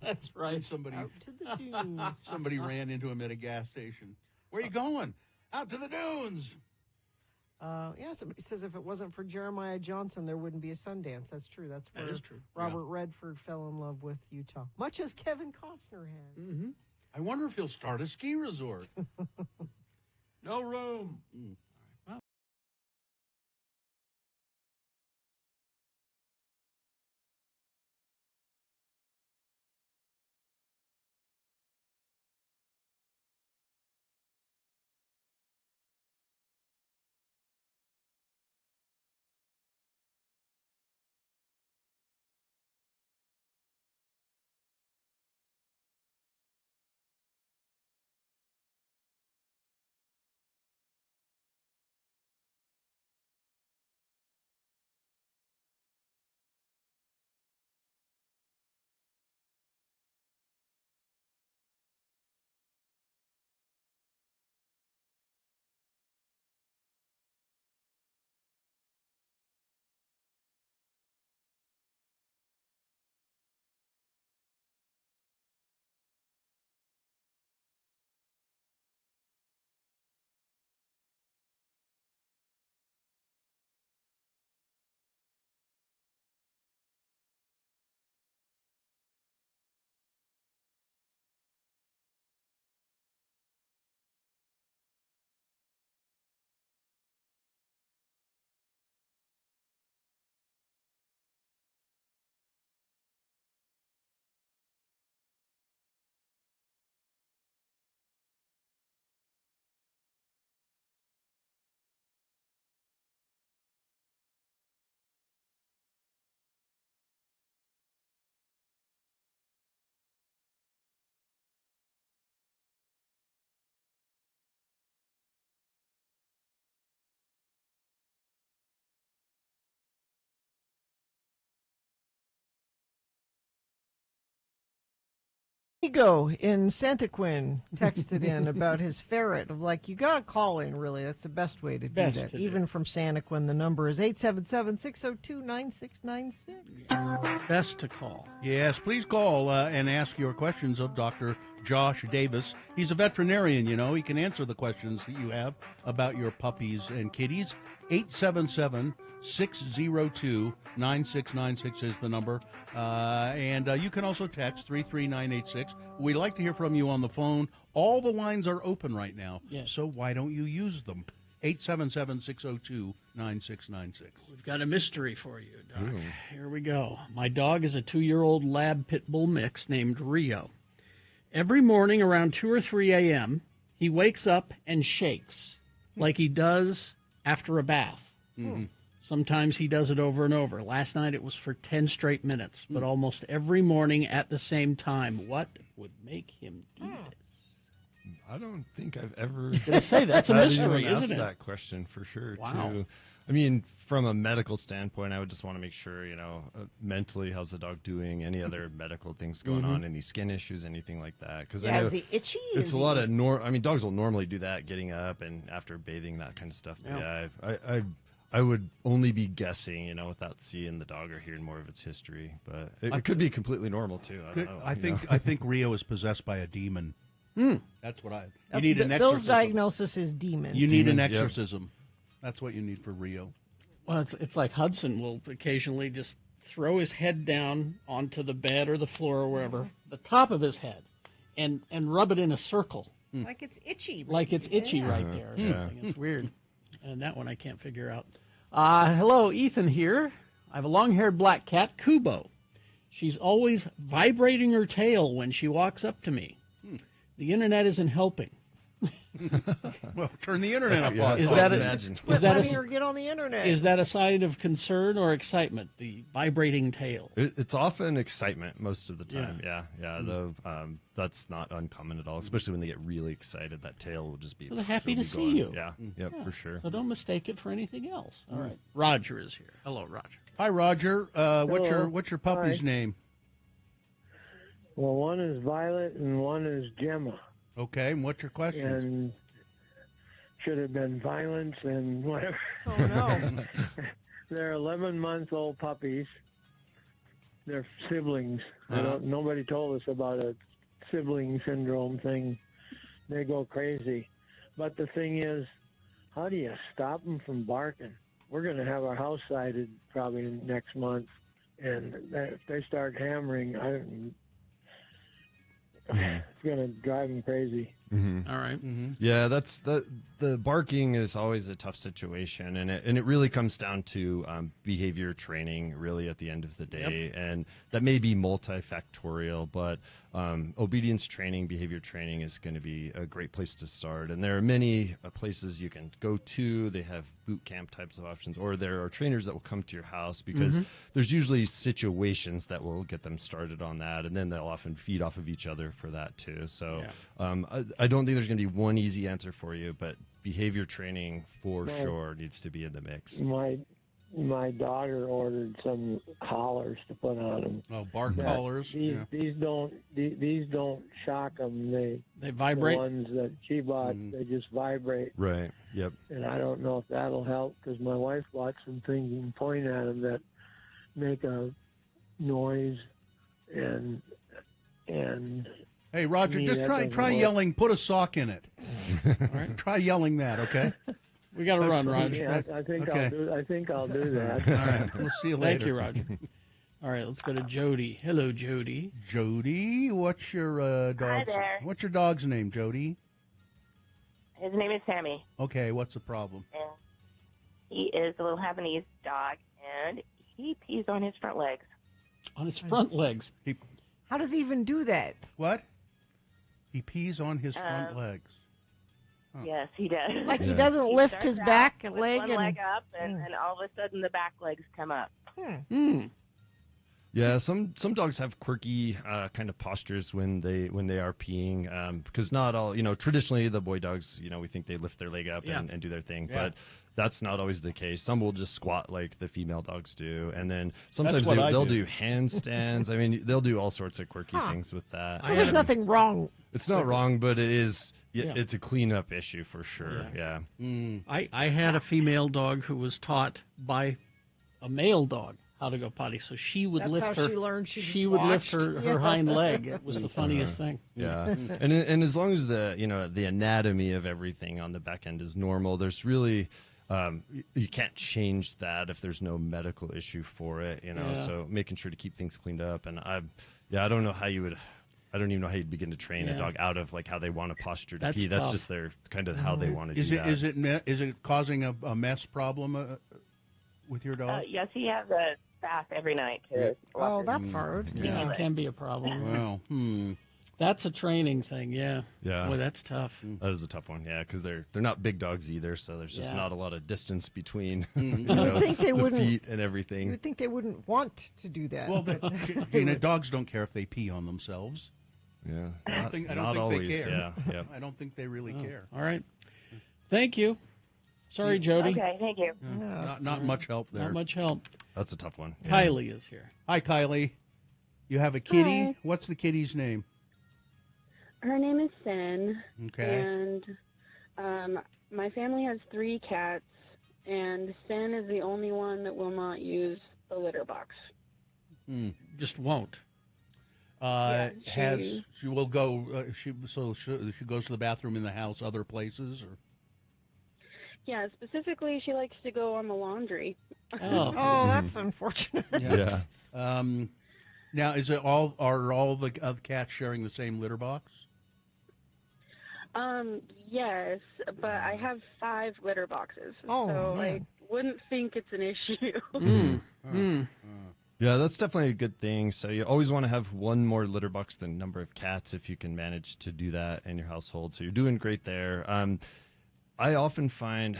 That's right. Somebody Out to the dunes. Somebody ran into him at a gas station. Where are you going? Out to the dunes. Somebody says if it wasn't for Jeremiah Johnson, there wouldn't be a Sundance. That's true. That's where That is true. Robert Redford fell in love with Utah, much as Kevin Costner had. Mm-hmm. I wonder if he'll start a ski resort. No room. Ego in Santa Quinn texted in about his ferret. Of like, you got to call in, really. That's the best way to do that. Even from Santa Quinn, the number is 877-602-9696. Best to call. Yes, please call and ask your questions of Dr. Josh Davis. He's a veterinarian, He can answer the questions that you have about your puppies and kitties. 877-602-9696 is the number. And you can also text 33986. We'd like to hear from you on the phone. All the lines are open right now, so why don't you use them? 877-602-9696. We've got a mystery for you, Doc. Here we go. My dog is a 2-year-old lab pit bull mix named Rio. Every morning around 2 or 3 a.m., he wakes up and shakes like he does after a bath. Mm-hmm. Sometimes he does it over and over. Last night it was for 10 straight minutes, but almost every morning at the same time. What would make him do this? I don't think I've ever. Gonna say that's a mystery, asked isn't it? that question for sure. Wow. Too. I mean, from a medical standpoint, I would just want to make sure, mentally, how's the dog doing? Any other medical things going on? Any skin issues? Anything like that? Because I know is he itchy? it's a lot of I mean, dogs will normally do that, getting up and after bathing, that kind of stuff. But yeah, I would only be guessing, without seeing the dog or hearing more of its history. But it could be completely normal too. I don't know. I think Rio is possessed by a demon. That's what That's you need an Bill's exorcism. diagnosis is demon. You need an exorcism. That's what you need for Rio. Well, it's like Hudson will occasionally just throw his head down onto the bed or the floor or wherever, the top of his head, and rub it in a circle. Like it's itchy. Like it's itchy right there or something. It's weird. And that one I can't figure out. Hello, Ethan here. I have a long-haired black cat, Kubo. She's always vibrating her tail when she walks up to me. The internet isn't helping. Well, turn the internet up. Is that get on the internet? Is that a sign of concern or excitement? The vibrating tail. It's often excitement most of the time. Yeah. Though that's not uncommon at all, especially when they get really excited. That tail will just be. So they're happy to see going. you. Yeah, for sure. So don't mistake it for anything else. All right. Roger is here. Hello, Roger. Hi, Roger. What's your puppy's name? Well, one is Violet and one is Gemma. Okay, and what's your question? And should have been Violence and whatever. Oh, no. They're 11-month-old puppies. They're siblings. Nobody told us about a sibling syndrome thing. They go crazy. But the thing is, how do you stop them from barking? We're going to have our house sighted probably next month. And if they start hammering, it's going to drive them crazy. All right. Yeah, that's the barking is always a tough situation, and it really comes down to behavior training. Really, at the end of the day, and that may be multifactorial, but obedience training, behavior training is going to be a great place to start. And there are many places you can go to. They have boot camp types of options, or there are trainers that will come to your house because there's usually situations that will get them started on that, and then they'll often feed off of each other for that too. So I don't think there's going to be one easy answer for you, but behavior training for sure needs to be in the mix. My daughter ordered some collars to put on them. Oh, bark collars. These don't shock them. They vibrate. The ones that she bought, they just vibrate. Right. Yep. And I don't know if that'll help because my wife bought some things and point at them that make a noise and. Hey, Roger, just try yelling. Put a sock in it. All right. Try yelling that, okay? We got to run, Roger. Yeah, I think I'll do that. All right. We'll see you later. Thank you, Roger. All right, let's go to Jody. Hello, Jody. Jody, what's your dog's? Hi there. What's your dog's name, Jody? His name is Sammy. Okay, what's the problem? And he is a little Havanese dog, and he pees on his front legs. On his front legs. How does he even do that? What? He pees on his front legs. Huh. Yes, he does. Like he doesn't lift his back with leg one and leg up, and all of a sudden the back legs come up. Yeah, some dogs have quirky kind of postures when they are peeing, because not all, traditionally the boy dogs, we think they lift their leg up and do their thing, but that's not always the case. Some will just squat like the female dogs do, and then sometimes they'll do handstands. I mean, they'll do all sorts of quirky things with that. So there's nothing wrong. It's not wrong, but it is. It's a cleanup issue for sure. Yeah. I had a female dog who was taught by a male dog how to go potty, so she would lift her. She learned. She would lift her hind leg. It was the funniest thing. Yeah, and as long as the anatomy of everything on the back end is normal, there's really. You can't change that if there's no medical issue for it, so making sure to keep things cleaned up. And I don't know how you would, I don't even know how you'd begin to train a dog out of like how they want to posture to pee. That's just their kind of how they want to do that. Is it causing a mess problem with your dog? Yes, he has a bath every night. Oh, that's hard. Yeah, it can be a problem. Well, That's a training thing, yeah. Yeah. Boy, that's tough. That is a tough one, yeah, because they're not big dogs either, so there's just not a lot of distance between you think they the wouldn't, feet and everything. You would think they wouldn't want to do that. Well, Gina, dogs don't care if they pee on themselves. Yeah. I don't think always, they care. Yeah. Yep. I don't think they really care. All right. Thank you. Sorry, Jody. Okay, thank you. Not much help there. Not much help. That's a tough one. Kylie is here. Hi, Kylie. You have a kitty. Hi. What's the kitty's name? Her name is Sin. Okay. And my family has 3 cats, and Sin is the only one that will not use the litter box. Just won't. She will go. She goes to the bathroom in the house, other places, or. Yeah, specifically, she likes to go on the laundry. Oh, that's unfortunate. Yeah. Now, are all the cats sharing the same litter box? Yes, but I have 5 litter boxes, Oh, so I man. wouldn't think it's an issue. Yeah, that's definitely a good thing. So you always want to have one more litter box than number of cats if you can manage to do that in your household. So you're doing great there. I often find,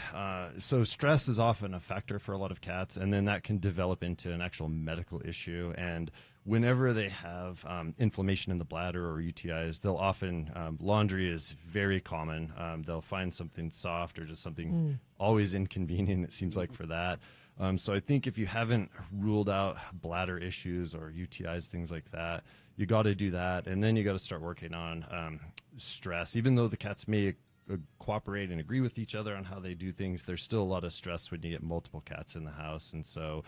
so stress is often a factor for a lot of cats, and then that can develop into an actual medical issue. And whenever they have inflammation in the bladder or UTIs, they'll often, laundry is very common. They'll find something soft or just something always inconvenient, it seems like, for that. So I think if you haven't ruled out bladder issues or UTIs, things like that, you got to do that. And then you got to start working on stress. Even though the cats may cooperate and agree with each other on how they do things, there's still a lot of stress when you get multiple cats in the house. And so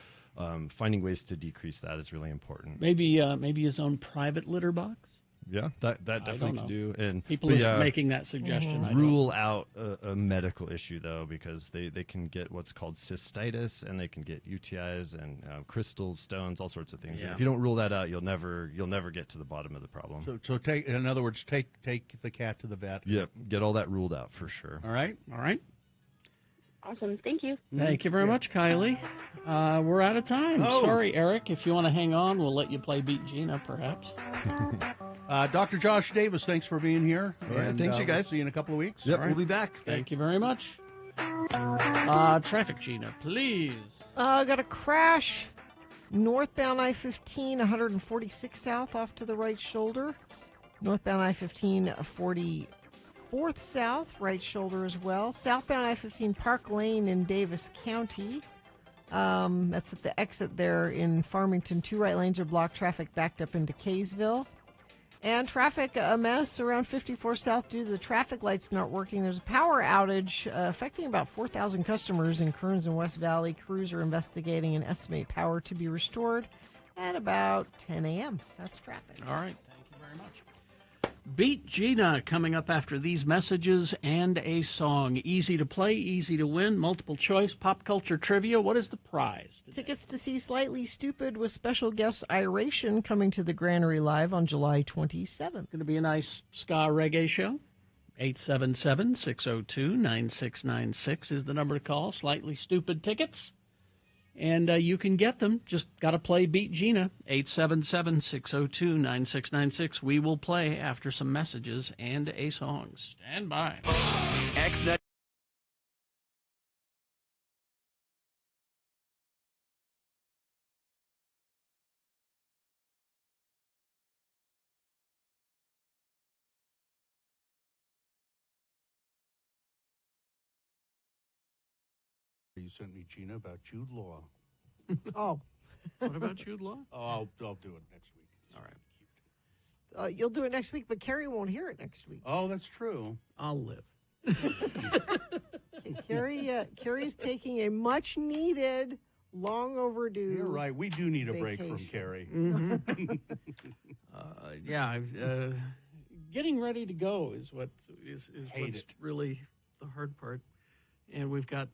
finding ways to decrease that is really important. Maybe his own private litter box. Yeah, that definitely can do. And people are making that suggestion. Rule out a medical issue though, because they can get what's called cystitis, and they can get UTIs and crystals, stones, all sorts of things. Yeah. And if you don't rule that out, you'll never get to the bottom of the problem. So take, in other words, take the cat to the vet. Yep, get all that ruled out for sure. All right. Awesome. Thank you. Thank you very much, Kylie. We're out of time. Oh. Sorry, Eric. If you want to hang on, we'll let you play Beat Gina, perhaps. Dr. Josh Davis, thanks for being here. All right, thanks, you guys. We'll see you in a couple of weeks. Yep, All right. we'll be back. Thank you very much. Traffic, Gina, please. Got a crash northbound I-15, 146 south off to the right shoulder. Northbound I-15, 44th south, right shoulder as well. Southbound I-15 Park Lane in Davis County. That's at the exit there in Farmington. 2 right lanes are blocked. Traffic backed up into Kaysville. And traffic, a mess around 54 South due to the traffic lights not working. There's a power outage affecting about 4,000 customers in Kearns and West Valley. Crews are investigating and estimate power to be restored at about 10 a.m. That's traffic. All right. Thank you very much. Beat Gina coming up after these messages and a song. Easy to play, easy to win, multiple choice, pop culture trivia. What is the prize today? Tickets to see Slightly Stupid with special guest Iration coming to the Granary Live on July 27th. Going to be a nice ska reggae show. 877-602-9696 is the number to call. Slightly Stupid tickets. And you can get them. Just got to play Beat Gina. 877-602-9696. We will play after some messages and a song. Stand by. X90. You sent me, Gina, about Jude Law. Oh. What about Jude Law? Oh, I'll do it next week. All right. You'll do it next week, but Carrie won't hear it next week. Oh, that's true. I'll live. Carrie's taking a much-needed, long overdue. You're right. We do need a break from vacation. Carrie. Mm-hmm. Getting ready to go is what's really the hard part. And we've got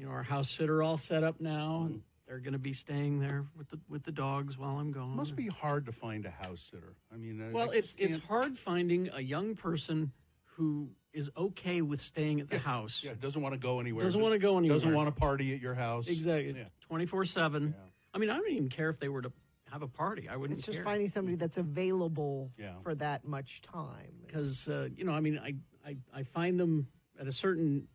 our house sitter all set up now. And they're going to be staying there with the dogs while I'm gone. It must be hard to find a house sitter. I mean, well, it's hard finding a young person who is okay with staying at the house. Yeah, doesn't want to go anywhere. Doesn't want to go anywhere. Doesn't want to party at your house. Exactly. Yeah. 24/7. I mean, I don't even care if they were to have a party. I wouldn't It's just care. finding somebody that's available for that much time. Because, I find them at a certain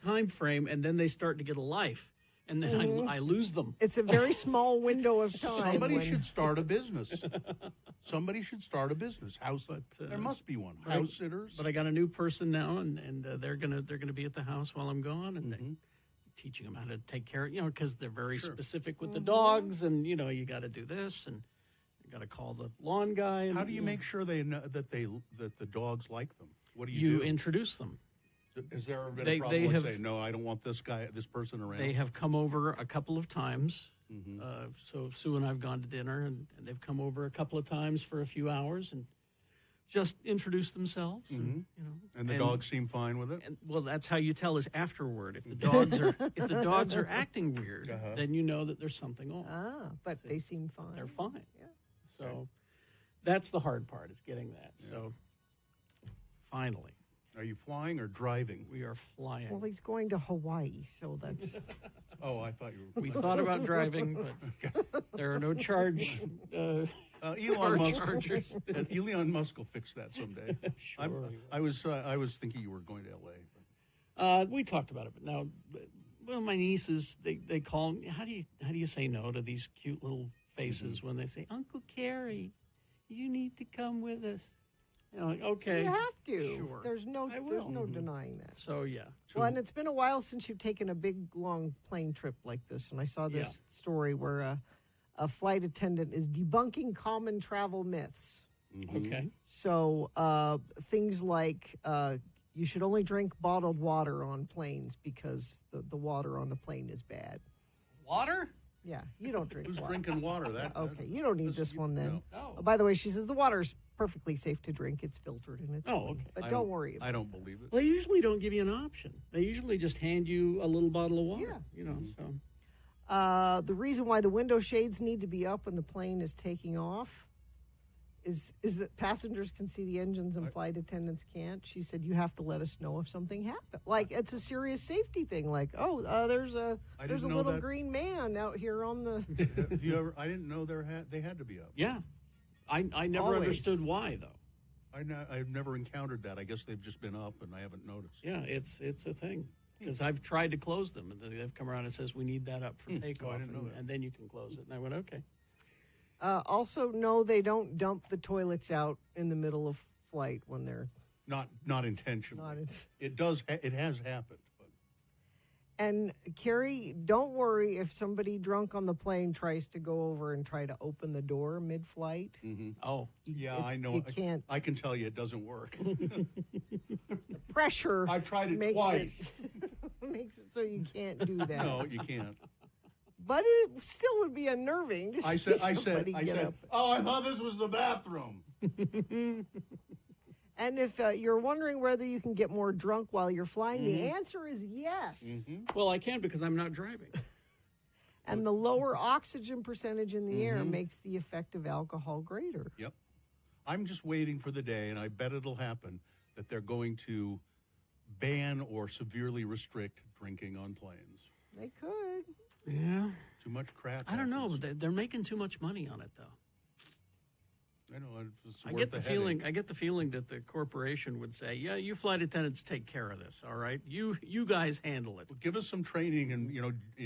time frame, and then they start to get a life. and then I lose them. It's a very small window of time. Somebody should start a business. Somebody should start a business. There must be one. House sitters. But I got a new person now, and they're gonna be at the house while I'm gone, and they're teaching them how to take care of, because they're very specific with the dogs, and you got to do this, and you got to call the lawn guy. And, how do you make sure they know that the dogs like them? What do you do? Introduce them. Is there been a problem with saying, no, I don't want this person around? They have come over a couple of times. So Sue and I have gone to dinner, and they've come over a couple of times for a few hours and just introduce themselves. And the dogs seem fine with it? And, well, that's how you tell is afterward. If the dogs are acting weird, then you know that there's something off. But they seem fine. They're fine. Yeah. So that's the hard part, is getting that. Yeah. So finally. Are you flying or driving? We are flying. Well, he's going to Hawaii, so that's... Oh, I thought you were... We thought about driving, but there are no charge... Elon Musk will fix that someday. Sure. I was thinking you were going to L.A. We talked about it, but now... Well, my nieces, they call me... How do you say no to these cute little faces when they say, Uncle Carrie, you need to come with us? Like, okay. You have to. Sure. There's no denying that. So, yeah. Well, and it's been a while since you've taken a big, long plane trip like this. And I saw this story where a flight attendant is debunking common travel myths. Okay. So things like you should only drink bottled water on planes because the water on the plane is bad. Water? Yeah, you don't drink Who's water. drinking water? Okay, you don't need this one then. No. By the way, she says the water's perfectly safe to drink. It's filtered and it's clean. Okay. But don't worry about it. I don't believe it. Well, they usually don't give you an option. They usually just hand you a little bottle of water. Yeah. So. The reason why the window shades need to be up when the plane is taking off is that passengers can see the engines and flight attendants can't. She said, you have to let us know if something happened. Like, it's a serious safety thing. Like, there's a little green man out here on the... I didn't know they had to be up. Yeah. I never understood why, though. I've never encountered that. I guess they've just been up and I haven't noticed. Yeah, it's a thing. Because I've tried to close them, and they've come around and says, we need that up for takeoff, and then you can close it. And I went, okay. Also, no, they don't dump the toilets out in the middle of flight when they're... Not intentionally. It has happened. But. And, Carrie, don't worry if somebody drunk on the plane tries to go over and try to open the door mid-flight. Mm-hmm. Oh. Yeah, I know. You can't. I can tell you it doesn't work. Pressure. I've tried it twice. Makes it so you can't do that. No, you can't. But it still would be unnerving to see somebody get up. Oh, I thought this was the bathroom. And if you're wondering whether you can get more drunk while you're flying, the answer is yes. Well, I can because I'm not driving. And the lower oxygen percentage in the air makes the effect of alcohol greater. Yep. I'm just waiting for the day, and I bet it'll happen, that they're going to ban or severely restrict drinking on planes. They could. Yeah. Too much crap. I don't know. They're making too much money on it, though. I know. I get the feeling that the corporation would say, "Yeah, you flight attendants take care of this. All right, you guys handle it. Well, give us some training in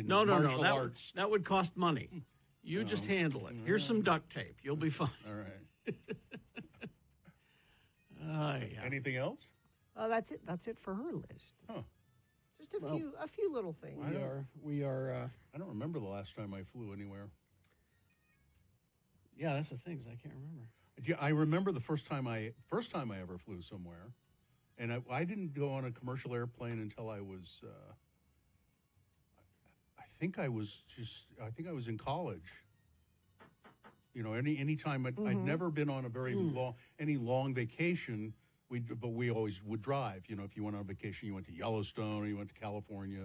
no, martial arts. That would cost money. You just handle it. Here's some duct tape. You'll be fine." All right. Yeah. Anything else? That's it. That's it for her list. Huh. Just a few little things. We are. I don't remember the last time I flew anywhere. Yeah, that's the things I can't remember. Yeah, I remember the first time I ever flew somewhere, and I didn't go on a commercial airplane until I was. I think I was in college. Any time I'd never been on a very long vacation. But we always would drive. If you went on vacation, you went to Yellowstone or you went to California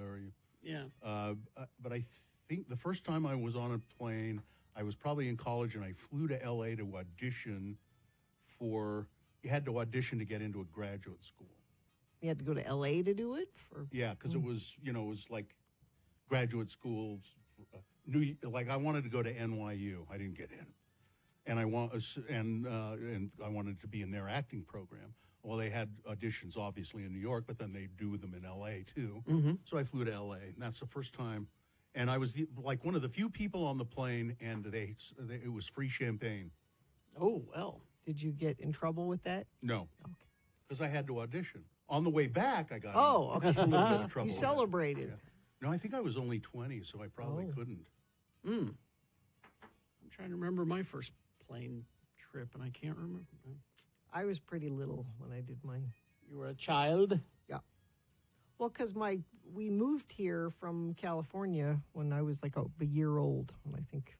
But I think the first time I was on a plane, I was probably in college, and I flew to L.A. to audition for. You had to audition to get into a graduate school. You had to go to L.A. to do it? Yeah, because it was like graduate schools. I wanted to go to NYU. I didn't get in, and I wanted to be in their acting program. Well, they had auditions, obviously, in New York, but then they do them in L.A., too. So I flew to L.A., and that's the first time. And I was like one of the few people on the plane, and it was free champagne. Oh, well. Did you get in trouble with that? No, because I had to audition. On the way back, I got okay. a little bit of trouble. You celebrated. No, I think I was only 20, so I probably couldn't. I'm trying to remember my first plane trip, and I can't remember. I was pretty little when I did mine. You were a child? Yeah. Well, because we moved here from California when I was like a year old, and I think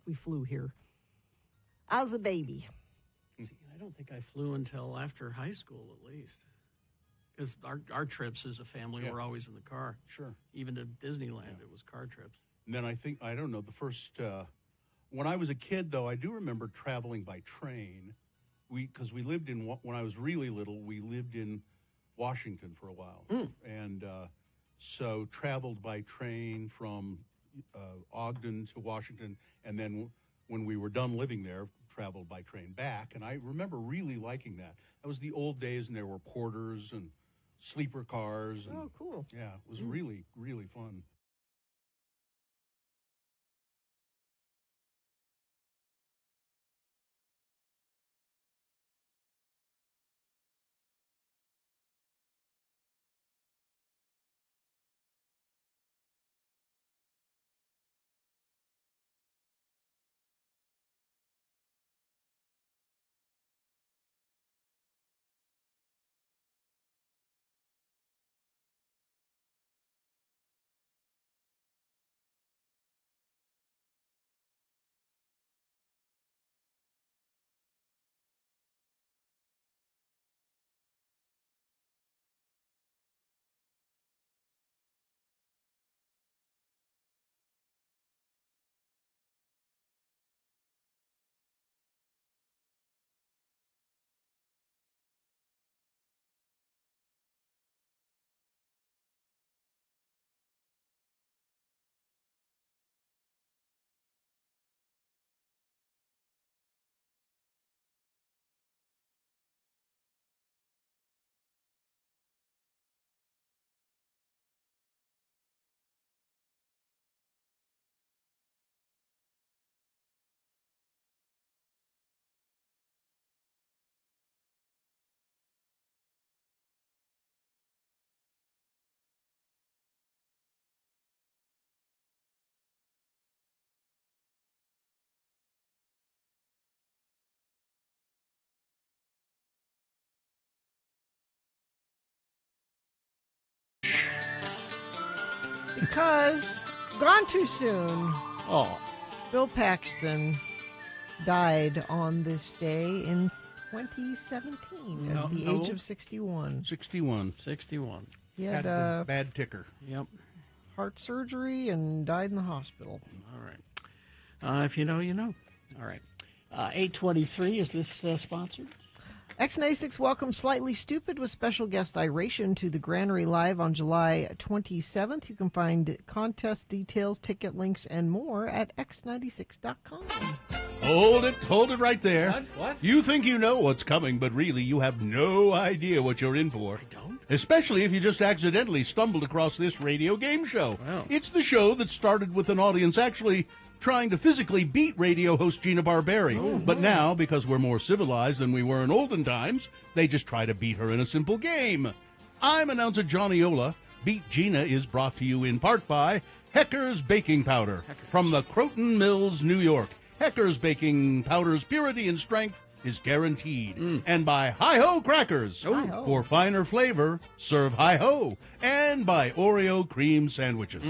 we flew here as a baby. See, I don't think I flew until after high school, at least. Because our trips as a family were always in the car. Sure. Even to Disneyland, it was car trips. And then I don't know, the first, when I was a kid, though, I do remember traveling by train. Because we lived when I was really little, we lived in Washington for a while. And so traveled by train from Ogden to Washington. And then when we were done living there, traveled by train back. And I remember really liking that. That was the old days, and there were porters and sleeper cars. And, cool. Yeah, it was really, really fun. Because gone too soon. Oh. Bill Paxton died on this day in 2017 at the age of 61. 61. He had a bad ticker. Yep. Heart surgery and died in the hospital. All right. If you know, you know. All right. 823, is this sponsored? X96 welcomes Slightly Stupid with special guest Iration to the Granary Live on July 27th. You can find contest details, ticket links, and more at x96.com. Hold it right there. What? You think you know what's coming, but really you have no idea what you're in for. I don't? Especially if you just accidentally stumbled across this radio game show. Wow. It's the show that started with an audience actually trying to physically beat radio host Gina Barberi. But now, because we're more civilized than we were in olden times, they just try to beat her in a simple game. I'm announcer Johnny Ola. Beat Gina is brought to you in part by Hecker's Baking Powder from the Croton Mills, New York. Hecker's Baking Powder's purity and strength is guaranteed. And by Hi-Ho Crackers. Hi-Ho. For finer flavor, serve Hi-Ho. And by Oreo Cream Sandwiches.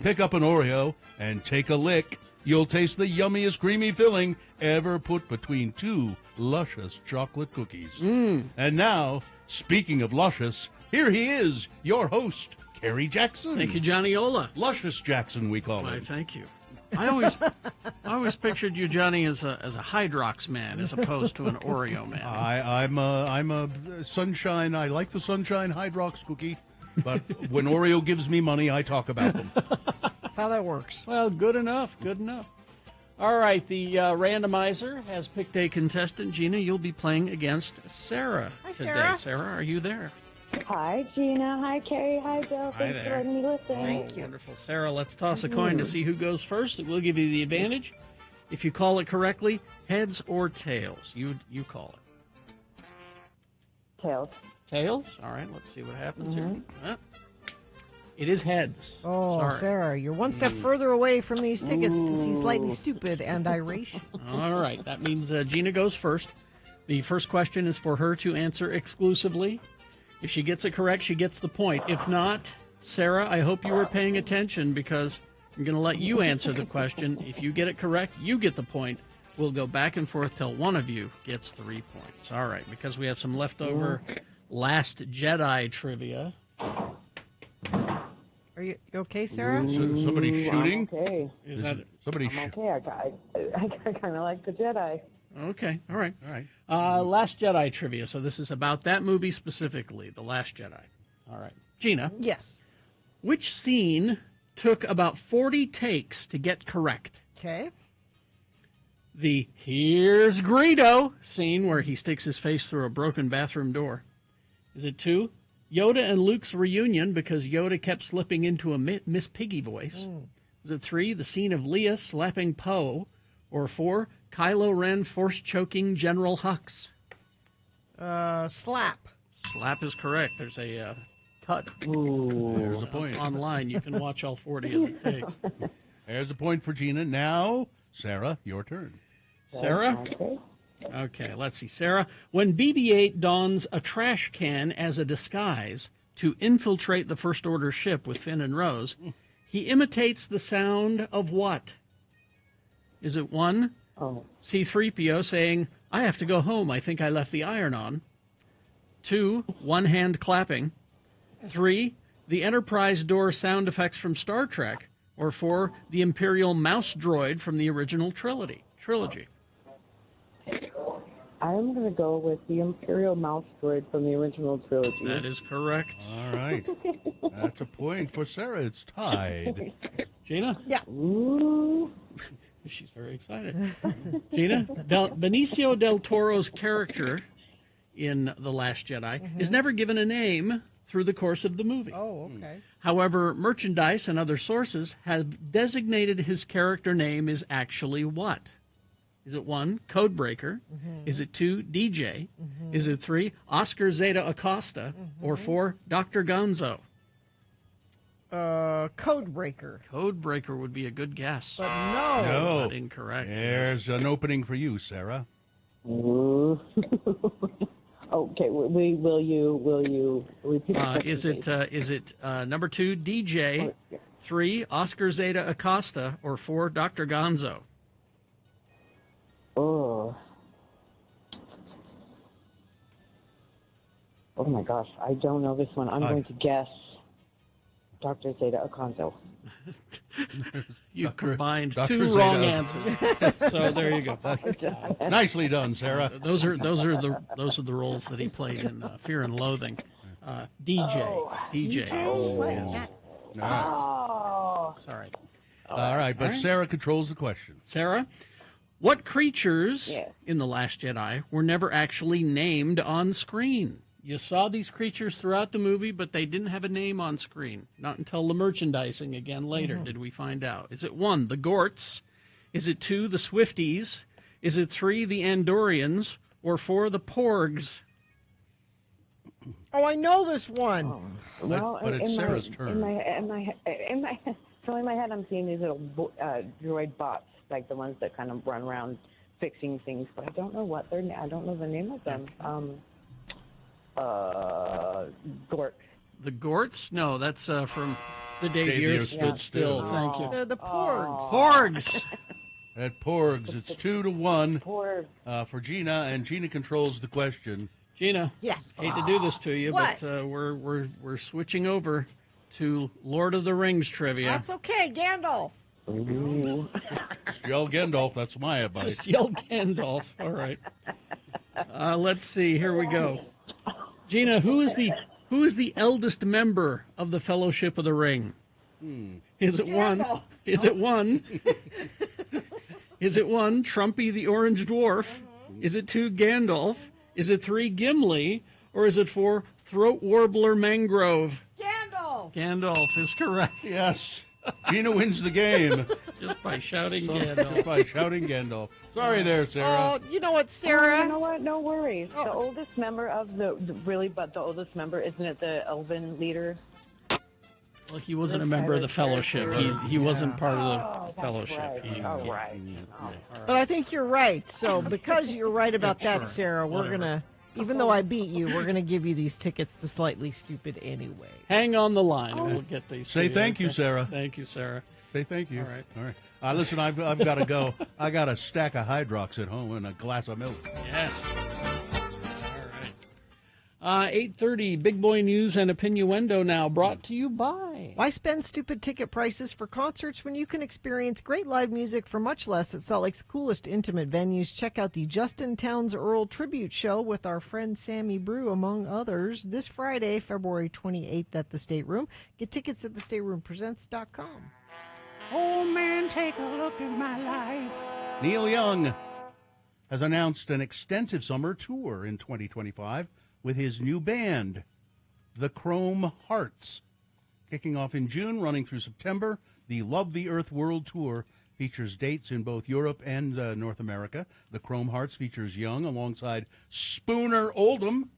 Pick up an Oreo and take a lick. You'll taste the yummiest creamy filling ever put between two luscious chocolate cookies. And now, speaking of luscious, here he is, your host, Kerry Jackson. Thank you, Johnny Ola. Luscious Jackson, we call Why, him. thank you. I always pictured you, Johnny, as a Hydrox man as opposed to an Oreo man. I'm a sunshine. I like the sunshine Hydrox cookie, but when Oreo gives me money, I talk about them. That's how that works. Well, good enough. Good enough. All right, the randomizer has picked a contestant. Gina, you'll be playing against Sarah Hi, today. Sarah. Sarah, are you there? Hi, Gina. Hi, Carrie. Hi, Bill. Hi Thanks there. for letting me listen. Thank you. Wonderful. Sarah, let's toss a coin to see who goes first. We'll give you the advantage. If you call it correctly, heads or tails. You call it. Tails. Tails? All right, let's see what happens here. It is heads. Oh, Sorry. Sarah, you're one step further away from these tickets to see Slightly Stupid and Irish. All right, that means Gina goes first. The first question is for her to answer exclusively. If she gets it correct, she gets the point. If not, Sarah, I hope you were paying attention because I'm going to let you answer the question. If you get it correct, you get the point. We'll go back and forth till one of you gets 3 points. All right, because we have some leftover Last Jedi trivia. Are you okay, Sarah? Somebody shooting? I'm okay. Is that somebody? I'm okay. I kind of like the Jedi. Okay, all right. All right. Last Jedi trivia. So this is about that movie specifically, The Last Jedi. All right. Gina. Yes. Which scene took about 40 takes to get correct? Okay. The "Here's Greedo" scene where he sticks his face through a broken bathroom door. Is it 2, Yoda and Luke's reunion because Yoda kept slipping into a Miss Piggy voice? Is it 3, the scene of Leia slapping Poe? Or 4, Kylo Ren force-choking General Hux? Slap. Slap is correct. There's a cut. There's a point. Online, you can watch all 40 of the takes. There's a point for Gina. Now, Sarah, your turn. Sarah? Okay, let's see. Sarah, when BB-8 dons a trash can as a disguise to infiltrate the First Order ship with Finn and Rose, he imitates the sound of what? Is it 1, C-3PO saying, "I have to go home. I think I left the iron on." 2, one hand clapping. 3, the Enterprise door sound effects from Star Trek. Or 4, the Imperial mouse droid from the original trilogy. I'm going to go with the Imperial mouse droid from the original trilogy. That is correct. All right. That's a point for Sarah. It's tied. Gina? Yeah. Ooh. She's very excited. Gina? Benicio del Toro's character in The Last Jedi is never given a name through the course of the movie. Oh, okay. However, merchandise and other sources have designated his character name is actually what? Is it 1, Codebreaker? Is it 2, DJ? Is it 3, Oscar Zeta Acosta? Or 4, Dr. Gonzo? Codebreaker. Codebreaker would be a good guess. But no. But incorrect. There's an opening for you, Sarah. Okay, will you repeat the question, Is it number 2, DJ, 3, Oscar Zeta Acosta, or 4, Dr. Gonzo? Oh my gosh, I don't know this one. I'm going to guess Dr. Zeta Akonzo. You combined Dr. 2 Zeta. wrong answers. So there you go. Nicely done, Sarah. Those are the roles that he played in Fear and Loathing. DJ. DJ. Yes. Sorry. All right, but Sarah controls the question. Sarah, what creatures in The Last Jedi were never actually named on screen? You saw these creatures throughout the movie, but they didn't have a name on screen. Not until the merchandising again later did we find out. Is it 1, the Gorts? Is it 2, the Swifties? Is it 3, the Andorians? Or 4, the Porgs? Oh, I know this one. Well, but it's Sarah's turn. In my head, I'm seeing these little droid bots, like the ones that kind of run around fixing things, but I don't know what they're. I don't know the name of them. Gort. The Gorts? No, that's from The Day the Earth Stood Still. Thank you. The Porgs. Porgs. At Porgs, it's 2-1 Porgs. For Gina, and Gina controls the question. Gina. Yes. Hate to do this to you, What? but we're switching over to Lord of the Rings trivia. That's okay, Gandalf. Just yell Gandalf, that's my advice. Just yell Gandalf. All right. Let's see. Here we go. Gina, who is the eldest member of the Fellowship of the Ring? Is it Gandalf. 1? Is it 1? Is it 1, Trumpy the Orange Dwarf? Is it 2, Gandalf? Is it 3, Gimli? Or is it 4, throat warbler mangrove. Gandalf. Gandalf is correct. Yes. Gina wins the game. Just by shouting Gandalf. Just by shouting Gandalf. Sorry there, Sarah. Oh, you know what, Sarah? Oh, you know what? No worries. The oldest member of the oldest member, isn't it the elven leader? Well, he wasn't a member of the fellowship. He wasn't part of the fellowship. Right. But I think you're right. So because you're right about that, Sarah, we're going to, even though I beat you, we're going to give you these tickets to Slightly Stupid anyway. Hang on the line, and we'll get these. Say thank you, Sarah. Thank you, Sarah. Say thank you. All right. All right. Listen, I've got to go. I got a stack of Hydrox at home and a glass of milk. Yes. All right. 8:30, Big Boy News and Opinioendo now, brought to you by... Why spend stupid ticket prices for concerts when you can experience great live music for much less at Salt Lake's coolest intimate venues? Check out the Justin Townes Earl Tribute Show with our friend Sammy Brew, among others, this Friday, February 28th at the State Room. Get tickets at thestateroompresents.com. Oh, man, take a look at my life. Neil Young has announced an extensive summer tour in 2025 with his new band, the Chrome Hearts. Kicking off in June, running through September, the Love the Earth World Tour features dates in both Europe and North America. The Chrome Hearts features Young alongside Spooner Oldham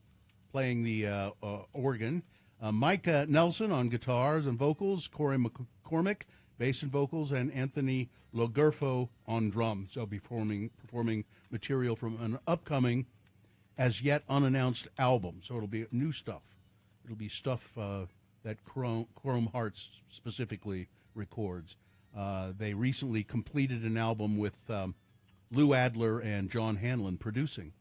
playing the organ, Micah Nelson on guitars and vocals, Corey McCormick bass and vocals, and Anthony Logerfo on drums. They'll be performing material from an upcoming, as yet unannounced album. So it'll be new stuff. It'll be stuff that Chrome Hearts specifically records. They recently completed an album with Lou Adler and John Hanlon producing.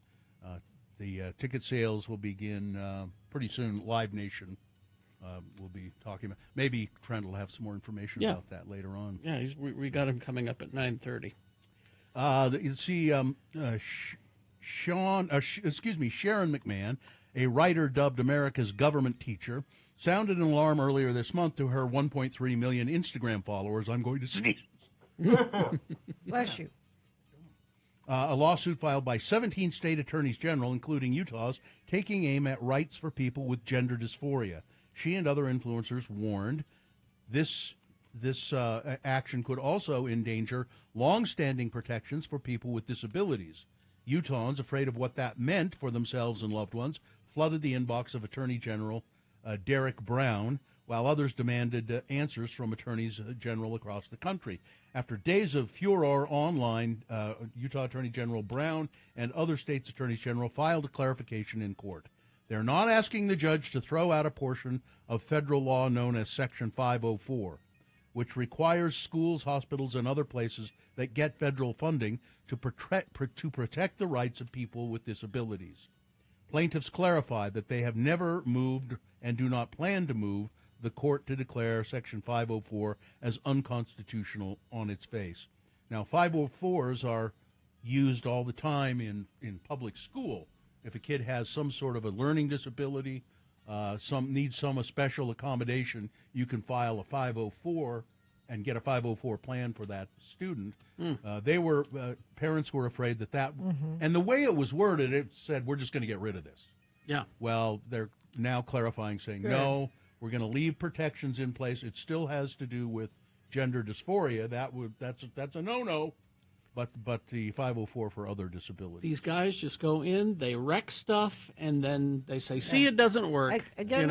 The ticket sales will begin pretty soon. Live Nation we'll be talking about. Maybe Trent will have some more information about that later on. Yeah, we got him coming up at 9:30. You see, Sharon McMahon, a writer dubbed America's government teacher, sounded an alarm earlier this month to her 1.3 million Instagram followers. I'm going to sneeze. Bless you. A lawsuit filed by 17 state attorneys general, including Utah's, taking aim at rights for people with gender dysphoria. She and other influencers warned this action could also endanger long-standing protections for people with disabilities. Utahns, afraid of what that meant for themselves and loved ones, flooded the inbox of Attorney General Derek Brown, while others demanded answers from attorneys general across the country. After days of furor online, Utah Attorney General Brown and other states' attorneys general filed a clarification in court. They're not asking the judge to throw out a portion of federal law known as Section 504, which requires schools, hospitals, and other places that get federal funding to protect the rights of people with disabilities. Plaintiffs clarify that they have never moved and do not plan to move the court to declare Section 504 as unconstitutional on its face. Now, 504s are used all the time in public school. If a kid has some sort of a learning disability, needs some special accommodation, you can file a 504 and get a 504 plan for that student. Parents were afraid that and the way it was worded, it said, we're just going to get rid of this. Yeah. Well, they're now clarifying, saying, no, we're going to leave protections in place. It still has to do with gender dysphoria. That's a no-no. But the 504 for other disabilities. These guys just go in, they wreck stuff, and then they say, see, it doesn't work. Again,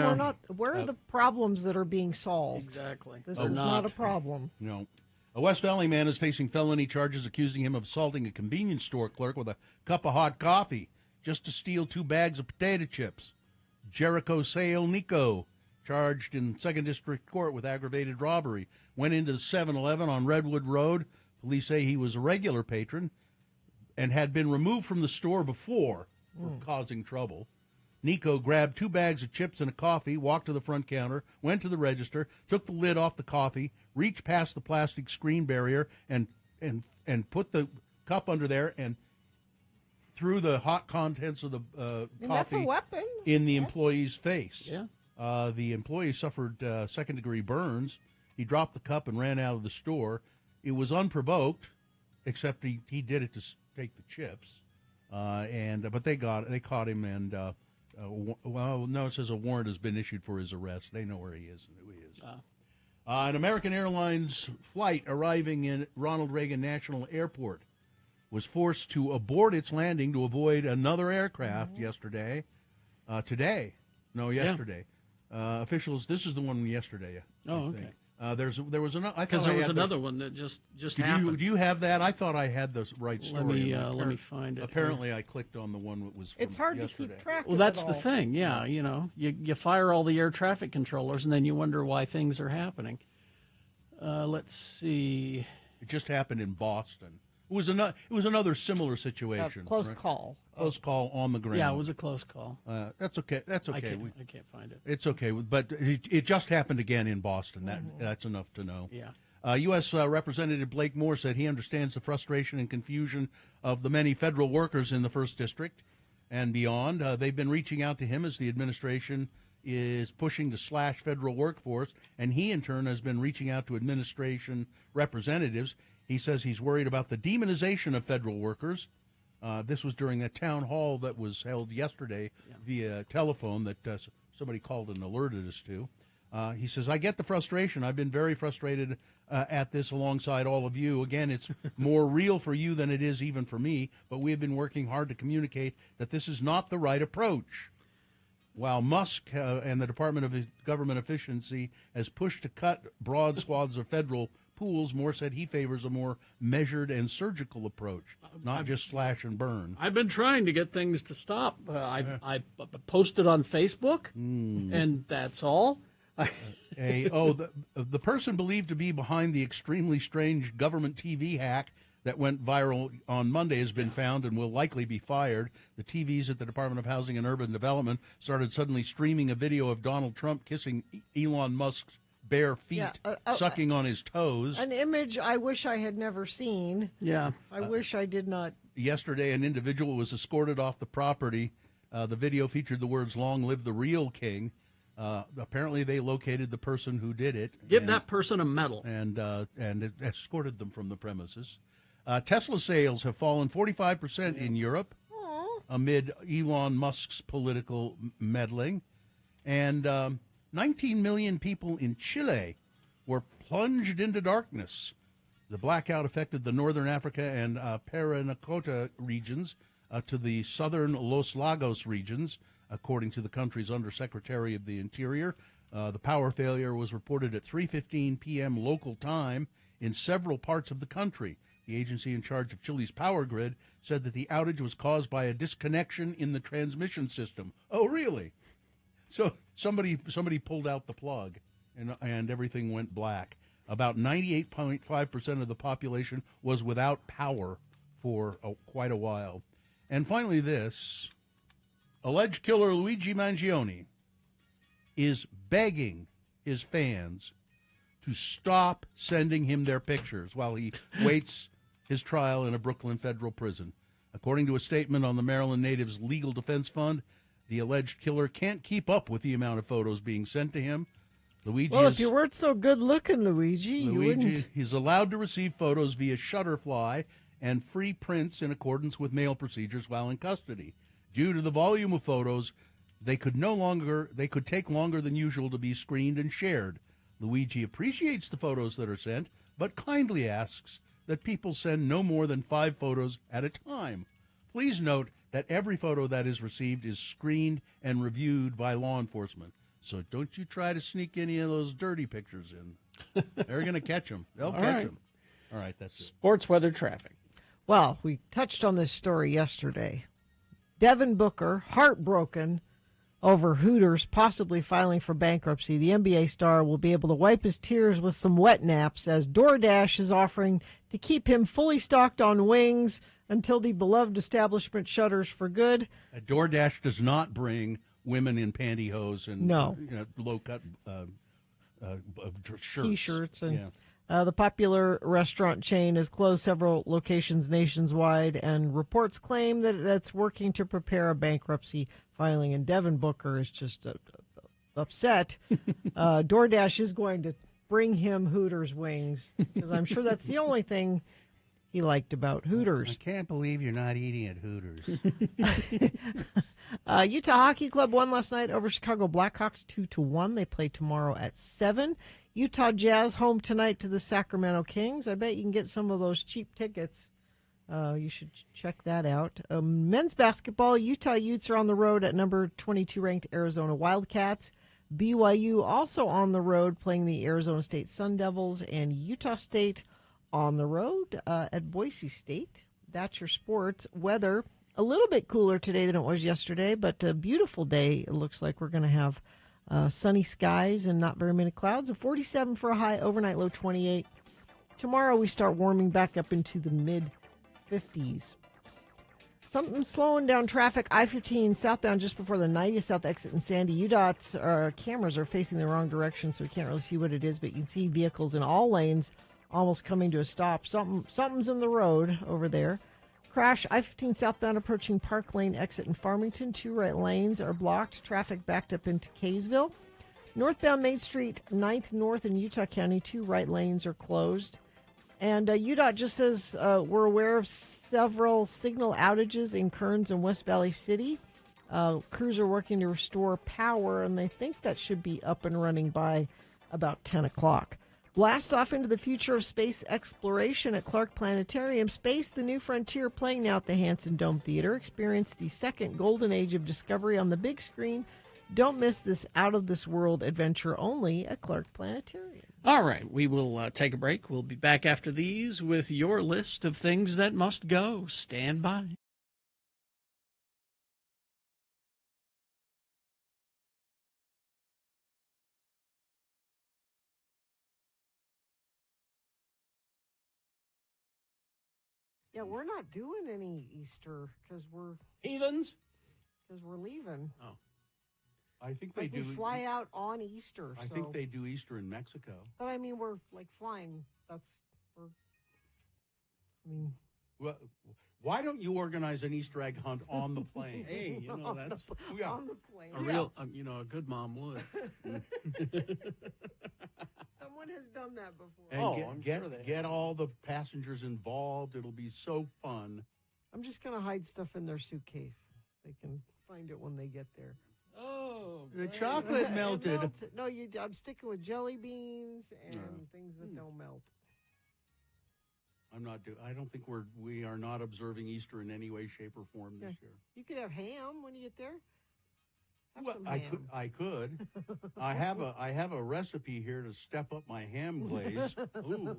where are the problems that are being solved? Exactly. This is not a problem. No. A West Valley man is facing felony charges accusing him of assaulting a convenience store clerk with a cup of hot coffee just to steal 2 bags of potato chips. Jericho Sale Nico, charged in 2nd District Court with aggravated robbery, went into the 7-Eleven on Redwood Road. Police say he was a regular patron and had been removed from the store before for causing trouble. Nico grabbed 2 bags of chips and a coffee, walked to the front counter, went to the register, took the lid off the coffee, reached past the plastic screen barrier, and put the cup under there and threw the hot contents of the coffee that's a weapon. In the employee's face. Yeah. The employee suffered second-degree burns. He dropped the cup and ran out of the store. It was unprovoked, except he did it to take the chips, but they caught him and Well, no, it says a warrant has been issued for his arrest. They know where he is and who he is. An American Airlines flight arriving in Ronald Reagan National Airport was forced to abort its landing to avoid another aircraft yesterday. Yesterday. Officials, this is the one yesterday. Oh, okay. There was another. Because there was another one that just happened. Do you have that? I thought I had the right story. Let me find it. Apparently, I clicked on the one that was from It's hard yesterday. to keep track Well, of that's it the all. thing. Yeah, you fire all the air traffic controllers, and then you wonder why things are happening. Let's see. It just happened in Boston. It was another similar situation. Close call. Close call on the ground. Yeah, it was a close call. That's okay. That's okay. I can't find it. It's okay, but it just happened again in Boston. That's enough to know. Yeah. U.S. Representative Blake Moore said he understands the frustration and confusion of the many federal workers in the 1st District and beyond. They've been reaching out to him as the administration is pushing to slash federal workforce, and he, in turn, has been reaching out to administration representatives. He says he's worried about the demonization of federal workers. This was during a town hall that was held yesterday via telephone that somebody called and alerted us to. He says, I get the frustration. I've been very frustrated at this alongside all of you. Again, it's more real for you than it is even for me, but we have been working hard to communicate that this is not the right approach. While Musk and the Department of Government Efficiency has pushed to cut broad swaths of federal pools, Moore said he favors a more measured and surgical approach, not just slash and burn. I've been trying to get things to stop. I posted on Facebook, and that's all. The person believed to be behind the extremely strange government TV hack that went viral on Monday has been found and will likely be fired. The TVs at the Department of Housing and Urban Development started suddenly streaming a video of Donald Trump kissing Elon Musk's bare feet, sucking on his toes. An image I wish I had never seen. Yeah. I wish I did not. Yesterday, an individual was escorted off the property. The video featured the words, "Long live the real king." Apparently, they located the person who did it. Give that person a medal. And it escorted them from the premises. Tesla sales have fallen 45% in Europe amid Elon Musk's political meddling. And 19 million people in Chile were plunged into darkness. The blackout affected the northern Africa and Parinacota regions to the southern Los Lagos regions, according to the country's Undersecretary of the Interior. The power failure was reported at 3:15 p.m. local time in several parts of the country. The agency in charge of Chile's power grid said that the outage was caused by a disconnection in the transmission system. Oh, really? So somebody pulled out the plug, and everything went black. About 98.5% of the population was without power for quite a while. And finally this, alleged killer Luigi Mangione is begging his fans to stop sending him their pictures while he waits his trial in a Brooklyn federal prison. According to a statement on the Maryland native's Legal Defense Fund, the alleged killer can't keep up with the amount of photos being sent to him. If you weren't so good looking, Luigi, you wouldn't. He's allowed to receive photos via Shutterfly and free prints in accordance with mail procedures while in custody. Due to the volume of photos, they could take longer than usual to be screened and shared. Luigi appreciates the photos that are sent, but kindly asks that people send no more than 5 photos at a time. Please note that every photo that is received is screened and reviewed by law enforcement. So don't you try to sneak any of those dirty pictures in. They're going to catch them. They'll catch them. All right, that's it. Sports weather traffic. Well, we touched on this story yesterday. Devin Booker, heartbroken over Hooters possibly filing for bankruptcy. The NBA star will be able to wipe his tears with some wet naps as DoorDash is offering to keep him fully stocked on wings until the beloved establishment shutters for good. DoorDash does not bring women in pantyhose and low-cut shirts. T-shirts. And the popular restaurant chain has closed several locations nationwide, and reports claim that it's working to prepare a bankruptcy filing, and Devin Booker is just upset. DoorDash is going to bring him Hooters wings, because I'm sure that's the only thing he liked about Hooters. I can't believe you're not eating at Hooters. Utah Hockey Club won last night over Chicago Blackhawks 2-1. They play tomorrow at 7. Utah Jazz home tonight to the Sacramento Kings. I bet you can get some of those cheap tickets. You should check that out. Men's basketball, Utah Utes are on the road at number 22 ranked Arizona Wildcats. BYU also on the road playing the Arizona State Sun Devils, and Utah State on the road at Boise State. That's your sports. Weather, a little bit cooler today than it was yesterday, but a beautiful day. It looks like we're going to have sunny skies and not very many clouds. A 47 for a high, overnight low 28. Tomorrow we start warming back up into the mid-50s. Something slowing down traffic. I-15 southbound just before the 90 South exit in Sandy. UDOT cameras are facing the wrong direction, so we can't really see what it is, but you can see vehicles in all lanes almost coming to a stop. Something's in the road over there. Crash, I-15 southbound approaching Park Lane exit in Farmington. 2 right lanes are blocked. Traffic backed up into Kaysville. Northbound Main Street, 9th North in Utah County. 2 right lanes are closed. And UDOT just says we're aware of several signal outages in Kearns and West Valley City. Crews are working to restore power, and they think that should be up and running by about 10 o'clock. Blast off into the future of space exploration at Clark Planetarium. Space, the New Frontier, playing now at the Hanson Dome Theater. Experience the second golden age of discovery on the big screen. Don't miss this out-of-this-world adventure only at Clark Planetarium. All right, we will take a break. We'll be back after these with your list of things that must go. Stand by. Yeah, we're not doing any Easter because we're heathens. Because we're leaving. Oh, I think they We do. fly out on Easter. I think they do Easter in Mexico. But I mean, we're like flying. Well, why don't you organize an Easter egg hunt on the plane? Hey, you know, that's on the plane. a real, a good mom would. Someone has done that before. And get all the passengers involved. It'll be so fun. I'm just going to hide stuff in their suitcase. They can find it when they get there. Oh, the chocolate melted. No, I'm sticking with jelly beans and things that don't melt. I don't think we are not observing Easter in any way, shape, or form this year. You could have ham when you get there. Well, I could. I have a recipe here to step up my ham glaze. Ooh,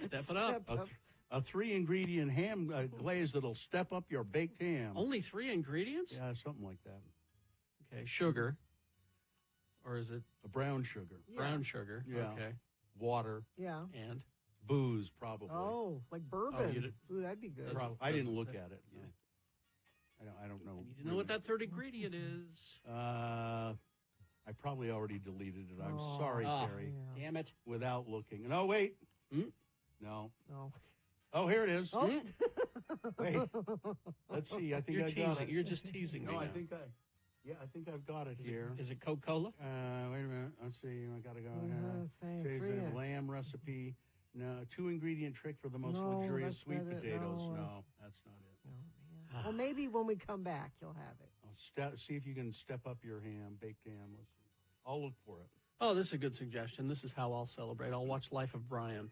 step it up. A 3-ingredient ham glaze that'll step up your baked ham. Only 3 ingredients? Yeah, something like that. Okay, sugar, or is it a brown sugar? Yeah. Brown sugar. Yeah. Okay. Water. Yeah. And booze, probably. Oh, like bourbon. Ooh, that'd be good. I didn't look at it. No. I don't know. You need to know what that third ingredient is. I probably already deleted it. I'm sorry, Carrie. Yeah. Damn it. Without looking. No, wait. No. No. Oh, here it is. Oh. Wait. Let's see. I think You're I teasing. got it. You're just teasing me. No, now. I think I've got it here. Is it Coca-Cola? Wait a minute. Let's see. I got to go. Lamb recipe. No, 2-ingredient trick for the most luxurious sweet potatoes. No, that's not it. No, well, maybe when we come back, you'll have it. I'll see if you can step up your baked ham. Let's see. I'll look for it. Oh, this is a good suggestion. This is how I'll celebrate. I'll watch Life of Brian.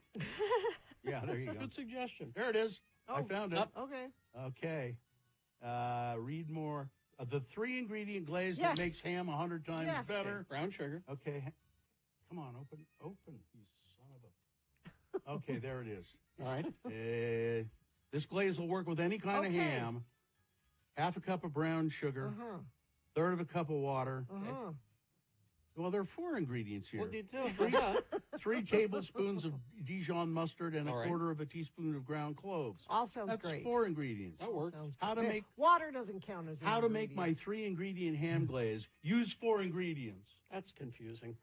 Yeah, there you go. Good suggestion. There it is. I found it. Okay. Okay. Read more. The 3-ingredient glaze that makes ham 100 times better. Brown sugar. Okay. Come on, open, you son of a... Okay, there it is. All right. This glaze will work with any kind of ham. Half a cup of brown sugar. Third of a cup of water. Well, there are 4 ingredients here. What do you do? 3 tablespoons of Dijon mustard and a quarter of a teaspoon of ground cloves. All sounds That's great. 4 ingredients. That works. How to make water doesn't count as an how to make ingredient. my 3-ingredient ham glaze? Use 4 ingredients. That's confusing.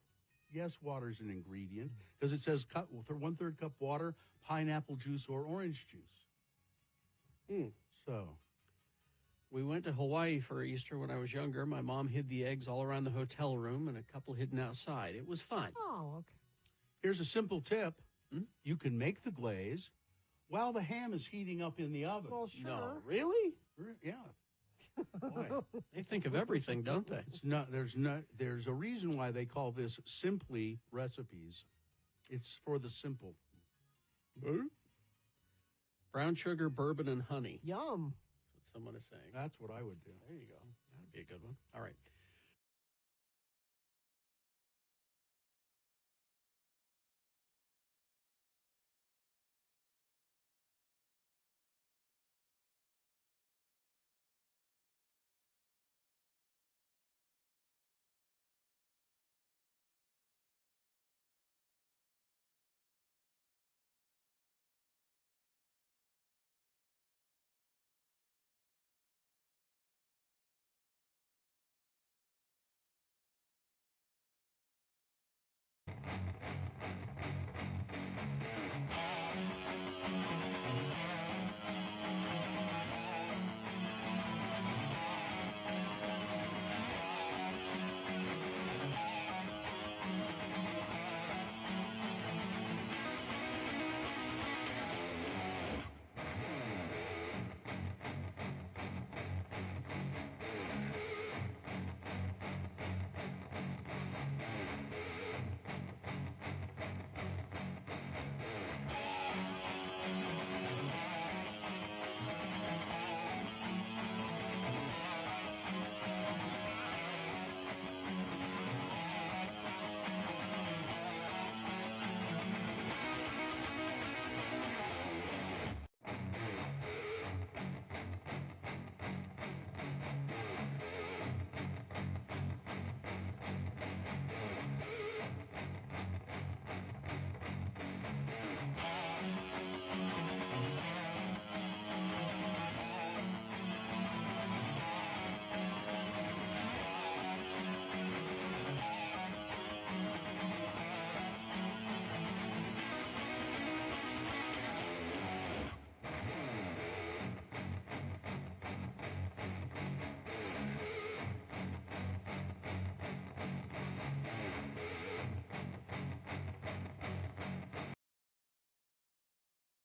Yes, water's an ingredient because it says 1/3 cup water, pineapple juice, or orange juice. So. We went to Hawaii for Easter when I was younger. My mom hid the eggs all around the hotel room and a couple hidden outside. It was fun. Oh, okay. Here's a simple tip. You can make the glaze, while the ham is heating up in the oven. Well, sure. No, really? Yeah. Boy. They think of everything, don't they? There's a reason why they call this simply recipes. It's for the simple. Brown sugar, bourbon, and honey. Yum. That's what someone is saying. That's what I would do. There you go. That'd be a good one. All right.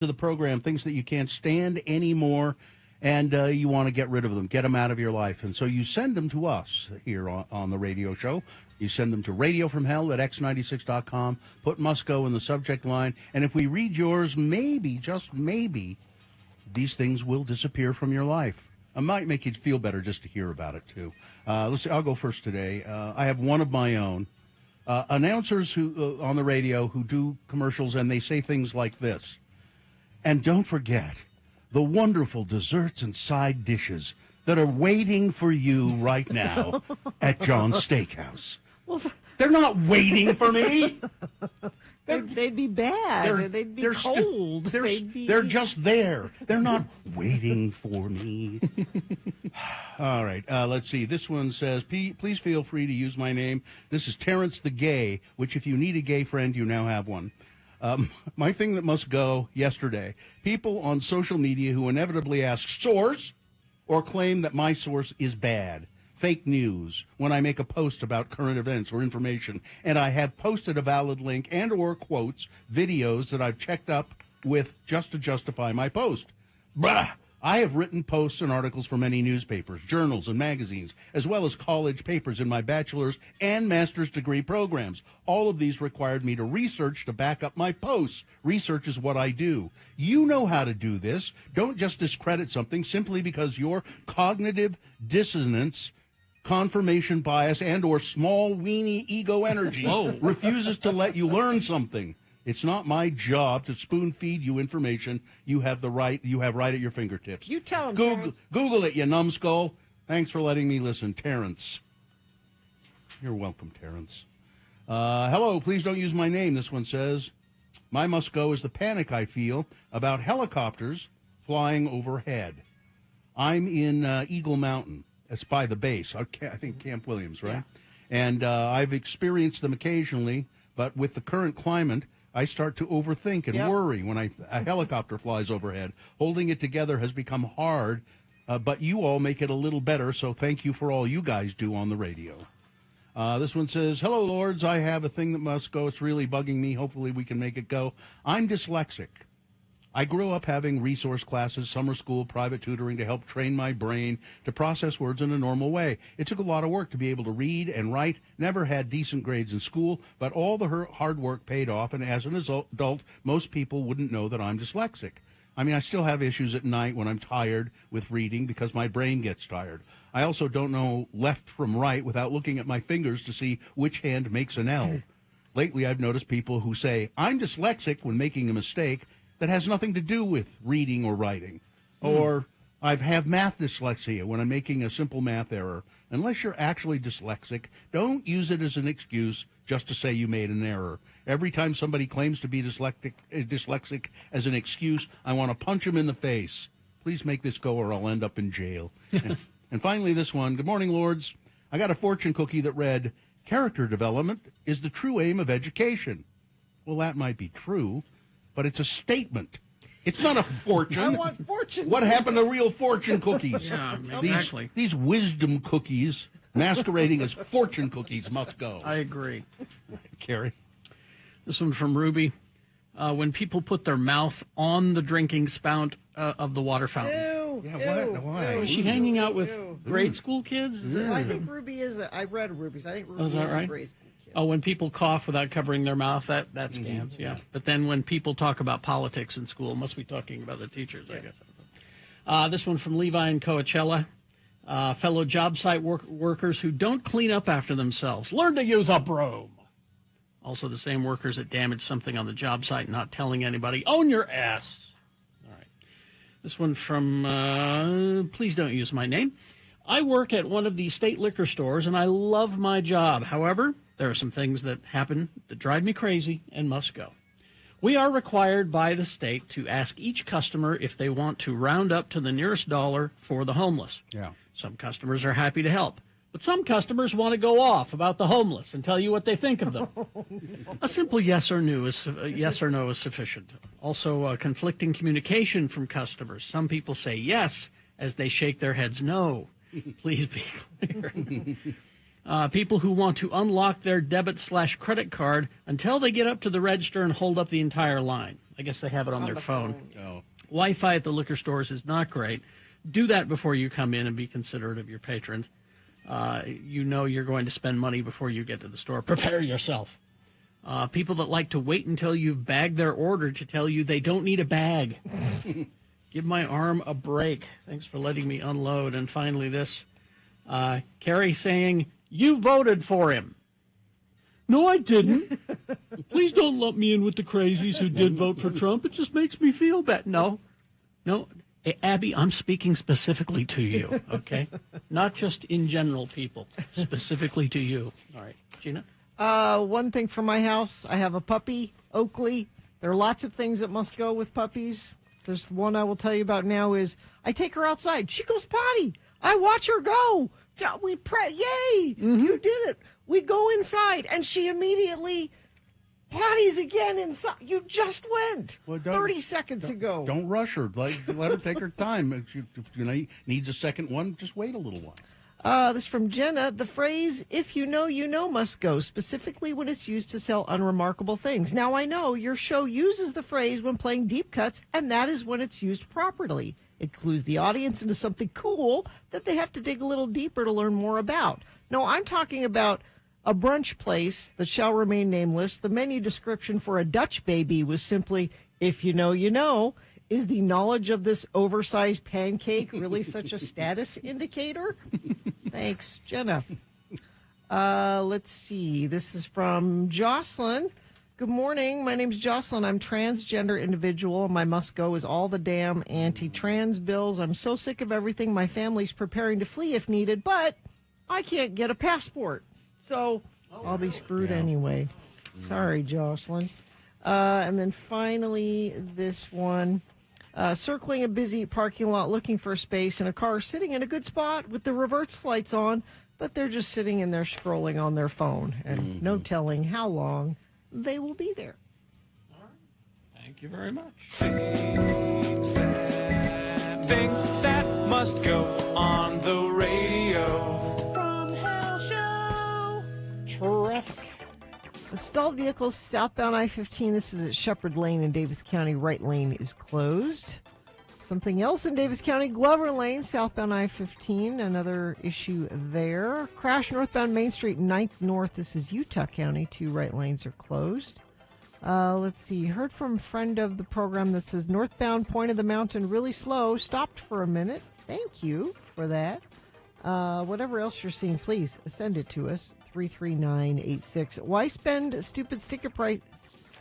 To the program, things that you can't stand anymore, and you want to get rid of them, get them out of your life. And so you send them to us here on the radio show. You send them to radiofromhell@x96.com, put must go in the subject line, and if we read yours, maybe, just maybe, these things will disappear from your life. It might make you feel better just to hear about it, too. Let's see, I'll go first today. I have one of my own. Announcers who on the radio who do commercials, and they say things like this. And don't forget the wonderful desserts and side dishes that are waiting for you right now at John's Steakhouse. Well, they're not waiting for me. They'd be bad. They'd be cold. They're just there. They're not waiting for me. All right. Let's see. This one says, please feel free to use my name. This is Terrence the Gay, which if you need a gay friend, you now have one. My thing that must go yesterday. People on social media who inevitably ask source or claim that my source is bad. Fake news when I make a post about current events or information, and I have posted a valid link and or quotes, videos that I've checked up with just to justify my post. Blah! I have written posts and articles for many newspapers, journals, and magazines, as well as college papers in my bachelor's and master's degree programs. All of these required me to research to back up my posts. Research is what I do. You know how to do this. Don't just discredit something simply because your cognitive dissonance, confirmation bias, and or small weenie ego energy refuses to let you learn something. It's not my job to spoon feed you information. You have right at your fingertips. You tell him, Google it, you numbskull. Thanks for letting me listen, Terrence. You're welcome, Terrence. Hello, please don't use my name, this one says. My must go is the panic I feel about helicopters flying overhead. I'm in Eagle Mountain. It's by the base. I think Camp Williams, right? Yeah. And I've experienced them occasionally, but with the current climate, I start to overthink and worry when a helicopter flies overhead. Holding it together has become hard, but you all make it a little better, so thank you for all you guys do on the radio. This one says, hello, Lords. I have a thing that must go. It's really bugging me. Hopefully we can make it go. I'm dyslexic. I grew up having resource classes, summer school, private tutoring to help train my brain to process words in a normal way. It took a lot of work to be able to read and write. Never had decent grades in school, but all the hard work paid off, and as an adult, most people wouldn't know that I'm dyslexic. I mean, I still have issues at night when I'm tired with reading because my brain gets tired. I also don't know left from right without looking at my fingers to see which hand makes an L. Lately, I've noticed people who say, I'm dyslexic when making a mistake that has nothing to do with reading or writing. Or I have math dyslexia when I'm making a simple math error. Unless you're actually dyslexic, don't use it as an excuse just to say you made an error. Every time somebody claims to be dyslexic as an excuse, I want to punch him in the face. Please make this go or I'll end up in jail. And finally, this one. Good morning, Lords. I got a fortune cookie that read, character development is the true aim of education. Well, that might be true, but it's a statement. It's not a fortune. I want fortune. What happened to real fortune cookies? Yeah, exactly. These wisdom cookies masquerading as fortune cookies must go. I agree. Carrie? This one from Ruby. When people put their mouth on the drinking spout of the water fountain. Ew. Yeah, ew, what? Why? ew. Is she hanging out with Ew. grade school kids? Is Well, I it? think Ruby is. I read Ruby's. I think Ruby is that a right? grade school kid. Oh, when people cough without covering their mouth, that scans, yeah. But then when people talk about politics in school, must be talking about the teachers, I guess. This one from Levi and Coachella. Fellow job site workers who don't clean up after themselves. Learn to use a broom. Also, the same workers that damage something on the job site, not telling anybody. Own your ass. All right. This one from, please don't use my name. I work at one of the state liquor stores, and I love my job. However, there are some things that happen that drive me crazy and must go. We are required by the state to ask each customer if they want to round up to the nearest dollar for the homeless. Yeah. Some customers are happy to help, but some customers want to go off about the homeless and tell you what they think of them. A simple yes or no is sufficient. Also, conflicting communication from customers. Some people say yes as they shake their heads no. Please be clear. People who want to unlock their debit/credit card until they get up to the register and hold up the entire line. I guess they have it on their phone. Oh. Wi-Fi at the liquor stores is not great. Do that before you come in and be considerate of your patrons. You know you're going to spend money before you get to the store. Prepare yourself. People that like to wait until you've bagged their order to tell you they don't need a bag. Give my arm a break. Thanks for letting me unload. And finally this, Carrie saying, you voted for him. No, I didn't. Please don't lump me in with the crazies who did vote for Trump. It just makes me feel bad. No. Hey, Abby, I'm speaking specifically to you, okay? Not just in general, people. Specifically to you. All right. Gina? One thing for my house, I have a puppy, Oakley. There are lots of things that must go with puppies. There's the one I will tell you about now is I take her outside. She goes potty. I watch her go. We pray. Yay! You did it. We go inside, and she immediately potties again inside. You just went 30 seconds ago. Don't rush her. Let her take her time. If she needs a second one, just wait a little while. This from Jenna. The phrase, if you know, must go, specifically when it's used to sell unremarkable things. Now, I know your show uses the phrase when playing deep cuts, and that is when it's used properly. It clues the audience into something cool that they have to dig a little deeper to learn more about. No, I'm talking about a brunch place that shall remain nameless. The menu description for a Dutch baby was simply, if you know. Is the knowledge of this oversized pancake really such a status indicator? Thanks, Jenna. Let's see. This is from Jocelyn. Good morning. My name's Jocelyn. I'm transgender individual. My must go is all the damn anti-trans bills. I'm so sick of everything. My family's preparing to flee if needed, but I can't get a passport. So I'll be screwed anyway. Sorry, Jocelyn. And then finally, this one. Circling a busy parking lot looking for a space and a car sitting in a good spot with the reverse lights on, but they're just sitting in there scrolling on their phone and no telling how long they will be there. All right. Thank you very much. Things that must go on the radio. From Hell Show. Terrific. Stalled vehicles southbound I-15. This is at Shepherd Lane in Davis County. Right lane is closed. Something else in Davis County, Glover Lane, southbound I-15. Another issue there. Crash northbound Main Street, 9th North. This is Utah County. 2 right lanes are closed. Let's see. Heard from a friend of the program that says northbound Point of the Mountain really slow. Stopped for a minute. Thank you for that. Whatever else you're seeing, please send it to us. 33986. Why spend stupid ticket prices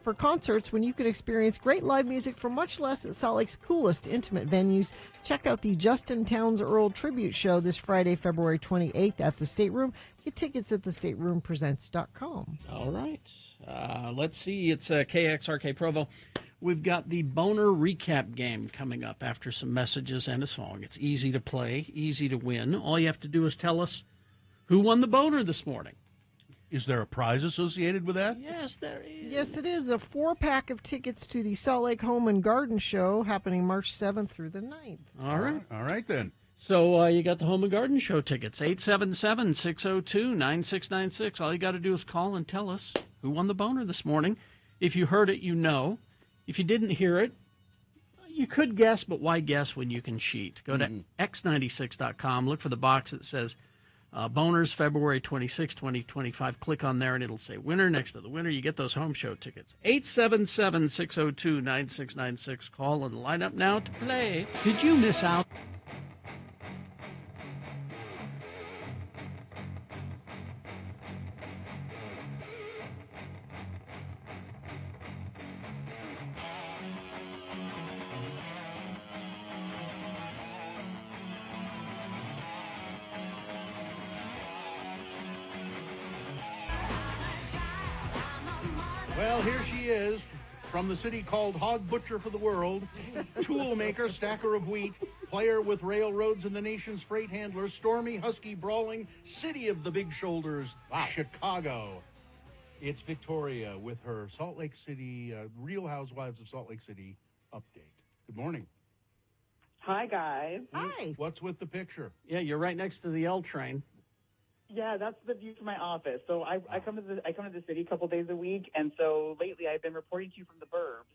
for concerts when you can experience great live music for much less at Salt Lake's coolest intimate venues? Check out the Justin Townes Earl Tribute Show this Friday, February 28th at the Stateroom. Get tickets at thestateroompresents.com. All right. Let's see. It's KXRK Provo. We've got the Boner Recap game coming up after some messages and a song. It's easy to play, easy to win. All you have to do is tell us who won the boner this morning. Is there a prize associated with that? Yes, there is. Yes, it is. A 4-pack of tickets to the Salt Lake Home and Garden Show happening March 7th through the 9th. All right. All right, then. So you got the Home and Garden Show tickets, 877-602-9696. All you got to do is call and tell us who won the boner this morning. If you heard it, you know. If you didn't hear it, you could guess, but why guess when you can cheat? Go to x96.com, look for the box that says Boners February 26, 2025. Click on there, and it'll say winner. Next to the winner, you get those home show tickets. 877-602-9696. Call and line up now to play. Did you miss out? Well, here she is, from the city called Hog Butcher for the World, tool maker, stacker of wheat, player with railroads and the nation's freight handler, stormy, husky, brawling, city of the big shoulders, Chicago. It's Victoria with her Salt Lake City, Real Housewives of Salt Lake City update. Good morning. Hi, guys. Hi. What's with the picture? Yeah, you're right next to the L train. Yeah, that's the view from my office. So I come to the city a couple days a week, and so lately I've been reporting to you from the burbs,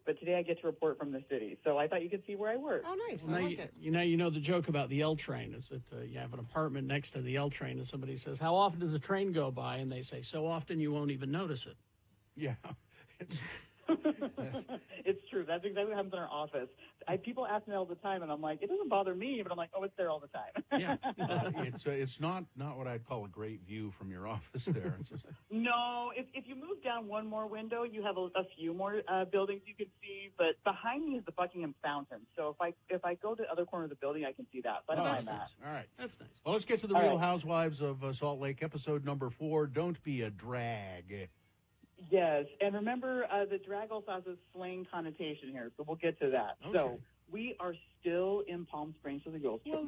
but today I get to report from the city. So I thought you could see where I work. Oh, nice. Well, I now like it. you know the joke about the L train is that you have an apartment next to the L train, and somebody says, "How often does the train go by?" And they say, "So often you won't even notice it." Yeah. It's true. That's exactly what happens in our office. People ask me all the time, and I'm like, it doesn't bother me, but I'm like, oh, it's there all the time. Yeah. It's not what I'd call a great view from your office there. It's just... No, if you move down one more window, you have a few more buildings you can see. But behind me is the Buckingham Fountain. So if I go to the other corner of the building, I can see that. So I don't mind that. All right. That's nice. Well, let's get to the Real Housewives of Salt Lake, episode number 4, Don't Be a Drag. Yes, and remember, the drag also has a slang connotation here, so we'll get to that. Okay. So we are still in Palm Springs for the girls trip.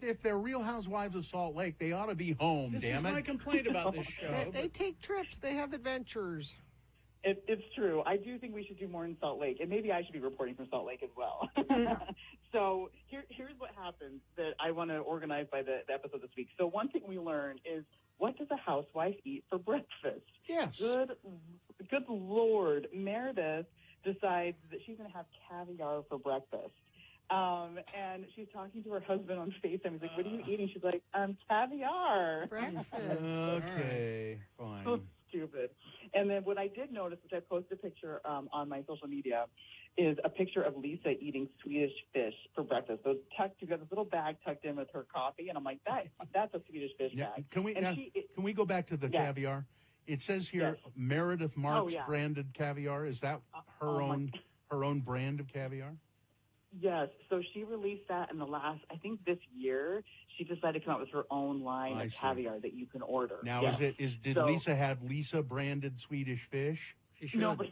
If they're Real Housewives of Salt Lake, they ought to be home, This damn is it. my complaint about this show. They take trips. They have adventures. It's true. I do think we should do more in Salt Lake, and maybe I should be reporting from Salt Lake as well. So here's what happens that I want to organize by the episode this week. So one thing we learned is, what does a housewife eat for breakfast? Yes. Good Lord. Meredith decides that she's going to have caviar for breakfast. And she's talking to her husband on FaceTime. He's like, what are you eating? She's like, caviar. Breakfast. Okay, fine. So stupid. And then what I did notice, which I posted a picture on my social media, is a picture of Lisa eating Swedish fish for breakfast. So tucked together, this little bag tucked in with her coffee, and I'm like, that's a Swedish fish bag. Can we go back to the caviar? It says here Meredith Marks branded caviar. Is that her own brand of caviar? Yes. So she released that in the last, I think this year, she decided to come out with her own line of caviar that you can order. Now, did Lisa have Lisa branded Swedish fish? She should. No, but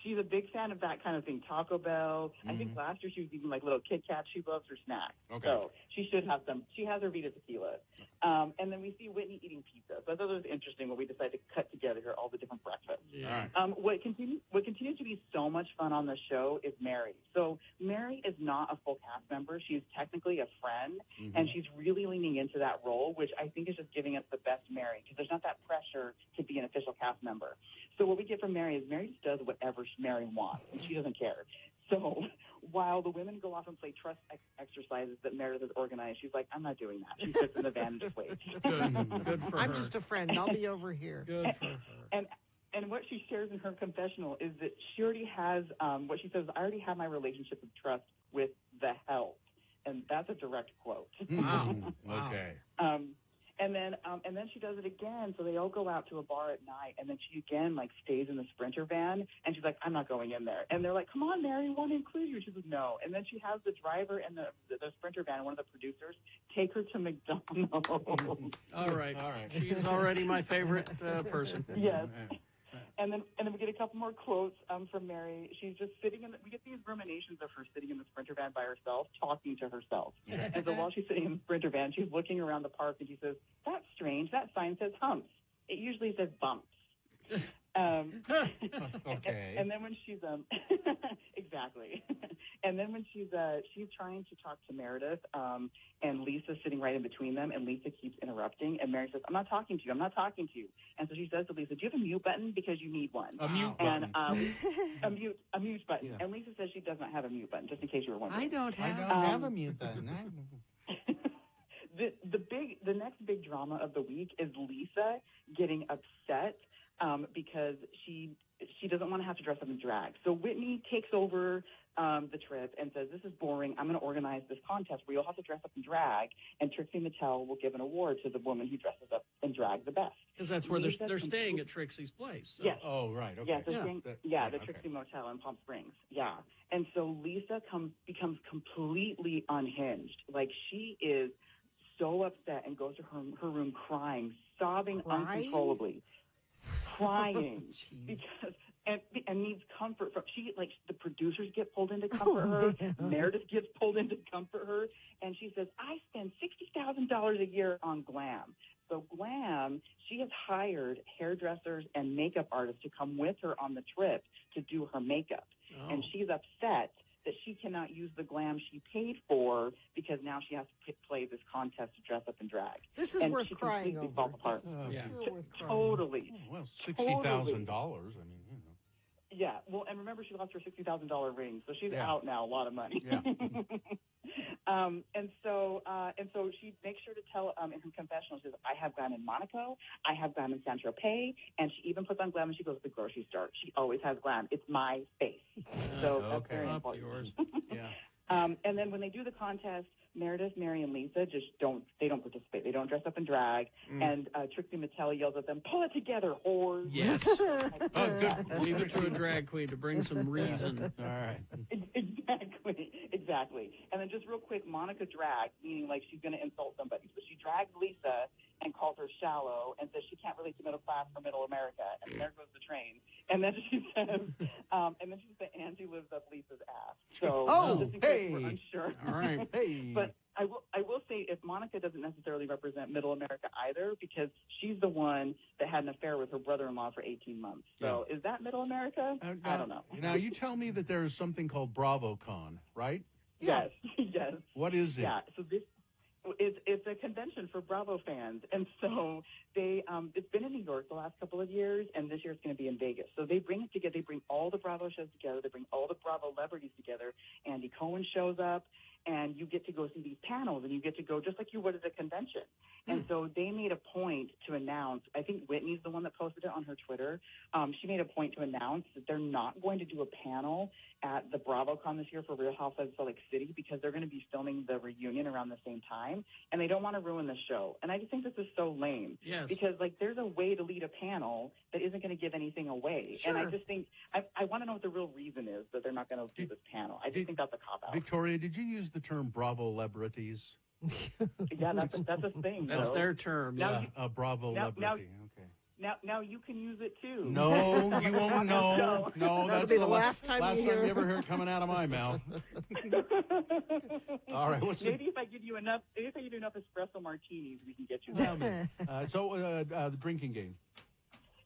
She's a big fan of that kind of thing. Taco Bell. I think last year she was eating like little Kit Kats. She loves her snacks. Okay. So she should have some. She has her Vita Tequila. And then we see Whitney eating pizza. So I thought it was interesting when we decided to cut together here all the different breakfasts. Yeah. All right. What continues to be so much fun on the show is Mary. So Mary is not a full cast member. She's technically a friend, and she's really leaning into that role, which I think is just giving us the best Mary, because there's not that pressure to be an official cast member. So what we get from Mary is Mary just does whatever Mary wants, and she doesn't care. So while the women go off and play trust exercises that Meredith has organized, she's like, I'm not doing that. She sits in the van and just waits. Good for her. I'm just a friend. I'll be over here. Good for her. And what she shares in her confessional is that she already has, what she says, I already have my relationship of trust with the help. And that's a direct quote. Wow. Okay. And then she does it again. So they all go out to a bar at night, and then she again like stays in the Sprinter van, and she's like, I'm not going in there. And they're like, come on, Mary, we want to include you. She says, no. And then she has the driver and the Sprinter van, one of the producers, take her to McDonald's. All right. She's already my favorite person. Yes. And then we get a couple more quotes from Mary. She's just sitting we get these ruminations of her sitting in the Sprinter van by herself, talking to herself. And so while she's sitting in the Sprinter van, she's looking around the park, and she says, that's strange. That sign says humps. It usually says bumps. Okay. And then when she's exactly, and then when she's trying to talk to Meredith, and Lisa's sitting right in between them, and Lisa keeps interrupting, and Mary says, I'm not talking to you. I'm not talking to you. And so she says to Lisa, do you have a mute button? Because you need one. A mute button. button. A mute button. Yeah. And Lisa says she does not have a mute button, just in case you were wondering. I don't have a mute button. The next big drama of the week is Lisa getting upset because she doesn't want to have to dress up in drag. So Whitney takes over the trip and says, this is boring. I'm going to organize this contest where you'll have to dress up in drag, and Trixie Mattel will give an award to the woman who dresses up in drag the best. Because that's where they're staying at Trixie's place. So. Yes. Oh, right. Okay. Yeah, they're staying, the okay. Trixie Motel in Palm Springs. Yeah. And so Lisa becomes completely unhinged. Like, she is so upset and goes to her room crying, sobbing uncontrollably. Crying because and needs comfort from the producers get pulled in to comfort her. Meredith gets pulled in to comfort her, and she says, I spend $60,000 a year on glam. So glam, she has hired hairdressers and makeup artists to come with her on the trip to do her makeup. And she's upset that she cannot use the glam she paid for because now she has to play this contest to dress up in drag. This is worth crying over. Falls apart. Totally. Well, $60,000. I mean, you know. Yeah. Well, and remember, she lost her $60,000 ring, so she's out now. A lot of money. Yeah. And so she makes sure to tell in her confessional, she says, I have glam in Monaco, I have glam in Saint Tropez, and she even puts on glam when she goes to the grocery store. She always has glam. It's my face. So that's very important. Yours. Yeah. And then when they do the contest, Meredith, Mary, and Lisa just don't participate. They don't dress up in drag. And Trixie Mattel yells at them, pull it together, whores. Yes. Good. Leave it to a drag queen to bring some reason. All right. Exactly. And then just real quick, Monica dragged, meaning like she's going to insult somebody. So she dragged Lisa and called her shallow and says she can't relate to middle class or middle America. And there goes the train. And then she says, Angie lives up Lisa's ass. So just in case we're unsure. All right. Hey. But I will say, if Monica doesn't necessarily represent middle America either, because she's the one that had an affair with her brother-in-law for 18 months. So is that middle America? I don't know. Now, you tell me that there is something called BravoCon, right? Yes. Yes. What is it? Yeah. So it's a convention for Bravo fans, and so it's been in New York the last couple of years, and this year it's going to be in Vegas. So they bring it together. They bring all the Bravo shows together. They bring all the Bravo celebrities together. Andy Cohen shows up, and you get to go see these panels, and you get to go just like you would at a convention. And so they made a point to announce, I think Whitney's the one that posted it on her Twitter. She made a point to announce that they're not going to do a panel at the BravoCon this year for Real Housewives of Salt Lake City because they're going to be filming the reunion around the same time, and they don't want to ruin the show. And I just think this is so lame. Yes. Because, there's a way to lead a panel that isn't going to give anything away. Sure. And I just think, I want to know what the real reason is that they're not going to do this panel. I just think that's a cop-out. Victoria, did you use the term Bravo-lebrities? Yeah, that's a thing. That's their term. Now, Bravo-lebrity. Okay. Now you can use it too. No, you won't. No, That'll that's be the last time you hear you ever hear it coming out of my mouth. All right, maybe if I give you enough espresso martinis, we can get you that. The drinking game.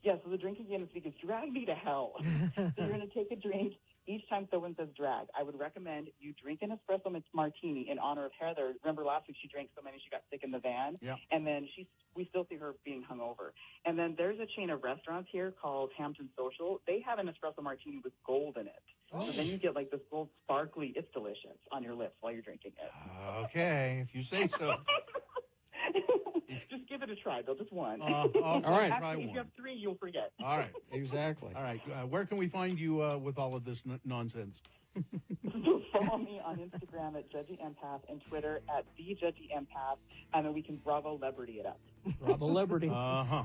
Yeah, so the drinking game this week is Drag Me to Hell. So you're going to take a drink each time someone says drag. I would recommend you drink an espresso martini in honor of Heather. Remember last week she drank so many she got sick in the van? Yeah. And then we still see her being hungover. And then there's a chain of restaurants here called Hampton Social. They have an espresso martini with gold in it. So then you get like this gold sparkly, it's delicious on your lips while you're drinking it. Okay, if you say so. Just give it a try, Bill. Just one. All right. Actually, if you have three, you'll forget. All right. Exactly. All right. Where can we find you with all of this nonsense? Follow me on Instagram at Judgy Empath and Twitter at TheJudgyEmpath, and then we can Bravo Liberty it up. Bravo Liberty.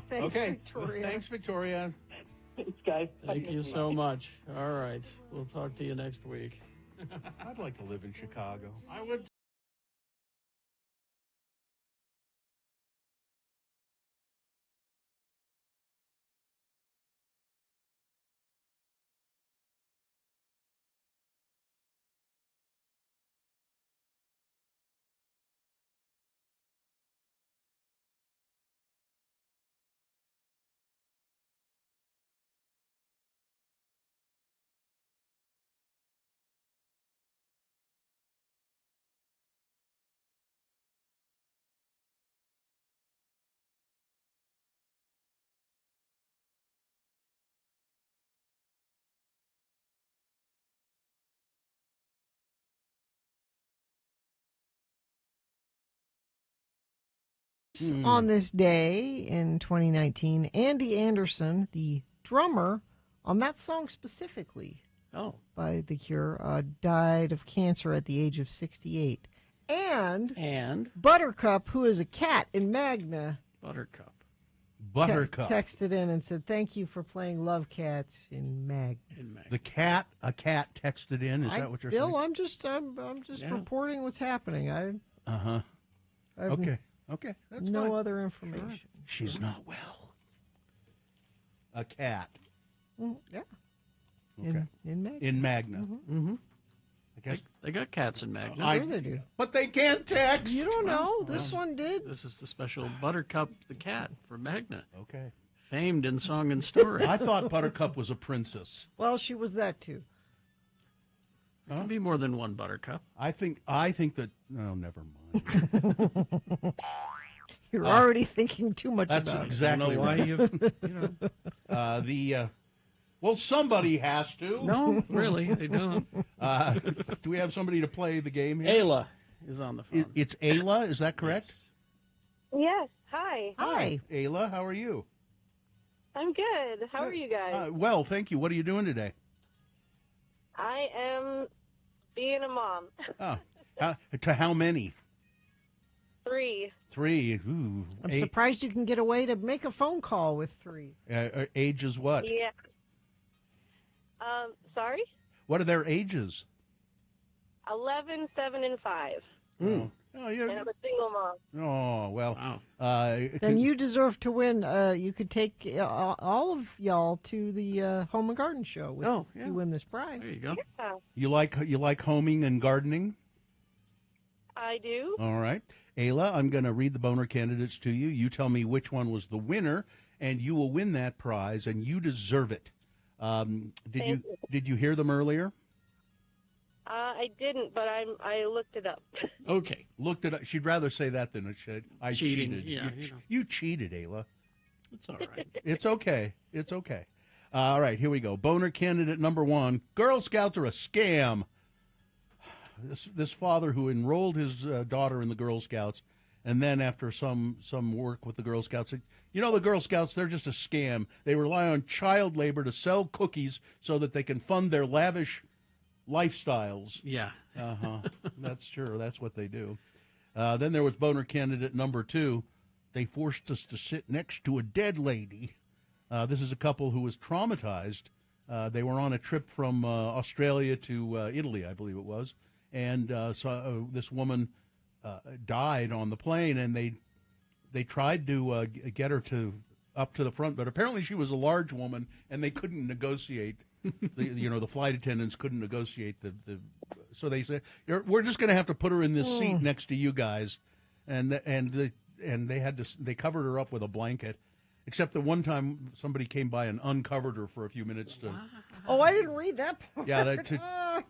Thanks, Okay. Victoria. Thanks, Victoria. Thanks, guys. Thank you so much. All right. We'll talk to you next week. I'd like to live in Chicago. I would. On this day in 2019, Andy Anderson, the drummer on that song specifically, by The Cure, died of cancer at the age of 68. And Buttercup, who is a cat in Magna, Buttercup texted in and said, "Thank you for playing Love Cats in Magna." A cat texted in. Is that what you're Bill, saying? I'm just reporting what's happening. Okay, that's no fine. other information. Sure. She's not well. A cat. Yeah. Okay. In Magna. In Magna. Mm-hmm. I guess they got cats in Magna. Sure they do. But they can't text. You don't know. This one did. This is the special Buttercup the cat for Magna. Okay. Famed in song and story. I thought Buttercup was a princess. Well, she was that too. There can be more than one Buttercup. I think that. No, never mind. You're already thinking too much That's about exactly it. I don't know why why you. Well, somebody has to. No, really, they don't. Do we have somebody to play the game here? Ayla is on the phone. It's Ayla, is that correct? Yes. Hi. Hi. Ayla, how are you? I'm good. How are you guys? Well, thank you. What are you doing today? I am being a mom. To how many? 3. 3. Ooh. I'm surprised you can get away to make a phone call with 3. Ages what? Yeah. Sorry? What are their ages? 11, 7, and 5. Oh, And I'm a single mom. Oh, well. Wow. Then you deserve to win. You could take all of y'all to the Home and Garden Show if you win this prize. There you go. Yeah, You like homing and gardening? I do. All right. Ayla, I'm going to read the boner candidates to you. You tell me which one was the winner, and you will win that prize, and you deserve it. Did you hear them earlier? I didn't, but I looked it up. Okay. Looked it up. She'd rather say that than I Cheating, cheated. yeah, You cheated, Ayla. It's all right. It's okay. It's okay. All right, here we go. Boner candidate number 1. Girl Scouts are a scam. This father who enrolled his daughter in the Girl Scouts, and then after some work with the Girl Scouts, said, the Girl Scouts, they're just a scam. They rely on child labor to sell cookies so that they can fund their lavish lifestyles. Yeah. That's true. That's what they do. Then there was boner candidate number 2. They forced us to sit next to a dead lady. This is a couple who was traumatized. They were on a trip from Australia to Italy, I believe it was. And this woman died on the plane, and they tried to get her to up to the front. But apparently she was a large woman, and they couldn't negotiate. The flight attendants couldn't negotiate so they said, we're just going to have to put her in this seat next to you guys, and they covered her up with a blanket. Except that one time somebody came by and uncovered her for a few minutes. Oh, I didn't read that part. Yeah,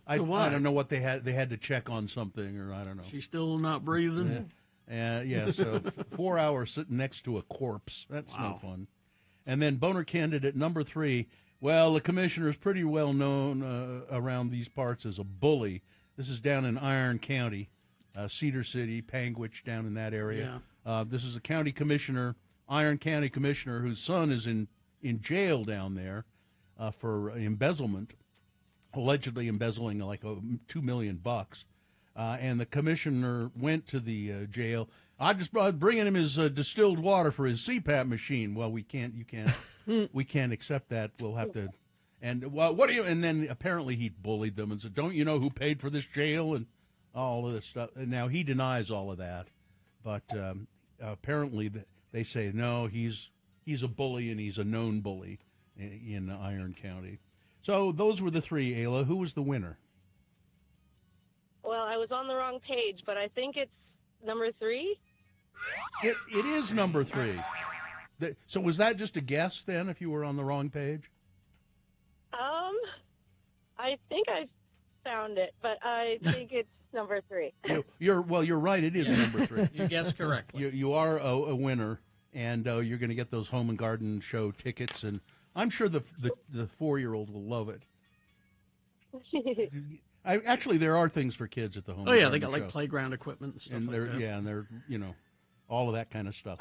I don't know what they had. They had to check on something, or I don't know. She's still not breathing. So 4 hours sitting next to a corpse. That's no fun. And then boner candidate number 3. Well, the commissioner is pretty well known around these parts as a bully. This is down in Iron County, Cedar City, Panguitch, down in that area. Yeah. This is a county commissioner. Iron County commissioner whose son is in jail down there for embezzlement, allegedly embezzling like $2 million. And the commissioner went to the jail. I just bringing him his distilled water for his CPAP machine. Well, we can't accept that. We'll have to. And what do you? And then apparently he bullied them and said, "Don't you know who paid for this jail?" And all of this stuff. And now he denies all of that, but apparently they say, no, he's a bully, and he's a known bully in Iron County. So those were the 3, Ayla. Who was the winner? Well, I was on the wrong page, but I think it's number 3. It is number 3. So was that just a guess, then, if you were on the wrong page? I think I found it, but I think it's number 3. You're right. It is number 3. You guessed correctly. You are a winner, and you're going to get those Home and Garden Show tickets, and I'm sure the 4-year-old will love it. Actually, there are things for kids at the Home. Oh yeah, and they Garden got Show. like playground equipment and stuff. And like they're that. and they're all of that kind of stuff.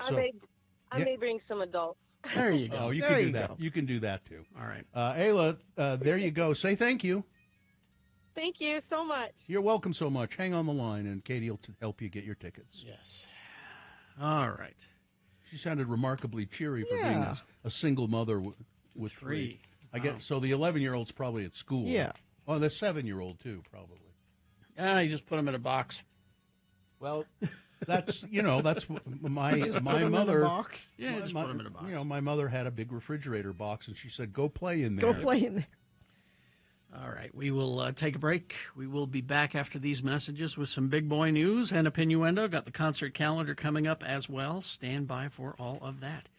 I may bring some adults. There you go. Oh, you can do that. You can do that too. All right, Ayla, there you go. Say thank you. Thank you so much. You're welcome so much. Hang on the line, and Katie will help you get your tickets. Yes. All right. She sounded remarkably cheery for being a single mother with 3. I guess so. The 11-year-old's probably at school. Yeah. Oh, the 7-year-old too, probably. You just put them in a box. Well, that's that's my mother. Box. Yeah, just put them in a box. My mother had a big refrigerator box, and she said, "Go play in there." Go play in there. All right, we will take a break. We will be back after these messages with some big boy news and Opinnuendo. Got the concert calendar coming up as well. Stand by for all of that.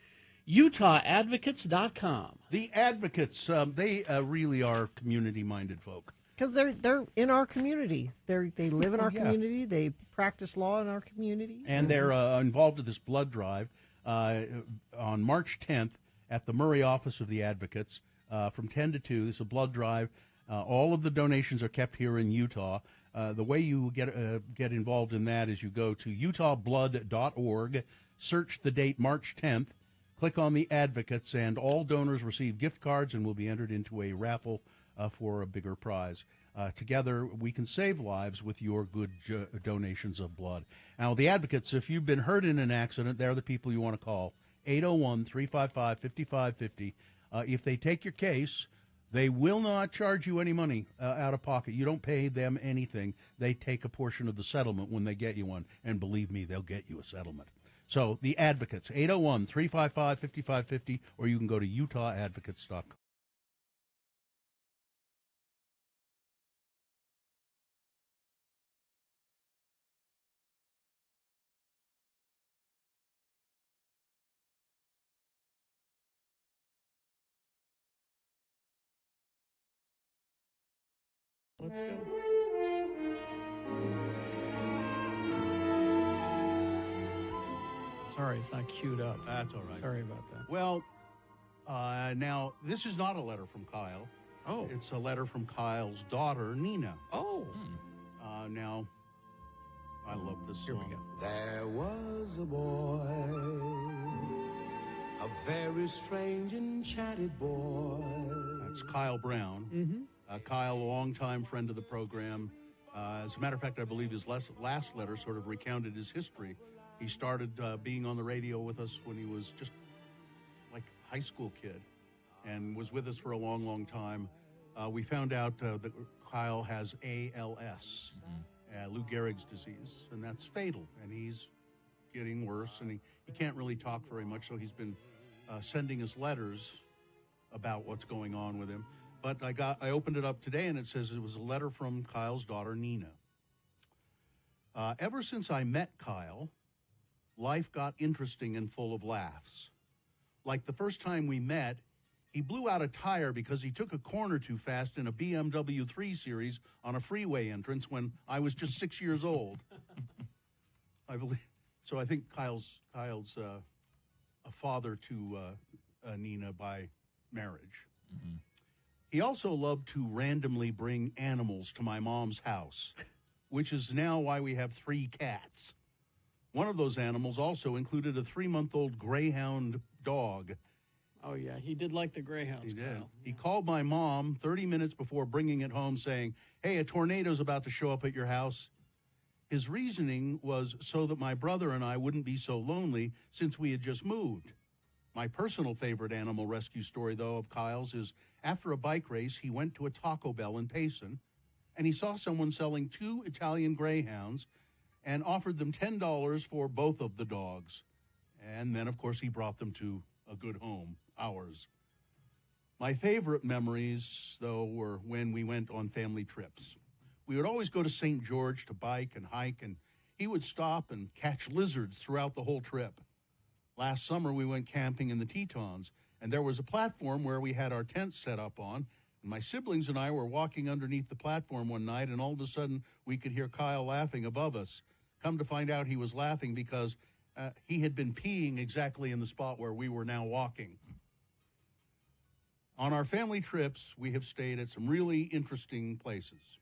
UtahAdvocates.com. The Advocates, they really are community-minded folk. Because they're in our community. They live in our community. They practice law in our community. And they're involved in this blood drive on March 10th at the Murray office of the Advocates from 10 to 2. This is a blood drive. All of the donations are kept here in Utah. The way you get involved in that is you go to utahblood.org, search the date March 10th, click on the Advocates, and all donors receive gift cards and will be entered into a raffle for a bigger prize. Together, we can save lives with your good donations of blood. Now, the Advocates, if you've been hurt in an accident, they're the people you want to call. 801-355-5550. If they take your case, they will not charge you any money out of pocket. You don't pay them anything. They take a portion of the settlement when they get you one. And believe me, they'll get you a settlement. So the Advocates, 801-355-5550, or you can go to utahadvocates.com. Let's go. Sorry, it's not queued up. That's all right. Sorry about that. Well, now, this is not a letter from Kyle. Oh. It's a letter from Kyle's daughter, Nina. Oh. Now, I love this song. Here we go. There was a boy, a very strange enchanted boy. That's Kyle Brown. Mm-hmm. Kyle, a longtime friend of the program. As a matter of fact, I believe his last letter sort of recounted his history. He started being on the radio with us when he was just like a high school kid and was with us for a long, long time. We found out that Kyle has ALS, Lou Gehrig's disease, and that's fatal. And he's getting worse, and he can't really talk very much, so he's been sending us letters about what's going on with him. But I opened it up today, and it says it was a letter from Kyle's daughter, Nina. Ever since I met Kyle, life got interesting and full of laughs. Like the first time we met, he blew out a tire because he took a corner too fast in a BMW 3 Series on a freeway entrance when I was just 6 years old. I believe. So I think Kyle's a father to Nina by marriage. Mm-hmm. He also loved to randomly bring animals to my mom's house, which is now why we have 3 cats. One of those animals also included a 3-month-old greyhound dog. Oh, yeah, he did like the greyhounds. He did. Kyle. He called my mom 30 minutes before bringing it home saying, "Hey, a tornado's about to show up at your house." His reasoning was so that my brother and I wouldn't be so lonely since we had just moved. My personal favorite animal rescue story, though, of Kyle's is after a bike race, he went to a Taco Bell in Payson, and he saw someone selling 2 Italian greyhounds and offered them $10 for both of the dogs. And then, of course, he brought them to a good home, ours. My favorite memories, though, were when we went on family trips. We would always go to St. George to bike and hike, and he would stop and catch lizards throughout the whole trip. Last summer, we went camping in the Tetons, and there was a platform where we had our tents set up on, and my siblings and I were walking underneath the platform one night, and all of a sudden, we could hear Kyle laughing above us. Come to find out, he was laughing because he had been peeing exactly in the spot where we were now walking. On our family trips, we have stayed at some really interesting places.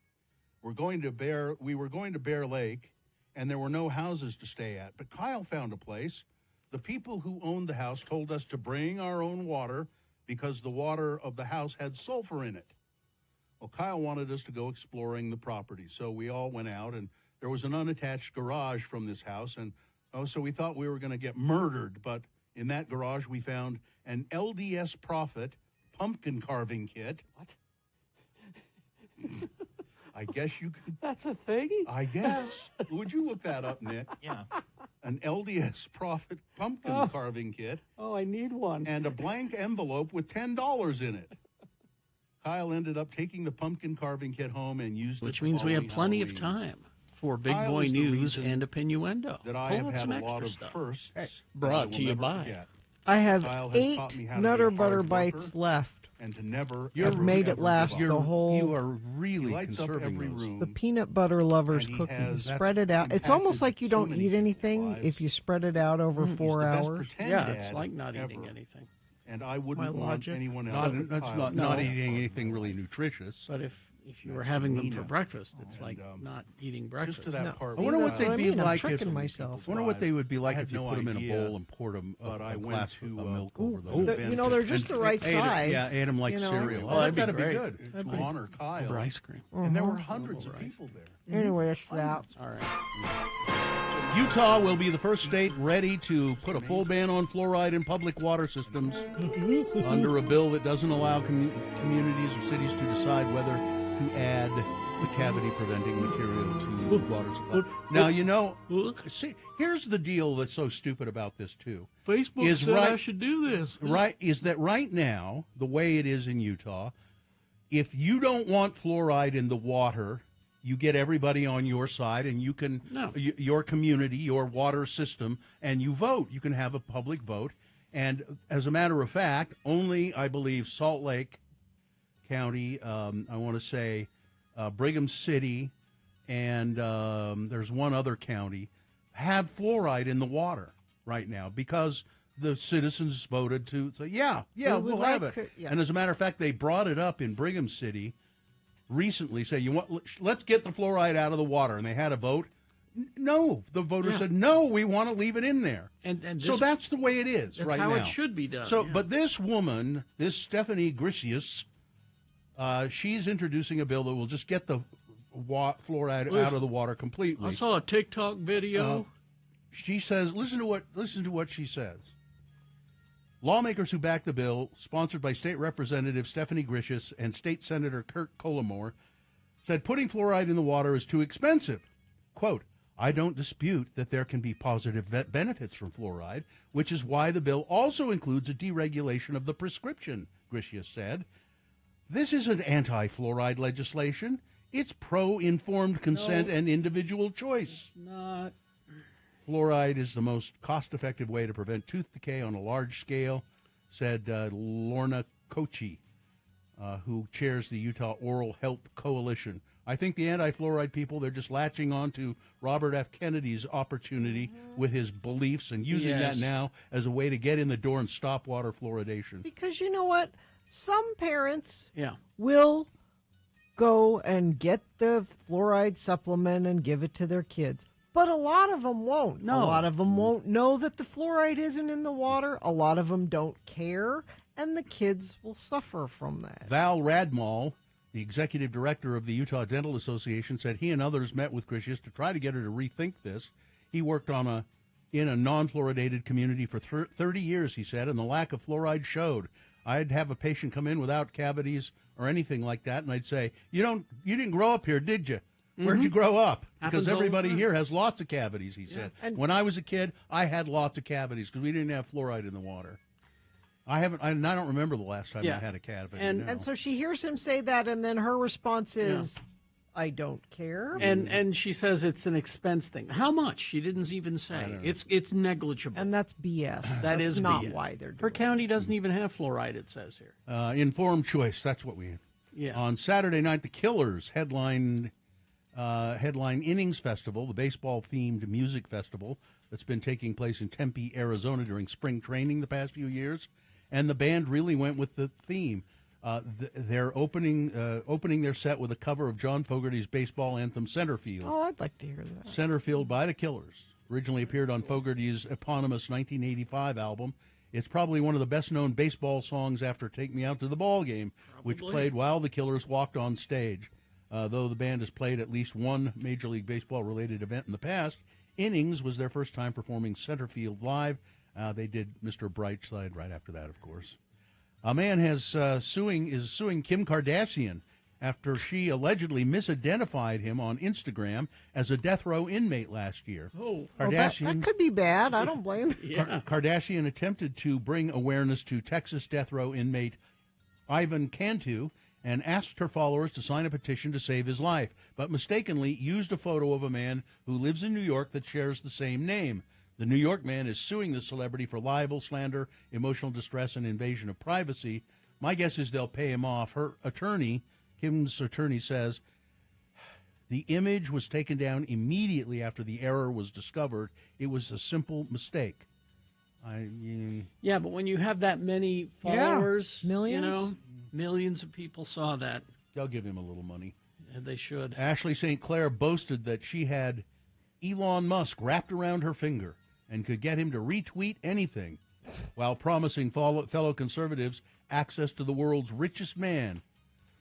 We were going to Bear Lake, and there were no houses to stay at, but Kyle found a place. The people who owned the house told us to bring our own water because the water of the house had sulfur in it. Well, Kyle wanted us to go exploring the property, so we all went out, and there was an unattached garage from this house, and so we thought we were going to get murdered, but in that garage we found an LDS Prophet pumpkin carving kit. What? I guess you could. That's a thing? I guess. Would you look that up, Nick? Yeah. An LDS Prophet pumpkin carving kit. Oh, I need one. And a blank envelope with $10 in it. Kyle ended up taking the pumpkin carving kit home and used it. Which means we have plenty of time for Big Kyle Boy is the News reason and Innuendo. That I Pull have out had some a lot extra of stuff. firsts. that I Brought will to you never by. forget. I have Kyle has 8 taught me how to be Nutter a Butter hard bites worker left. And to never, I've ever, made it ever last give the up. whole. He really lights up conserving every those. room. The peanut butter lovers And he cookie. You has- spread it out. It's almost like you don't eat anything if you spread it out over 4 hours. Yeah, it's like not eating anything. And I wouldn't my want logic. anyone Not, else. that's No. not eating anything really nutritious. But if you were That's having them Nina. for breakfast, it's like not eating breakfast. to that part. See, I wonder what that's they'd what I be mean. I'm like if. tricking myself. I wonder what they would be like I if had you no put them in a idea, bowl and poured but I a went glass to, of milk over them. They're just the right ate 'em- size. Yeah, ate them like you know? cereal. Oh, that'd be that'd be great. good That'd to be- honor Kyle. Over ice cream. And there were hundreds of people there. Anyway, it's that. All right. Utah will be the first state ready to put a full ban on fluoride in public water systems under a bill that doesn't allow communities or cities to decide whether to add the cavity-preventing material to water supply. Now, you know, see, here's the deal that's so stupid about this, too. Facebook said I should do this. Right, is that right now, the way it is in Utah, if you don't want fluoride in the water, you get everybody on your side, and you can, your community, your water system, and you vote. You can have a public vote. And as a matter of fact, only, I believe, Salt Lake County, I want to say Brigham City, and there's one other county, have fluoride in the water right now because the citizens voted to say, we'll have it. And as a matter of fact, they brought it up in Brigham City recently, say, let's get the fluoride out of the water. And they had a vote. No, the voters said, no, we want to leave it in there. And so that's the way it is right now. That's how it should be done. So, but this woman, this Stephanie Grisius, she's introducing a bill that will just get the fluoride out of the water completely. I saw a TikTok video. She says, listen to what she says. Lawmakers who backed the bill, sponsored by State Representative Stephanie Grisius and State Senator Kirk Collimore, said putting fluoride in the water is too expensive. Quote, I don't dispute that there can be positive benefits from fluoride, which is why the bill also includes a deregulation of the prescription, Grishia said. This isn't anti-fluoride legislation. It's pro-informed consent and individual choice. It's not. Fluoride is the most cost-effective way to prevent tooth decay on a large scale, said Lorna Kochi, who chairs the Utah Oral Health Coalition. I think the anti-fluoride people, they're just latching on to Robert F. Kennedy's opportunity with his beliefs and using that now as a way to get in the door and stop water fluoridation. Because you know what? Some parents will go and get the fluoride supplement and give it to their kids. But a lot of them won't. No. A lot of them won't know that the fluoride isn't in the water. A lot of them don't care, and the kids will suffer from that. Val Radmal, the executive director of the Utah Dental Association, said he and others met with Grishis to try to get her to rethink this. He worked in a non-fluoridated community for 30 years, he said, and the lack of fluoride showed. I'd have a patient come in without cavities or anything like that, and I'd say, you didn't grow up here, did you? Where'd you grow up? Because everybody here has lots of cavities, he said. And when I was a kid, I had lots of cavities because we didn't have fluoride in the water. I don't remember the last time I had a cavity. And so she hears him say that, and then her response is, I don't care. And she says it's an expense thing. How much? She didn't even say. It's negligible. And that's BS. That is not BS. why they're doing Her county doesn't even have fluoride, it says here. Informed choice, that's what we have. Yeah. On Saturday night, the Killers headline Innings Festival, the baseball-themed music festival that's been taking place in Tempe, Arizona during spring training the past few years. And the band really went with the theme. They're opening their set with a cover of John Fogerty's baseball anthem, Centerfield. Oh, I'd like to hear that. Centerfield by the Killers. Originally appeared on Fogerty's eponymous 1985 album. It's probably one of the best-known baseball songs after Take Me Out to the Ball Game, which played while the Killers walked on stage. Though the band has played at least one Major League Baseball-related event in the past, Innings was their first time performing Centerfield live. They did Mr. Brightside right after that, of course. A man is suing Kim Kardashian after she allegedly misidentified him on Instagram as a death row inmate last year. Oh, Kardashian, that could be bad. I don't blame her. Kardashian attempted to bring awareness to Texas death row inmate Ivan Cantu and asked her followers to sign a petition to save his life, but mistakenly used a photo of a man who lives in New York that shares the same name. The New York man is suing the celebrity for libel, slander, emotional distress, and invasion of privacy. My guess is they'll pay him off. Her attorney, Kim's attorney, says the image was taken down immediately after the error was discovered. It was a simple mistake. Yeah, but when you have that many followers, millions, millions of people saw that. They'll give him a little money. Yeah, they should. Ashley St. Clair boasted that she had Elon Musk wrapped around her finger and could get him to retweet anything, while promising fellow conservatives access to the world's richest man.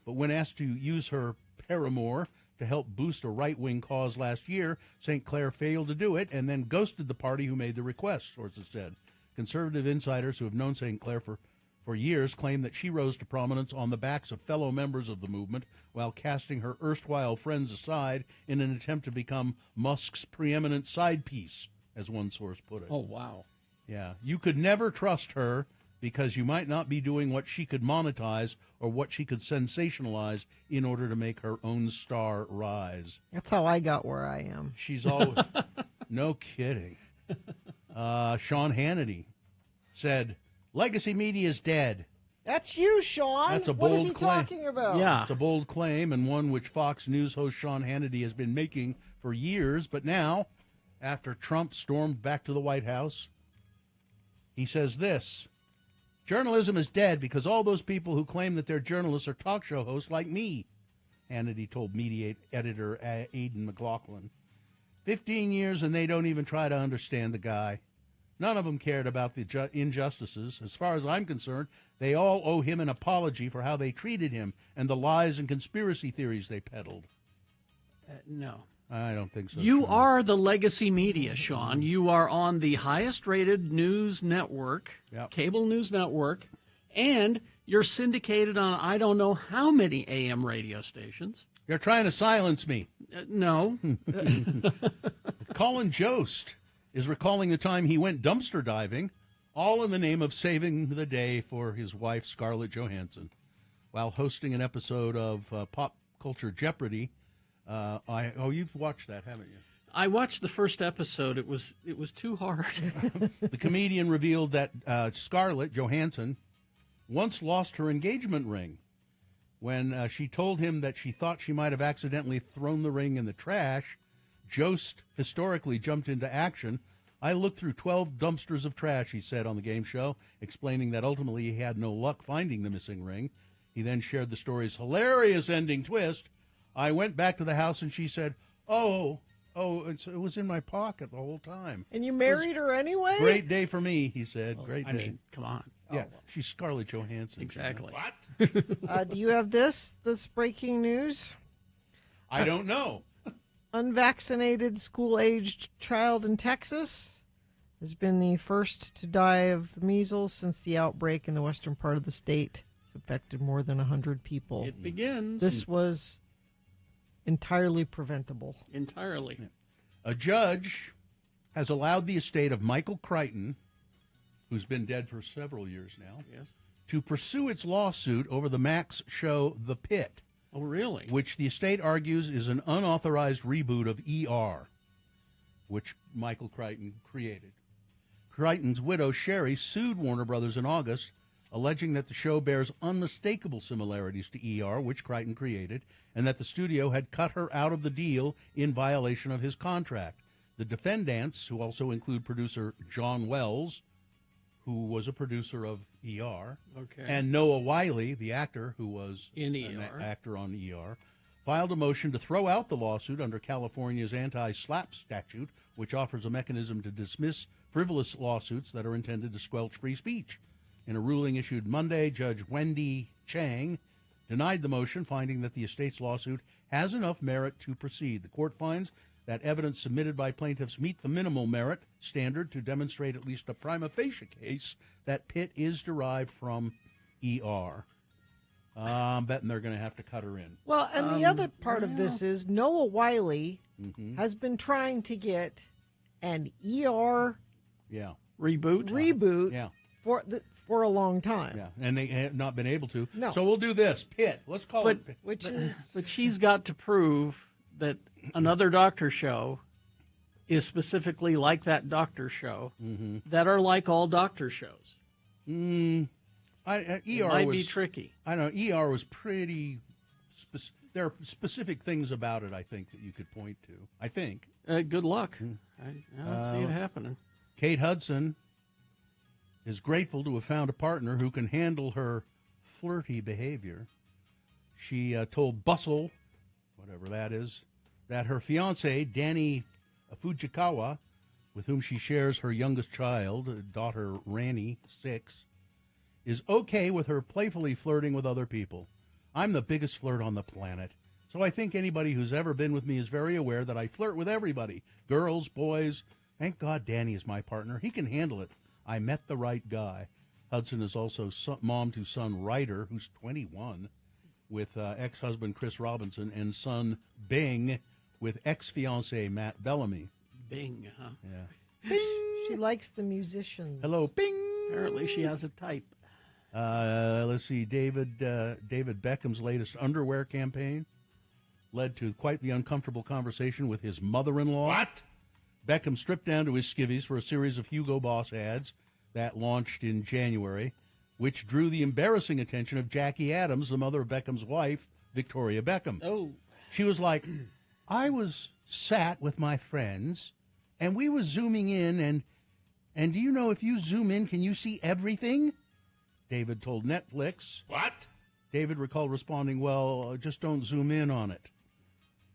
But when asked to use her paramour to help boost a right-wing cause last year, St. Clair failed to do it and then ghosted the party who made the request, sources said. Conservative insiders who have known St. Clair for years claim that she rose to prominence on the backs of fellow members of the movement while casting her erstwhile friends aside in an attempt to become Musk's preeminent side piece, as one source put it. Oh, wow. Yeah. You could never trust her because you might not be doing what she could monetize or what she could sensationalize in order to make her own star rise. That's how I got where I am. She's always... No kidding. Sean Hannity said, legacy media is dead. That's you, Sean. That's a what bold is he claim. talking about? Yeah. It's a bold claim and one which Fox News host Sean Hannity has been making for years. But now, after Trump stormed back to the White House, he says this: journalism is dead because all those people who claim that they're journalists are talk show hosts like me, Hannity told media editor Aidan McLaughlin. 15 years and they don't even try to understand the guy. None of them cared about the injustices. As far as I'm concerned, they all owe him an apology for how they treated him and the lies and conspiracy theories they peddled. No. I don't think so. You Sean. are the legacy media, Sean. You are on the highest-rated news network, cable news network, and you're syndicated on I don't know how many AM radio stations. You're trying to silence me. No. Colin Jost is recalling the time he went dumpster diving, all in the name of saving the day for his wife, Scarlett Johansson. While hosting an episode of Pop Culture Jeopardy, you've watched that, haven't you? I watched the first episode. It was too hard. The comedian revealed that Scarlett Johansson once lost her engagement ring when she told him that she thought she might have accidentally thrown the ring in the trash. Jost historically jumped into action. I looked through 12 dumpsters of trash, he said on the game show, explaining that ultimately he had no luck finding the missing ring. He then shared the story's hilarious ending twist. I went back to the house and she said, it was in my pocket the whole time. And you married her anyway? Great day for me, he said. Great day. I mean, come on. Yeah, she's Scarlett Johansson. Exactly. What? Do you have this breaking news? I don't know. Unvaccinated school-aged child in Texas has been the first to die of measles since the outbreak in the western part of the state. It's affected more than 100 people. It begins. This was entirely preventable. Entirely. A judge has allowed the estate of Michael Crichton, who's been dead for several years now, to pursue its lawsuit over the Max show The Pit. Oh, really? Which the estate argues is an unauthorized reboot of ER, which Michael Crichton created. Crichton's widow, Sherry, sued Warner Brothers in August, alleging that the show bears unmistakable similarities to ER, which Crichton created, and that the studio had cut her out of the deal in violation of his contract. The defendants, who also include producer John Wells, who was a producer of ER, and Noah Wiley, the actor who was an actor on ER, filed a motion to throw out the lawsuit under California's anti-SLAPP statute, which offers a mechanism to dismiss frivolous lawsuits that are intended to squelch free speech. In a ruling issued Monday, Judge Wendy Chang denied the motion, finding that the estate's lawsuit has enough merit to proceed. The court finds that evidence submitted by plaintiffs meet the minimal merit standard to demonstrate at least a prima facie case that Pitt is derived from ER. I'm betting they're going to have to cut her in. Well, and the other part of this is Noah Wiley has been trying to get an ER reboot for a long time. Yeah, and they have not been able to. No. So we'll do this. Pitt. Let's call it Pitt. But she's got to prove that another doctor show is specifically like that doctor show that are like all doctor shows. ER might be tricky. I don't know. ER was pretty there are specific things about it, I think, that you could point to. I think. Good luck. I don't see it happening. Kate Hudson is grateful to have found a partner who can handle her flirty behavior. She told Bustle, whatever that is, that her fiancé, Danny Fujikawa, with whom she shares her youngest child, daughter Rani, 6, is okay with her playfully flirting with other people. I'm the biggest flirt on the planet, so I think anybody who's ever been with me is very aware that I flirt with everybody, girls, boys. Thank God Danny is my partner. He can handle it. I met the right guy. Hudson is also mom to son Ryder, who's 21, with ex-husband Chris Robinson, and son Bing with ex-fiancé Matt Bellamy. Bing, huh? Yeah. Bing. She likes the musicians. Hello, Bing. Apparently she has a type. Let's see, David Beckham's latest underwear campaign led to quite the uncomfortable conversation with his mother-in-law. What? Beckham stripped down to his skivvies for a series of Hugo Boss ads that launched in January, which drew the embarrassing attention of Jackie Adams, the mother of Beckham's wife, Victoria Beckham. Oh. She was like, I was sat with my friends, and we were zooming in, and do you know if you zoom in, can you see everything? David told Netflix. What? David recalled responding, well, just don't zoom in on it.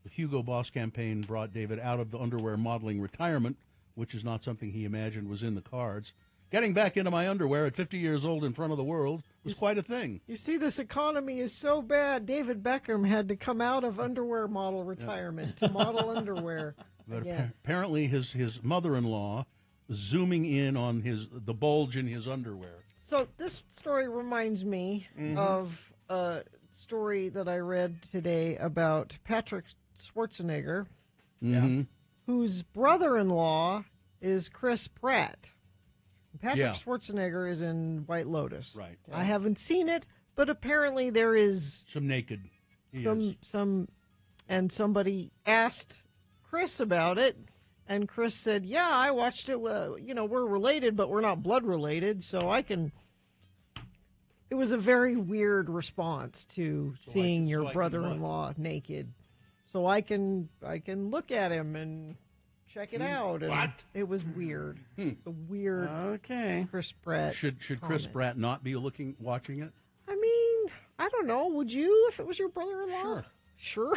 The Hugo Boss campaign brought David out of the underwear modeling retirement, which is not something he imagined was in the cards. Getting back into my underwear at 50 years old in front of the world was quite a thing. You see, this economy is so bad, David Beckham had to come out of underwear model retirement to model underwear. But apparently his mother-in-law was zooming in on the bulge in his underwear. So this story reminds me of a story that I read today about Patrick Schwarzenegger, who whose brother-in-law is Chris Pratt. Patrick Yeah. Schwarzenegger is in White Lotus. Right. I haven't seen it, but apparently there is Some naked. He some is. and somebody asked Chris about it, and Chris said, "Yeah, I watched it. We're related, but we're not blood related, so I can." It was a very weird response to seeing your brother-in-law naked. So I can look at him and check it out. And What? It was weird. It's a weird. Okay. Chris Pratt. Should Chris comment. Pratt not be watching it? I mean, I don't know. Would you if it was your brother-in-law? Sure.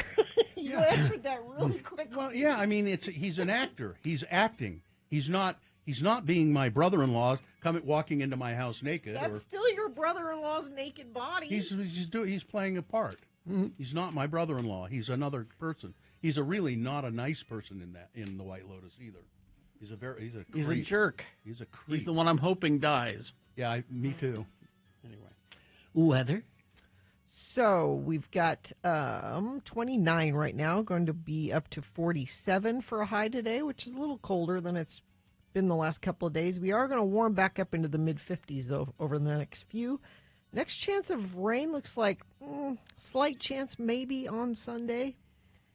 You answered that really quickly. Well, yeah. I mean, he's an actor. He's acting. He's not being my brother-in-law walking into my house naked. That's still your brother-in-law's naked body. He's playing a part. He's not my brother-in-law. He's another person. He's really not a nice person in the White Lotus either. He's a He's a jerk. He's a creep. He's the one I'm hoping dies. Yeah, me too. Anyway, weather. So we've got 29 right now, going to be up to 47 for a high today, which is a little colder than it's been the last couple of days. We are going to warm back up into the mid-50s, though, over the next few. Next chance of rain looks like slight chance maybe on Sunday,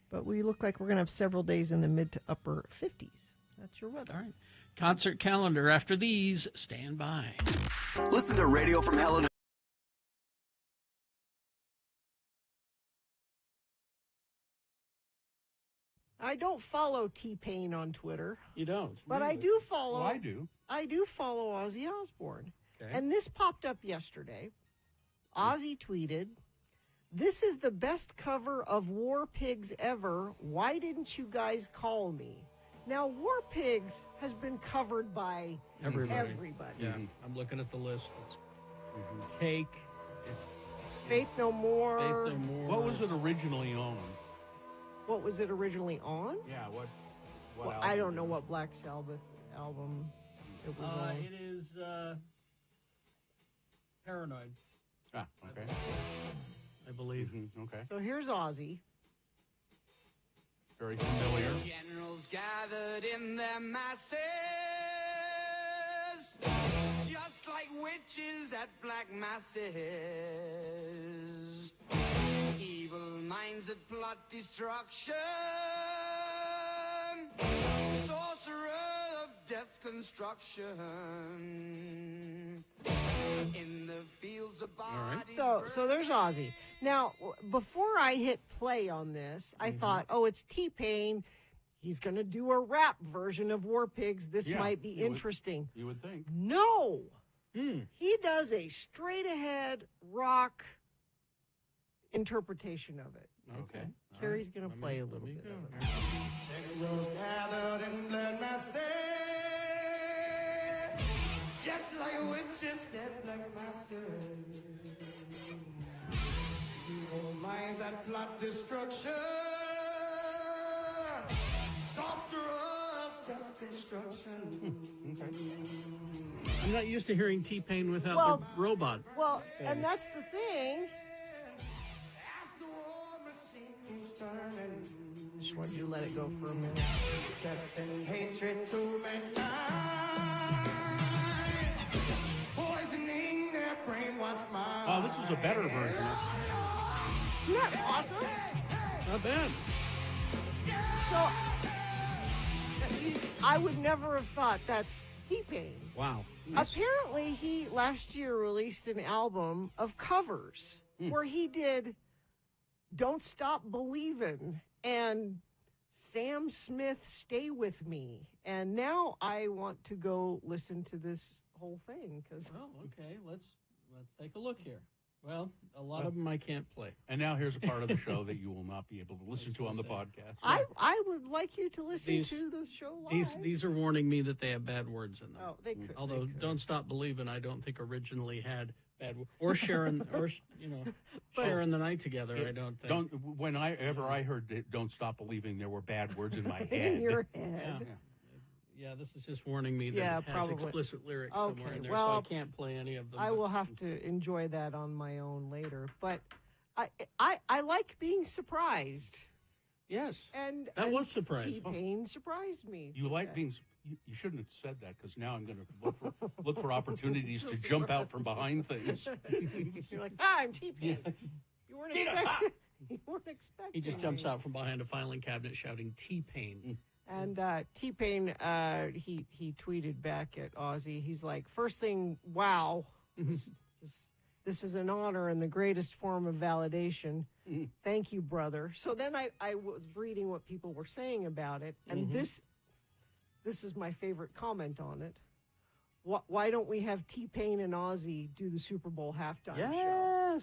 but we look like we're going to have several days in the mid to upper 50s. That's your weather. All right. Concert calendar after these. Stand by. Listen to Radio from Hell. I don't follow T-Pain on Twitter. You don't? But really? I do follow. Well, I do. I do follow Ozzy Osbourne. Okay. And this popped up yesterday. Ozzy tweeted, "This is the best cover of War Pigs ever. Why didn't you guys call me?" Now, War Pigs has been covered by everybody. Yeah, I'm looking at the list. It's Cake. It's Faith No More. Faith No More. What was it originally on? What was it originally on? Yeah, what Well, album? I don't know what Black Sabbath album it was on. It is Paranoid. Ah, okay. I believe. Okay. So here's Ozzy. Very familiar. Generals gathered in their masses, just like witches at black masses. Evil minds that plot destruction, sorcerer of death's construction. In the fields of bodies. So there's Ozzy. Now, before I hit play on this, I thought, it's T-Pain. He's going to do a rap version of War Pigs. This might be interesting. You would think. No. He does a straight-ahead rock interpretation of it. Okay. Carrie's going to play a little bit of it. Generals gathered in their masses, just like witches at black masters. Evil minds that plot destruction, sorcerer of death construction. I'm not used to hearing T-Pain without the robot. Well, and that's the thing. As the war machine keeps turning, Just wanted you to let it go for a minute. death and hatred to mankind, poisoning their brainwashed minds. Oh, this is a better version. Isn't that awesome? Not bad. So, I would never have thought that's T-Pain. Wow. Apparently, he last year released an album of covers where he did Don't Stop Believin' and Sam Smith, Stay With Me. And now I want to go listen to this whole thing. Oh, okay. Let's take a look here. Well, a lot of them I can't play. And now here's a part of the show that you will not be able to listen to on the podcast. I would like you to listen to the show live. These are warning me that they have bad words in them. Oh, they could. Although Don't Stop Believin', I don't think originally had bad words. Or sharing, sharing the night together, I don't think. Whenever I heard it, Don't Stop Believing, there were bad words in my head. In your head. Yeah, this is just warning me that it has probably. explicit lyrics somewhere in there, well, so I can't play any of them. I will have to enjoy that on my own later. But I like being surprised. Yes. And That was surprising. T-Pain surprised me. You like being. You shouldn't have said that because now I'm going to look for opportunities to jump out from behind things. You're like, I'm T-Pain. You weren't expecting. You weren't expecting. He just jumps out from behind a filing cabinet shouting T-Pain. And T-Pain, he tweeted back at Ozzy. He's like, first thing, wow, this is an honor and the greatest form of validation. Thank you, brother. So then I was reading what people were saying about it, and this is my favorite comment on it. Why don't we have T-Pain and Ozzy do the Super Bowl halftime show?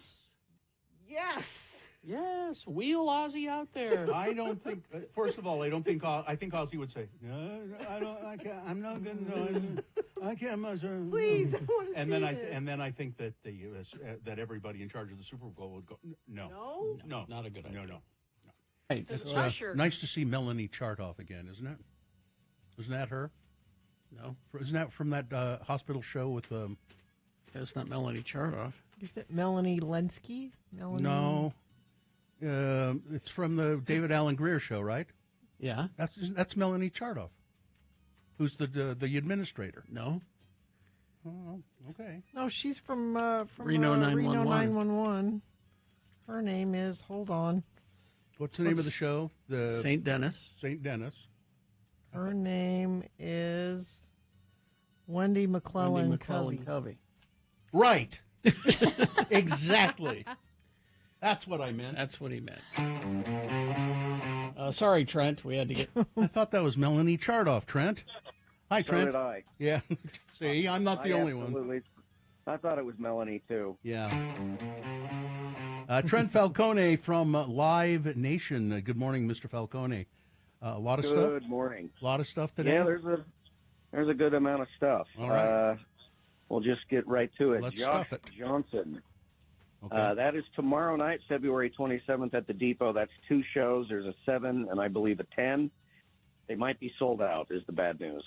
Yes. Yes, wheel Ozzy out there. I don't think. First of all, I think Ozzy would say, "No, I don't. I can't. I'm not going to. I can't." Please, I want to and see then this. and then I think that that everybody in charge of the Super Bowl would go, "No, not a good idea. No. Hey, It's nice to see Melanie Chartoff again, isn't it? Isn't that her? No, isn't that from that hospital show with? It's not Melanie Chartoff. Is it Melanie Lensky? No. It's from the David Alan Grier show, right? Yeah. That's Melanie Chartoff, who's the administrator. No. Oh, okay. No, she's from Reno 911. Reno 911. Her name is, hold on. What's the name of the show? The St. Dennis. St. Dennis. Her name is Wendy McClellan Covey. Right. Exactly. That's what I meant. That's what he meant. Sorry, Trent. We had to get. I thought that was Melanie Chartoff, Trent. Hi, Trent. So did I. Yeah. See, I'm not the only one. I thought it was Melanie, too. Yeah. Trent Falcone from Live Nation. Good morning, Mr. Falcone. A lot of stuff? Good morning. A lot of stuff today? Yeah, there's a good amount of stuff. All right. We'll just get right to it. Let's Josh stuff it. Johnson. Okay. That is tomorrow night, February 27th at the Depot. That's 2 shows. There's a 7 and I believe a 10. They might be sold out, is the bad news.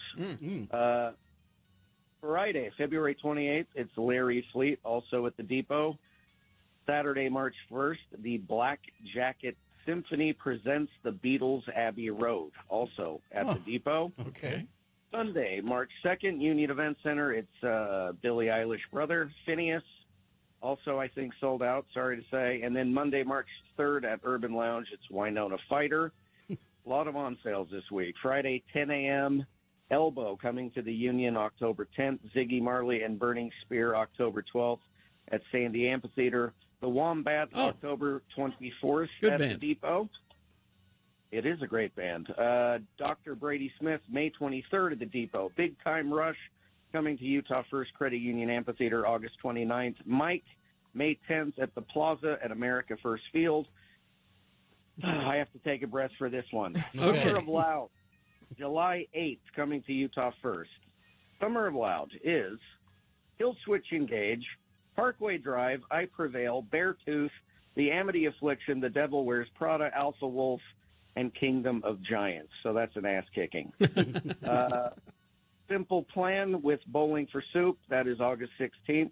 Friday, February 28th, it's Larry Fleet, also at the Depot. Saturday, March 1st, the Black Jacket Symphony presents the Beatles' Abbey Road, also at the Depot. Okay. Sunday, March 2nd, Union Event Center, it's Billie Eilish brother, Phineas. Also, I think, sold out, sorry to say. And then Monday, March 3rd at Urban Lounge, it's Winona Fighter. A lot of on sales this week. Friday, 10 a.m., Elbow coming to the Union October 10th. Ziggy Marley and Burning Spear October 12th at Sandy Amphitheater. The Wombat October 24th at the Depot. It is a great band. Dr. Brady Smith, May 23rd at the Depot. Big Time Rush coming to Utah First Credit Union Amphitheater August 29th. Mike, May 10th at the Plaza at America First Field. I have to take a breath for this one. Okay. Summer of Loud, July 8th, coming to Utah First. Summer of Loud is Hill Switch Engage, Parkway Drive, I Prevail, Beartooth, The Amity Affliction, The Devil Wears Prada, Alpha Wolf, and Kingdom of Giants. So that's an ass-kicking. Simple Plan with Bowling for Soup. That is August 16th.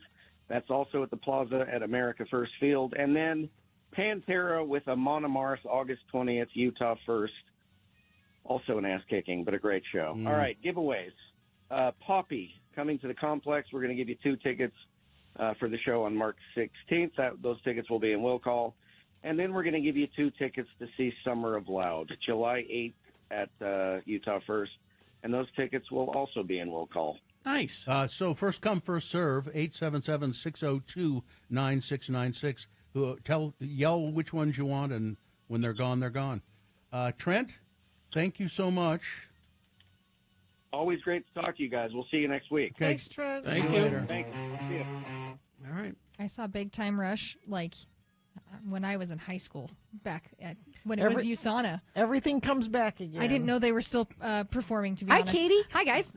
That's also at the Plaza at America First Field. And then Pantera with Amon Amarth, August 20th, Utah First. Also an ass-kicking, but a great show. All right, giveaways. Poppy coming to the complex. We're going to give you 2 tickets for the show on March 16th. Those tickets will be in will call. And then we're going to give you 2 tickets to see Summer of Loud, July 8th at Utah First. And those tickets will also be in will call. Nice. So first come, first serve, 877-602-9696. Yell which ones you want, and when they're gone, they're gone. Trent, thank you so much. Always great to talk to you guys. We'll see you next week. Okay. Thanks, Trent. Thank you. Later. Thanks. See ya. All right. I saw Big Time Rush when I was in high school when it was USANA. Everything comes back again. I didn't know they were still performing, to be Hi, honest. Katie. Hi, guys.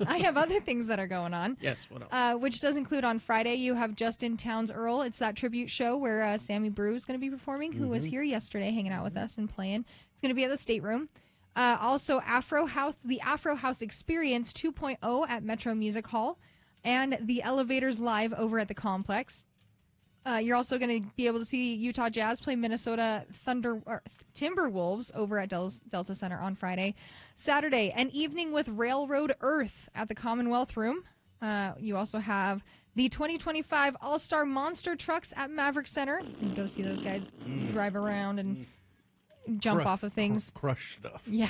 I have other things that are going on. Yes, what else? Which does include on Friday, you have Justin Towns Earl. It's that tribute show where Sammy Brew is going to be performing, who was here yesterday hanging out with us and playing. It's going to be at the Stateroom. Also, the Afro House Experience 2.0 at Metro Music Hall, and the Elevators Live over at the Complex. You're also going to be able to see Utah Jazz play Minnesota Timberwolves over at Delta Center on Friday. Saturday, an evening with Railroad Earth at the Commonwealth Room. You also have the 2025 All-Star Monster Trucks at Maverick Center. You can go see those guys drive around and jump off of things. Crush stuff. Yeah.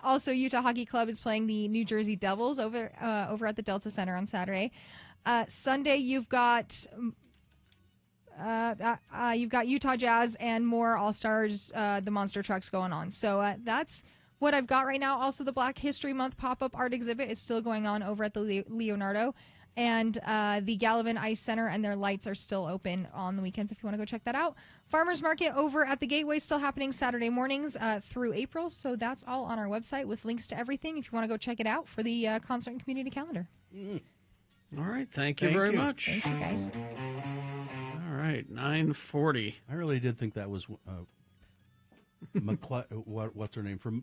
Also, Utah Hockey Club is playing the New Jersey Devils over at the Delta Center on Saturday. Sunday, you've got Utah Jazz and more All-Stars, the Monster Trucks going on. So that's what I've got right now. Also, the Black History Month pop-up art exhibit is still going on over at the Leonardo. And the Gallivan Ice Center and their lights are still open on the weekends if you want to go check that out. Farmers Market over at the Gateway still happening Saturday mornings through April. So that's all on our website with links to everything if you want to go check it out for the concert and community calendar. All right. Thank you very much. Thanks, you guys. All right. 9:40. I really did think that was what's her name from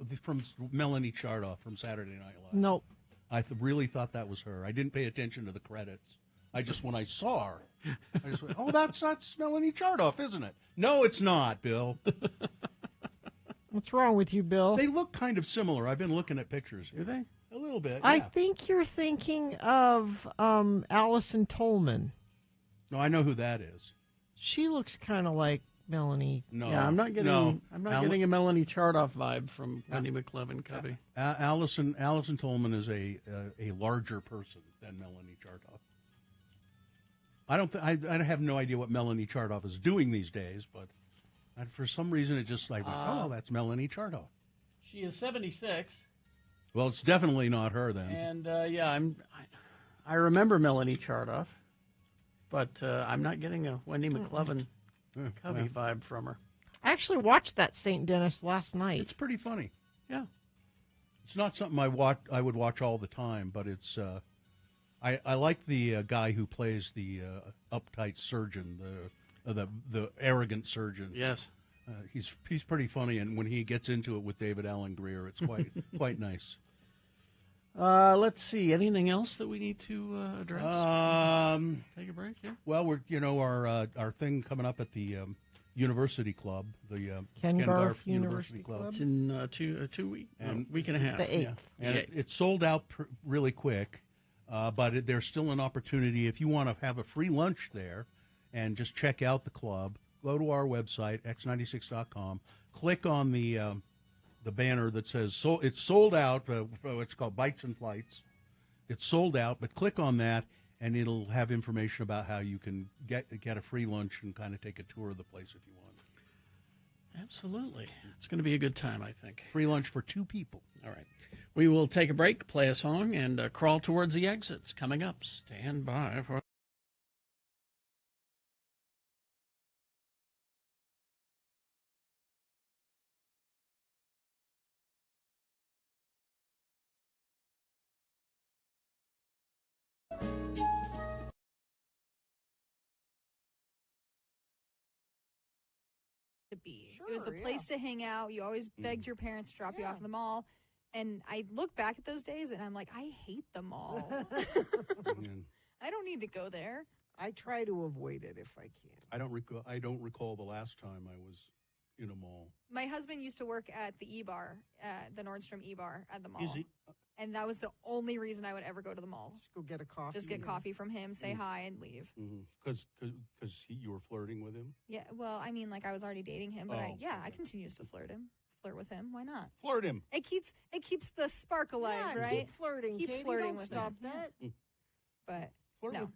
Melanie Chardoff from Saturday Night Live. Nope. I really thought that was her. I didn't pay attention to the credits. When I saw her, I just went, "Oh, that's Melanie Chardoff, isn't it?" No, it's not, Bill. What's wrong with you, Bill? They look kind of similar. I've been looking at pictures. Do they? A little bit. I yeah. think you're thinking of Allison Tolman. No, I know who that is. She looks kind of like Melanie. No, Yeah, I'm not getting getting a Melanie Chardoff vibe from Wendy McLevin Covey. Allison Tolman is a larger person than Melanie Chardoff. I have no idea what Melanie Chardoff is doing these days, but for some reason it just oh, that's Melanie Chardoff. She is 76. Well, it's definitely not her then. And I remember Melanie Chardoff, but I'm not getting a Wendy McLevin Covey vibe from her. I actually watched that St. Dennis last night. It's pretty funny. Yeah. It's not something I would watch all the time, but it's I like the guy who plays the uptight surgeon, the arrogant surgeon. Yes. He's pretty funny, and when he gets into it with David Alan Grier, it's quite nice. Let's see. Anything else that we need to address? Take a break here. Well, we're our thing coming up at the University Club, the Ken Garff University Club. It's in 2 weeks, week and a half. The 8th. Yeah. And it sold out really quick, but there's still an opportunity if you want to have a free lunch there and just check out the club. Go to our website, x96.com, click on the banner that says it's sold out. It's called Bites and Flights. It's sold out, but click on that, and it'll have information about how you can get a free lunch and kind of take a tour of the place if you want. Absolutely. It's going to be a good time, I think. Free lunch for 2 people. All right. We will take a break, play a song, and crawl towards the exits. Coming up, stand by for... To be. It was the place to hang out. You always begged your parents to drop you off in the mall. And I look back at those days and I'm like, I hate the mall. I don't need to go there. I try to avoid it if I can. I don't recall the last time I was in a mall. My husband used to work at the E-Bar, the Nordstrom E-Bar at the mall. Is he? And that was the only reason I would ever go to the mall. Just go get a coffee. Just get coffee from him, say hi, and leave. Because you were flirting with him? Yeah, well, I mean, like I was already dating him, but I continue to flirt with him. Why not? Flirt him. It keeps the spark alive, right? Keep flirting. Keep Katie, flirting don't with stop him. that. But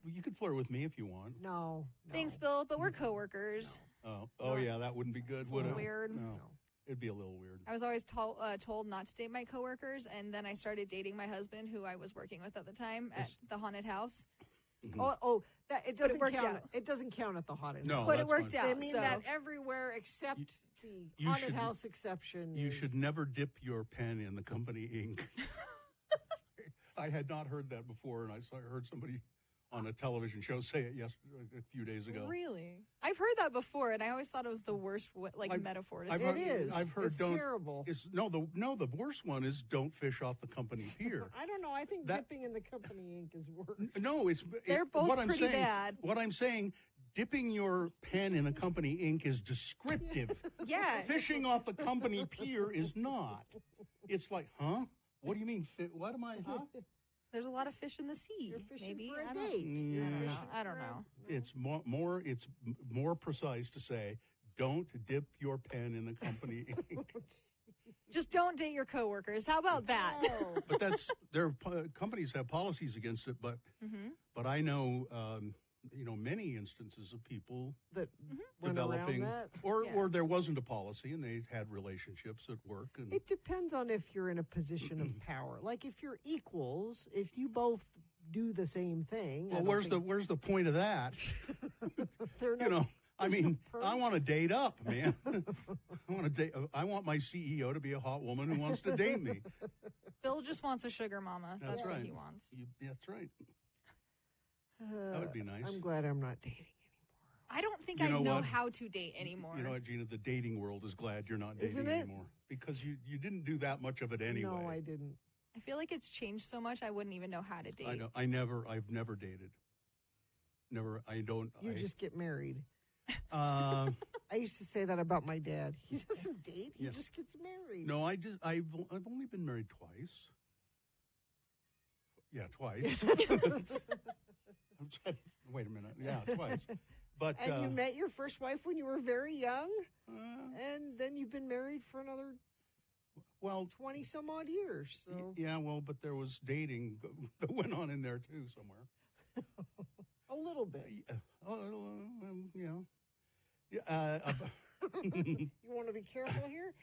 you could flirt with me if you want. No. Thanks, Bill, but we're coworkers. Oh, yeah, that wouldn't be good, would it? Weird. No. It'd be a little weird. I was always told not to date my coworkers, and then I started dating my husband, who I was working with at the time at the haunted house. It doesn't worked count. out. It doesn't count at the haunted No, house. But it worked out. I mean that everywhere except the haunted house exception. You should never dip your pen in the company ink. I had not heard that before, and I heard somebody on a television show say it a few days ago. Really? I've heard that before, and I always thought it was the worst metaphor to say. It is. I've heard it's terrible. The worst one is don't fish off the company pier. I don't know. I think dipping in the company ink is worse. No, they're both what I'm pretty saying, bad. What I'm saying, Dipping your pen in a company ink is descriptive. Yeah. Fishing off the company pier is not. It's like, huh? What do you mean? What am I, huh? There's a lot of fish in the sea. You're fishing Maybe for a I don't- date. Yeah. I don't know. It's more precise to say, don't dip your pen in the company ink. Just don't date your coworkers. How about that? But companies have policies against it, but Mhm. but I know many instances of people that went developing around that. or there wasn't a policy and they had relationships at work and It depends on if you're in a position of power. Like if you're equals, if you both do the same thing. well, where's the point of that? I mean, I want to date up, man. I want my CEO to be a hot woman who wants to date me. Bill just wants a sugar mama. That's right. what he wants. That's right. That would be nice. I'm glad I'm not dating. I don't think You I know know what? how to date anymore. You know what, Gina? The dating world is glad you're not dating Isn't it? anymore because you didn't do that much of it anyway. No, I didn't. I feel like it's changed so much I wouldn't even know how to date. I've never dated. Never. I don't. You just get married. Uh, I used to say that about my dad. He doesn't date. He Yeah. just gets married. No, I've only been married twice. Yeah, twice. Wait a minute. Yeah, twice. But and you met your first wife when you were very young, and then you've been married for another 20 some odd years. So yeah, well, but there was dating that went on in there too somewhere. a little bit. You want to be careful here?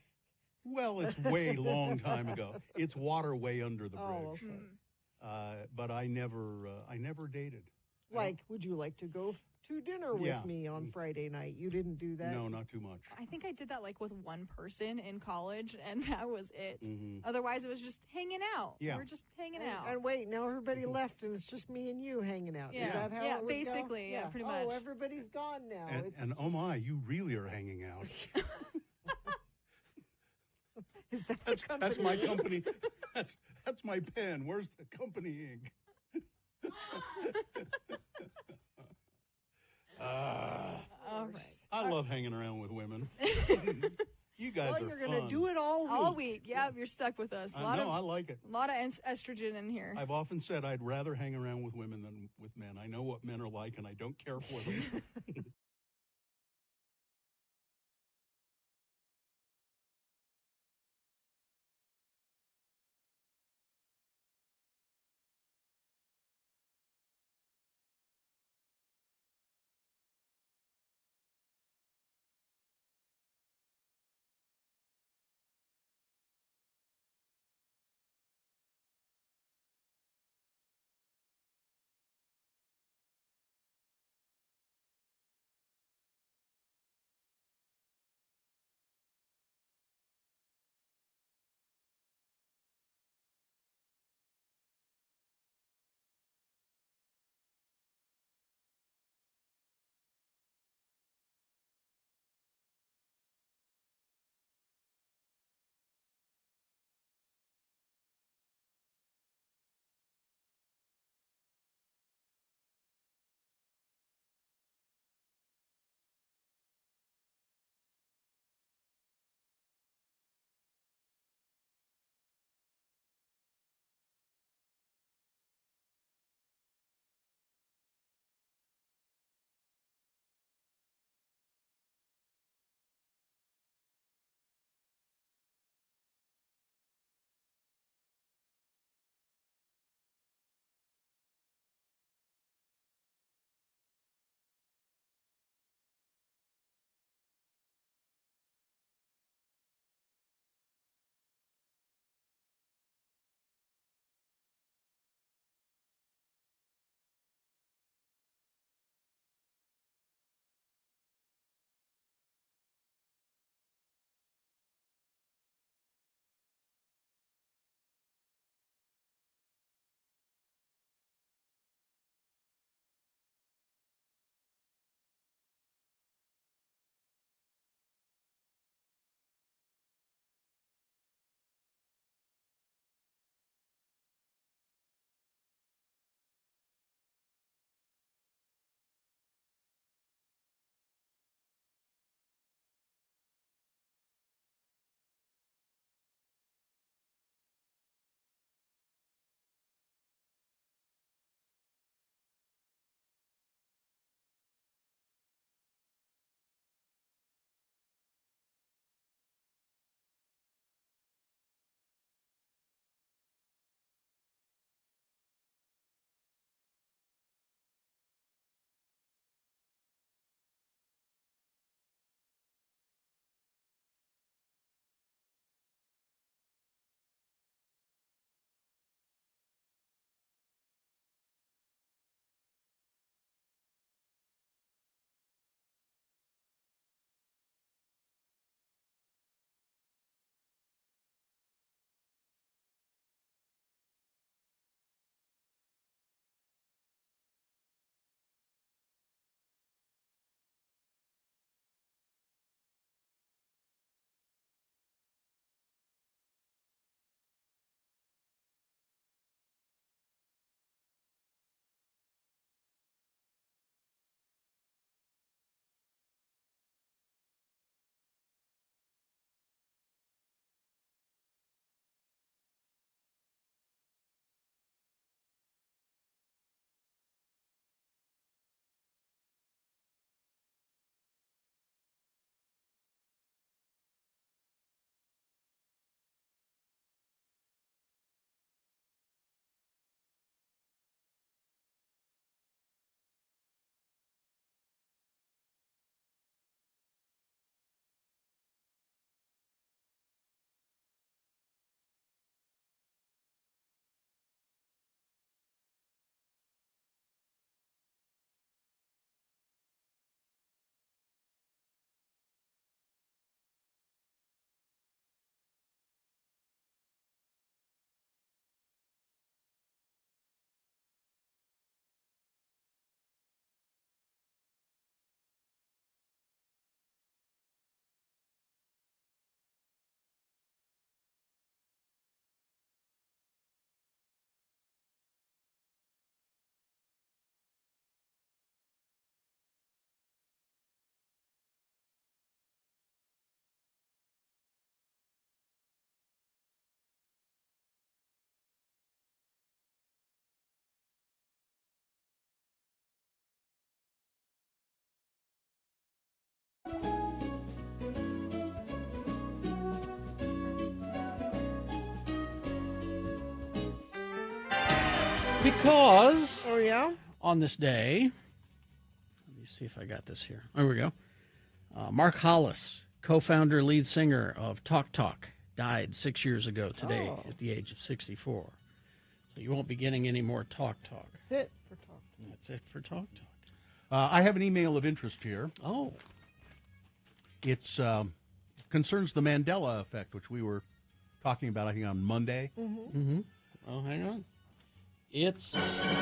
Well, it's way long time ago. It's water way under the bridge. Oh, okay. But I never dated. Like, would you like to go to dinner with Yeah. me on Friday night? You didn't do that? No, not too much. I think I did that like with one person in college, and that was it. Mhm. Otherwise, it was just hanging out. Yeah. We were just hanging And, out. and wait, now everybody left, and it's just me and you hanging out. Yeah. Is that how Yeah, it would basically, go? yeah, pretty Oh, much. everybody's gone now. And oh my, you really are hanging out. Is that that's my company. That's my pen. Where's the company ink? All right. I love hanging around with women. You guys well, are you're going to fun. do it all week. All week. Yeah, you're stuck with us. I know, I like it. A lot of estrogen in here. I've often said I'd rather hang around with women than with men. I know what men are like, and I don't care for them. Because Oh, yeah? on this day, let me see if I got this here. There we go. Mark Hollis, co-founder, lead singer of Talk Talk, died 6 years ago today at the age of 64. So you won't be getting any more Talk Talk. That's it for Talk Talk. That's it for Talk Talk. I have an email of interest here. Oh. It's concerns the Mandela effect, which we were talking about, I think, on Monday. Mm-hmm. Oh, hang on. It's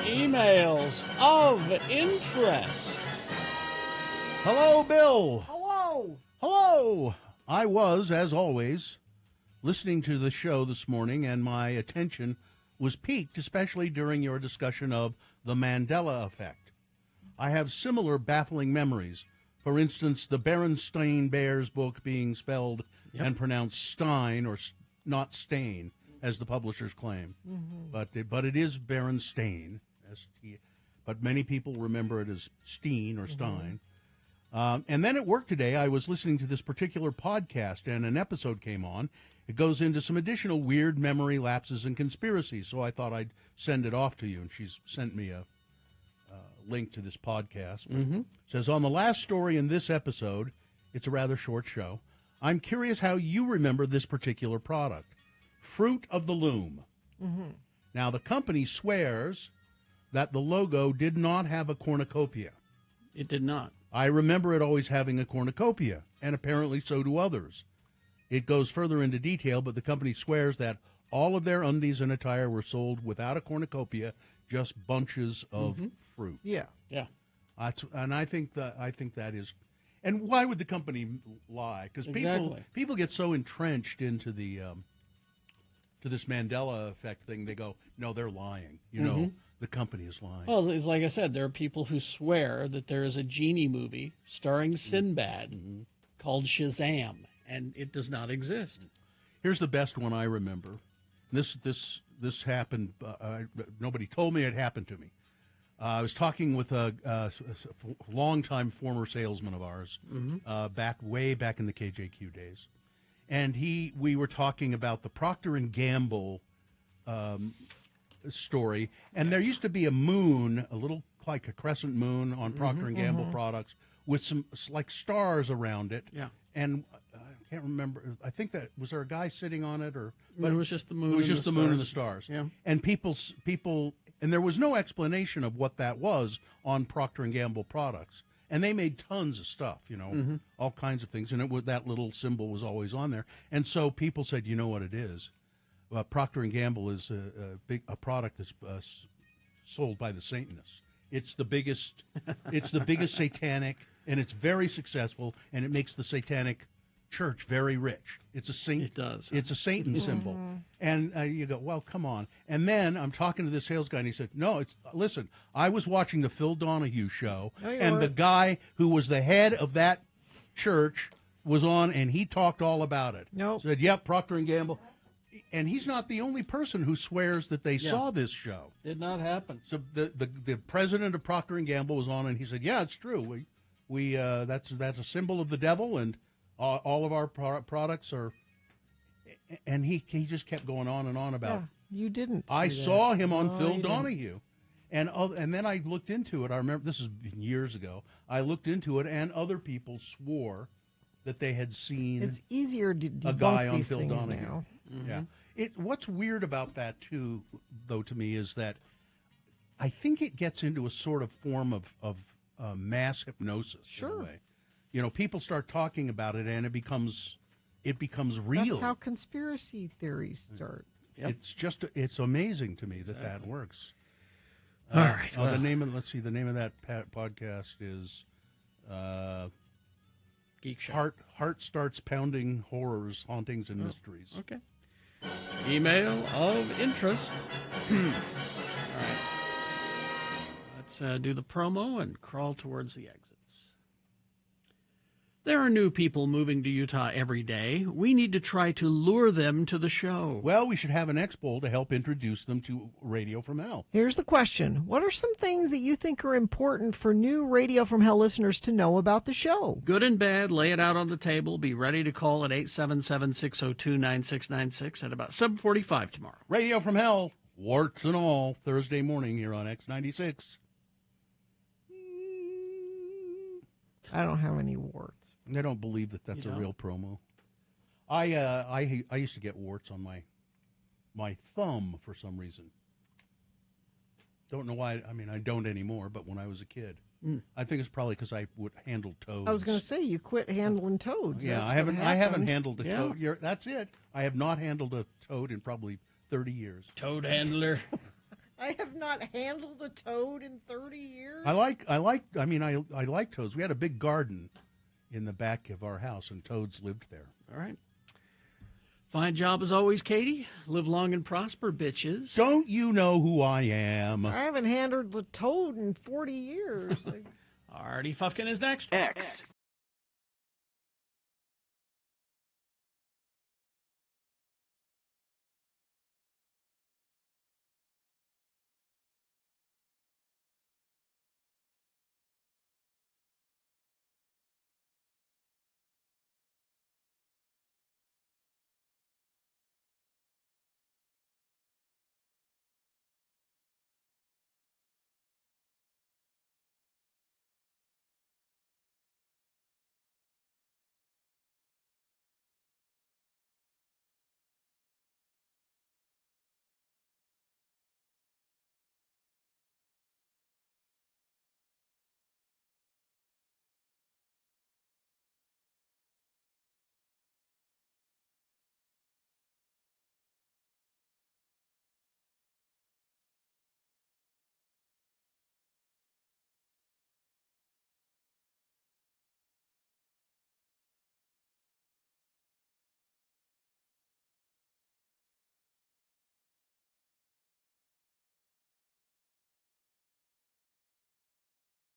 emails of interest. Hello, Bill. Hello. Hello. I was, as always, listening to the show this morning, and my attention was piqued, especially during your discussion of the Mandela effect. I have similar baffling memories. For instance, the Berenstain Bears book being spelled and pronounced Stein, or not Stain, as the publishers claim. Mm-hmm. But it is Berenstain, but many people remember it as Steen or Stein. And then at work today, I was listening to this particular podcast, and an episode came on. It goes into some additional weird memory lapses and conspiracies, so I thought I'd send it off to you, and she's sent me a link to this podcast. It says, on the last story in this episode, it's a rather short show, I'm curious how you remember this particular product, Fruit of the Loom. Now, the company swears that the logo did not have a cornucopia. It did not. I remember it always having a cornucopia, and apparently so do others. It goes further into detail, but the company swears that all of their undies and attire were sold without a cornucopia, just bunches of fruit. Yeah. Yeah. And I think that is, and why would the company lie? Because people get so entrenched into the to this Mandela effect thing. They go, no, they're lying. You know, the company is lying. Well, it's like I said, there are people who swear that there is a genie movie starring Sinbad called Shazam, and it does not exist. Here's the best one I remember. This happened. Nobody told me it happened to me. I was talking with a longtime former salesman of ours, way back in the KJQ days, and we were talking about the Procter and Gamble story, and there used to be a moon, a little like a crescent moon on Procter and Gamble products with some like stars around it. Yeah, and I can't remember. I think that was there a guy sitting on it, or but it was just the moon. It was and just the the moon and the stars. stars. Yeah, and people, and there was no explanation of what that was on Procter and Gamble products, and they made tons of stuff, all kinds of things, and that little symbol was always on there, and so people said, you know what it is? Procter and Gamble is a product that's sold by the Satanists. It's the biggest. It's the biggest satanic, and it's very successful, and it makes the satanic church very rich. It's a saint. It does. It's a Satan symbol, and you go, well, come on. And then I'm talking to the sales guy, and he said, no, listen. I was watching the Phil Donahue show, and the guy who was the head of that church was on, and he talked all about it. Said, yep, Procter and Gamble. And he's not the only person who swears that they saw this show. Did not happen. So the president of Procter and Gamble was on, and he said, "Yeah, it's true. We that's a symbol of the devil, and all of our products are." And he just kept going on and on about. Yeah, you didn't. I saw him on Phil Donahue, and then I looked into it. I remember this is years ago. I looked into it, and other people swore that they had seen. It's easier to a guy on these Phil things Donahue. now. Yeah. What's weird about that too, though, to me, is that I think it gets into a sort of form of mass hypnosis. In a way. People start talking about it, and it becomes real. That's how conspiracy theories start. Yep. It's amazing to me that works. All right. The name of that podcast is Geek Show. Heart Starts Pounding, Horrors, Hauntings, and Mysteries. Okay. Email of interest. All right. Let's do the promo and crawl towards the exits. There are new people moving to Utah every day. We need to try to lure them to the show. Well, we should have an expo to help introduce them to Radio from Hell. Here's the question. What are some things that you think are important for new Radio from Hell listeners to know about the show? Good and bad, lay it out on the table. Be ready to call at 877-602-9696 at about 7:45 tomorrow. Radio from Hell, Warts and all, Thursday morning here on X96. I don't have any warts. I don't believe that that's a real promo. I used to get warts on my thumb for some reason. Don't know why. I mean, I don't anymore, but when I was a kid. I think it's probably because I would handle toads. I was going to say, you quit handling toads. Yeah, That's I haven't what handled a toad. That's it. I have not handled a toad in probably 30 years. Toad handler. I have not handled a toad in 30 years. I like toads. We had a big garden in the back of our house, and toads lived there. All right. Fine job as always, Katie. Live long and prosper, bitches. Don't you know who I am? I haven't handled a toad in 40 years. Artie Fufkin is next. X